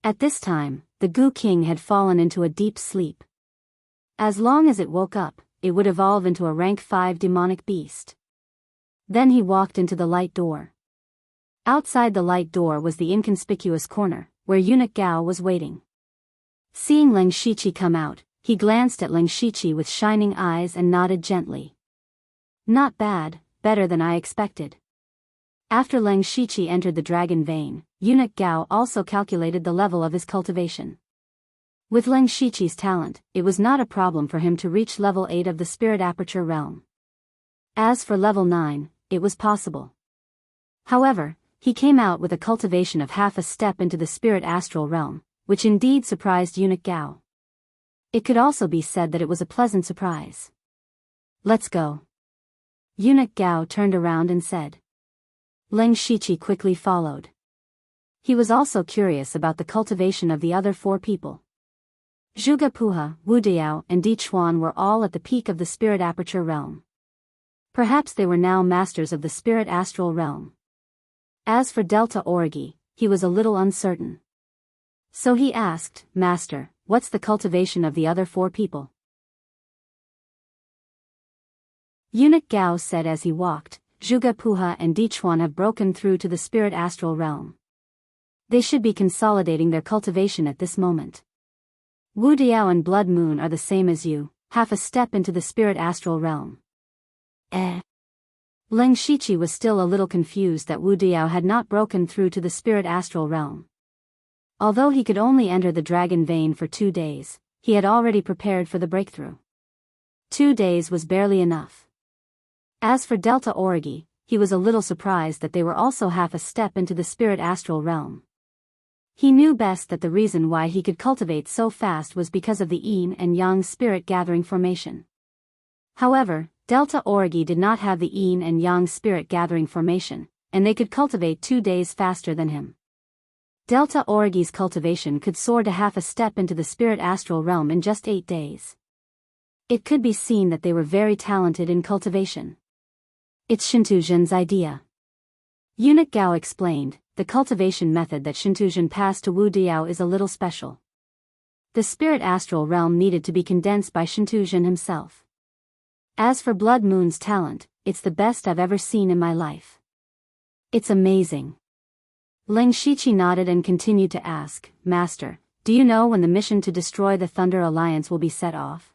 [SPEAKER 1] At this time, the Gu King had fallen into a deep sleep. As long as it woke up, it would evolve into a rank 5 demonic beast. Then he walked into the light door. Outside the light door was the inconspicuous corner, where eunuch Gao was waiting. Seeing Leng Shiqi come out, he glanced at Leng Shiqi with shining eyes and nodded gently. Not bad, better than I expected. After Leng Shiqi entered the dragon vein, eunuch Gao also calculated the level of his cultivation. With Leng Shiqi's talent, it was not a problem for him to reach level 8 of the spirit aperture realm. As for level 9, it was possible. However, he came out with a cultivation of half a step into the spirit astral realm, which indeed surprised eunuch Gao. It could also be said that it was a pleasant surprise. Let's go. Eunuch Gao turned around and said. Leng Shiqi quickly followed. He was also curious about the cultivation of the other 4 people. Zhuge Puha, Wu Diao, and Di Chuan were all at the peak of the spirit aperture realm. Perhaps they were now masters of the spirit astral realm. As for Delta Origi, he was a little uncertain. So he asked, Master, what's the cultivation of the other 4 people? Eunuch Gao said as he walked, Zhuge Puha and Di Chuan have broken through to the spirit astral realm. They should be consolidating their cultivation at this moment. Wu Diao and Blood Moon are the same as you, half a step into the spirit astral realm. Leng Shiqi was still a little confused that Wu Diao had not broken through to the spirit astral realm. Although he could only enter the dragon vein for 2 days, he had already prepared for the breakthrough. 2 days was barely enough. As for Delta Origi, he was a little surprised that they were also half a step into the spirit astral realm. He knew best that the reason why he could cultivate so fast was because of the yin and yang spirit gathering formation. However, Delta Origi did not have the yin and yang spirit gathering formation, and they could cultivate 2 days faster than him. Delta Origi's cultivation could soar to half a step into the spirit astral realm in just 8 days. It could be seen that they were very talented in cultivation. It's Shintuzhen's idea. Eunuch Gao explained, the cultivation method that Shintuzhen passed to Wu Diao is a little special. The spirit astral realm needed to be condensed by Shintuzhen himself. As for Blood Moon's talent, it's the best I've ever seen in my life. It's amazing. Ling Shiqi nodded and continued to ask, Master, do you know when the mission to destroy the Thunder Alliance will be set off?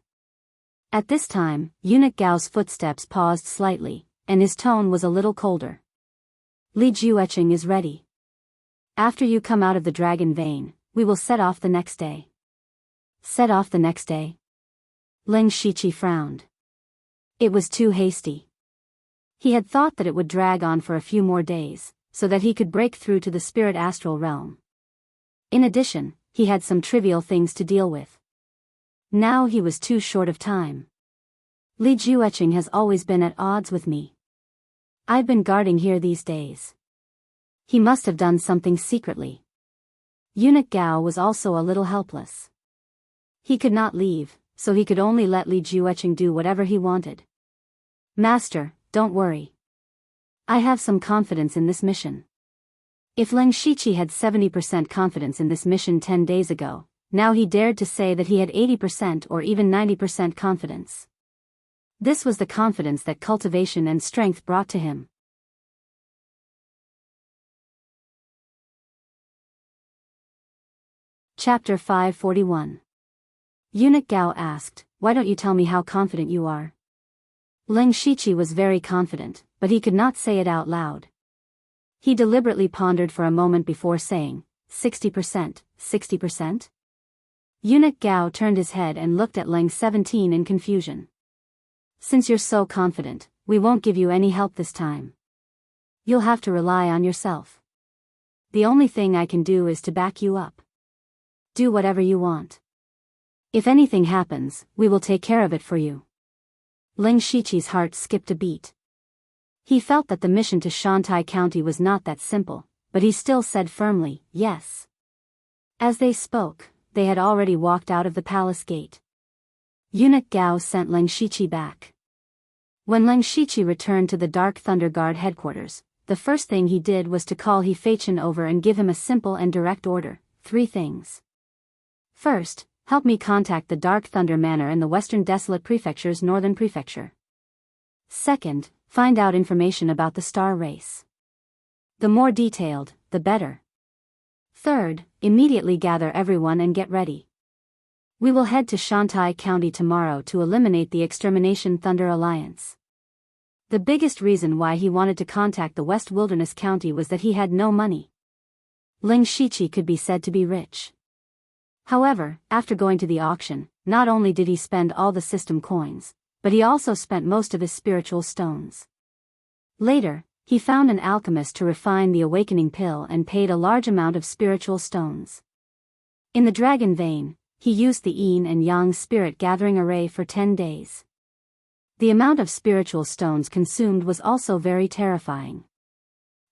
[SPEAKER 1] At this time, Eunuch Gao's footsteps paused slightly, and his tone was a little colder. Li Jueqing is ready. After you come out of the dragon vein, we will set off the next day. Set off the next day? Ling Shiqi frowned. It was too hasty. He had thought that it would drag on for a few more days, so that he could break through to the spirit astral realm. In addition, he had some trivial things to deal with. Now he was too short of time. Li Jueqing has always been at odds with me. I've been guarding here these days. He must have done something secretly. Eunuch Gao was also a little helpless. He could not leave, so he could only let Li Jueqing do whatever he wanted. Master, don't worry. I have some confidence in this mission. If Ling Shiqi had 70% confidence in this mission 10 days ago, now he dared to say that he had 80% or even 90% confidence. This was the confidence that cultivation and strength brought to him. Chapter 541. Eunuch Gao asked, Why don't you tell me how confident you are? Ling Shiqi was very confident, but he could not say it out loud. He deliberately pondered for a moment before saying, 60%, 60%? Eunuch Gao turned his head and looked at Ling 17 in confusion. Since you're so confident, we won't give you any help this time. You'll have to rely on yourself. The only thing I can do is to back you up. Do whatever you want. If anything happens, we will take care of it for you. Ling Shiqi's heart skipped a beat. He felt that the mission to Shantai County was not that simple, but he still said firmly, yes. As they spoke, they had already walked out of the palace gate. Eunuch Gao sent Ling Shiqi back. When Ling Shiqi returned to the Dark Thunder Guard headquarters, the first thing he did was to call He Feichen over and give him a simple and direct order, 3 things. First, help me contact the Dark Thunder Manor in the Western Desolate Prefecture's Northern Prefecture. Second, find out information about the star race. The more detailed, the better. Third, immediately gather everyone and get ready. We will head to Shantai County tomorrow to eliminate the Extermination Thunder Alliance. The biggest reason why he wanted to contact the West Wilderness County was that he had no money. Ling Shiqi could be said to be rich. However, after going to the auction, not only did he spend all the system coins, but he also spent most of his spiritual stones. Later, he found an alchemist to refine the awakening pill and paid a large amount of spiritual stones. In the dragon vein, he used the yin and yang spirit gathering array for 10 days. The amount of spiritual stones consumed was also very terrifying.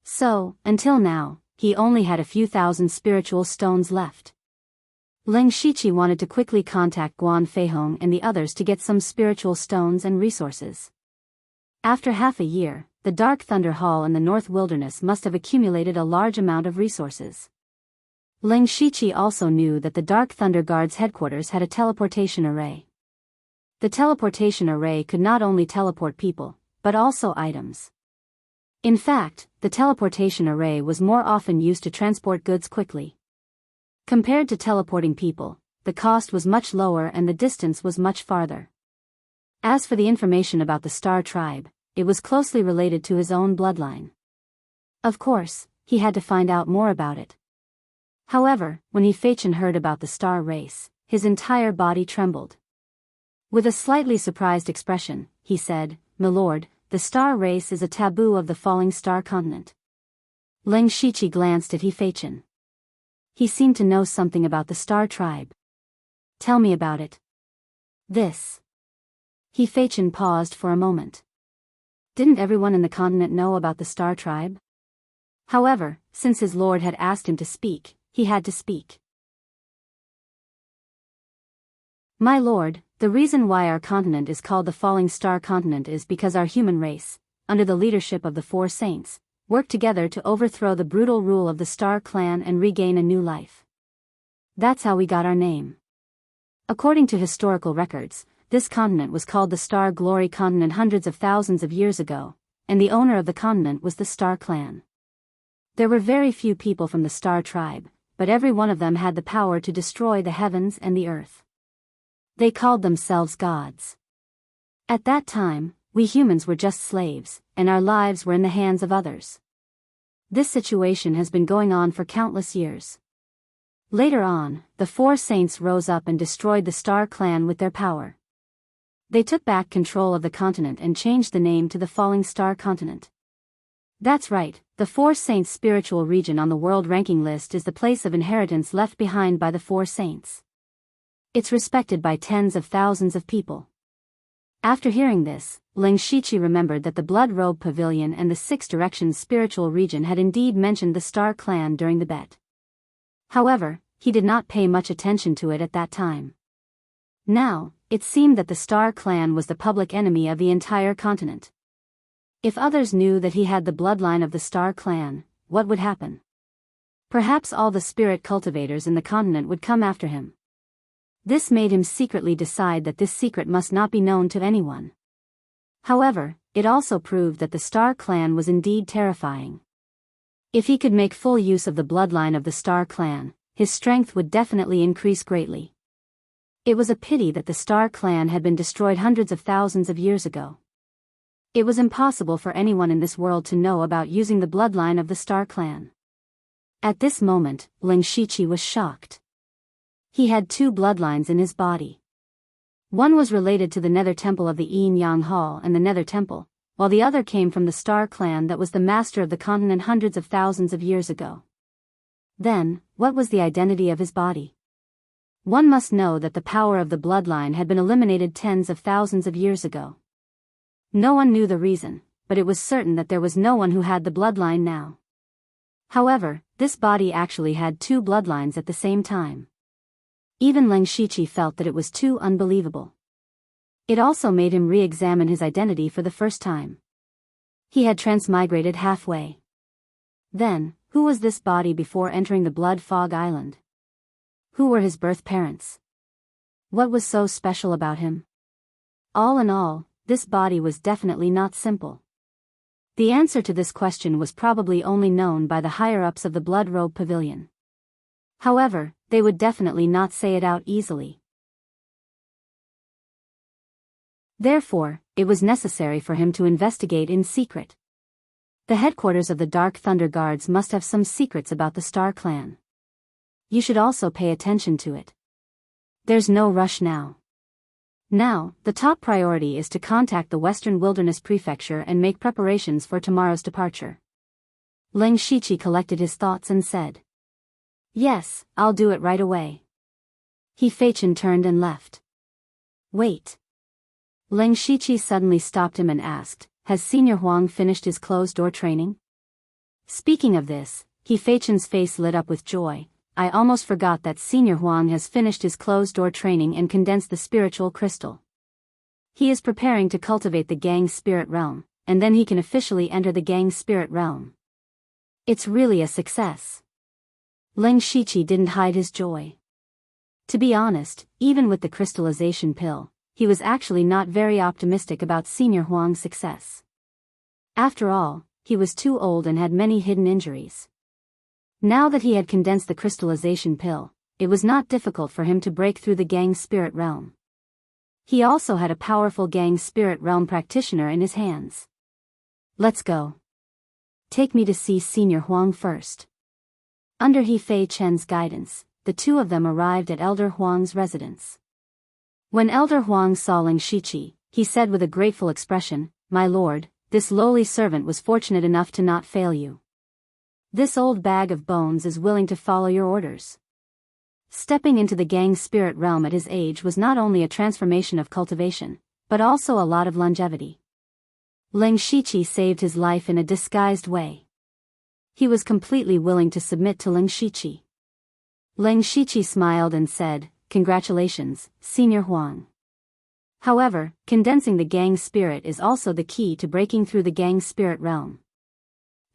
[SPEAKER 1] So, until now, he only had a few thousand spiritual stones left. Ling Shiqi wanted to quickly contact Guan Feihong and the others to get some spiritual stones and resources. After half a year, the Dark Thunder Hall in the North Wilderness must have accumulated a large amount of resources. Ling Shiqi also knew that the Dark Thunder Guard's headquarters had a teleportation array. The teleportation array could not only teleport people, but also items. In fact, the teleportation array was more often used to transport goods quickly. Compared to teleporting people, the cost was much lower and the distance was much farther. As for the information about the Star Tribe, it was closely related to his own bloodline. Of course, he had to find out more about it. However, when He Feichen heard about the star race, his entire body trembled. With a slightly surprised expression, he said, "Milord, the star race is a taboo of the falling star continent." Ling Shiqi glanced at He Feichen. He seemed to know something about the star tribe. "Tell me about it." "This." He Feichen paused for a moment. Didn't everyone in the continent know about the star tribe? However, since his lord had asked him to speak, he had to speak. My lord, the reason why our continent is called the Falling Star Continent is because our human race, under the leadership of the four saints, worked together to overthrow the brutal rule of the Star Clan and regain a new life. That's how we got our name. According to historical records, this continent was called the Star Glory Continent hundreds of thousands of years ago, and the owner of the continent was the Star Clan. There were very few people from the Star Tribe, but every one of them had the power to destroy the heavens and the earth. They called themselves gods. At that time, we humans were just slaves, and our lives were in the hands of others. This situation has been going on for countless years. Later on, the four saints rose up and destroyed the Star Clan with their power. They took back control of the continent and changed the name to the Falling Star Continent. That's right, the four saints' spiritual region on the world ranking list is the place of inheritance left behind by the four saints. It's respected by tens of thousands of people. After hearing this, Ling Shiqi remembered that the Blood Robe Pavilion and the Six Directions spiritual region had indeed mentioned the Star Clan during the bet. However, he did not pay much attention to it at that time. Now, it seemed that the Star Clan was the public enemy of the entire continent. If others knew that he had the bloodline of the Star Clan, what would happen? Perhaps all the spirit cultivators in the continent would come after him. This made him secretly decide that this secret must not be known to anyone. However, it also proved that the Star Clan was indeed terrifying. If he could make full use of the bloodline of the Star Clan, his strength would definitely increase greatly. It was a pity that the Star Clan had been destroyed hundreds of thousands of years ago. It was impossible for anyone in this world to know about using the bloodline of the Star Clan. At this moment, Ling Shiqi was shocked. He had two bloodlines in his body. One was related to the Nether Temple of the Yin Yang Hall and the Nether Temple, while the other came from the Star Clan that was the master of the continent hundreds of thousands of years ago. Then, what was the identity of his body? One must know that the power of the bloodline had been eliminated tens of thousands of years ago. No one knew the reason, but it was certain that there was no one who had the bloodline now. However, this body actually had two bloodlines at the same time. Even Ling Shiqi felt that it was too unbelievable. It also made him re-examine his identity for the first time. He had transmigrated halfway. Then, who was this body before entering the Blood Fog Island? Who were his birth parents? What was so special about him? All in all, this body was definitely not simple. The answer to this question was probably only known by the higher-ups of the Blood Robe Pavilion. However, they would definitely not say it out easily. Therefore, it was necessary for him to investigate in secret. The headquarters of the Dark Thunder Guards must have some secrets about the Star Clan. You should also pay attention to it. There's no rush now. Now, the top priority is to contact the Western Wilderness Prefecture and make preparations for tomorrow's departure. Ling Shiqi collected his thoughts and said, "Yes, I'll do it right away." He Feichen turned and left. Wait. Ling Shiqi suddenly stopped him and asked, "Has Senior Huang finished his closed-door training?" Speaking of this, He Feichen's face lit up with joy. "I almost forgot that Senior Huang has finished his closed-door training and condensed the spiritual crystal. He is preparing to cultivate the Gang Spirit Realm, and then he can officially enter the Gang Spirit Realm. It's really a success." Ling Shiqi didn't hide his joy. To be honest, even with the crystallization pill, he was actually not very optimistic about Senior Huang's success. After all, he was too old and had many hidden injuries. Now that he had condensed the crystallization pill, it was not difficult for him to break through the Gang Spirit Realm. He also had a powerful Gang Spirit Realm practitioner in his hands. "Let's go. Take me to see Senior Huang first." Under He Feichen's guidance, the two of them arrived at Elder Huang's residence. When Elder Huang saw Ling Shiqi, he said with a grateful expression, "My lord, this lowly servant was fortunate enough to not fail you. This old bag of bones is willing to follow your orders." Stepping into the Gang Spirit Realm at his age was not only a transformation of cultivation, but also a lot of longevity. Ling Shiqi saved his life in a disguised way. He was completely willing to submit to Ling Shiqi. Ling Shiqi smiled and said, congratulations, Senior Huang. However, condensing the gang spirit is also the key to breaking through the gang spirit realm.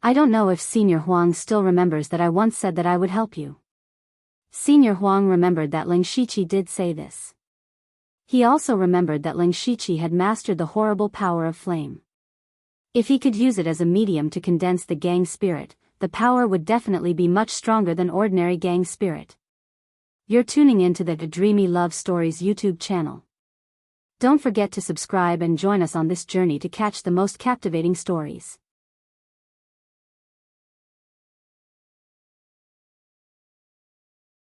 [SPEAKER 1] I don't know if Senior Huang still remembers that I once said that I would help you. Senior Huang remembered that Ling Shiqi did say this. He also remembered that Ling Shiqi had mastered the horrible power of flame. If he could use it as a medium to condense the gang spirit, the power would definitely be much stronger than ordinary gang spirit. You're tuning into the Dreamy Love Stories YouTube channel. Don't forget to subscribe and join us on this journey to catch the most captivating stories.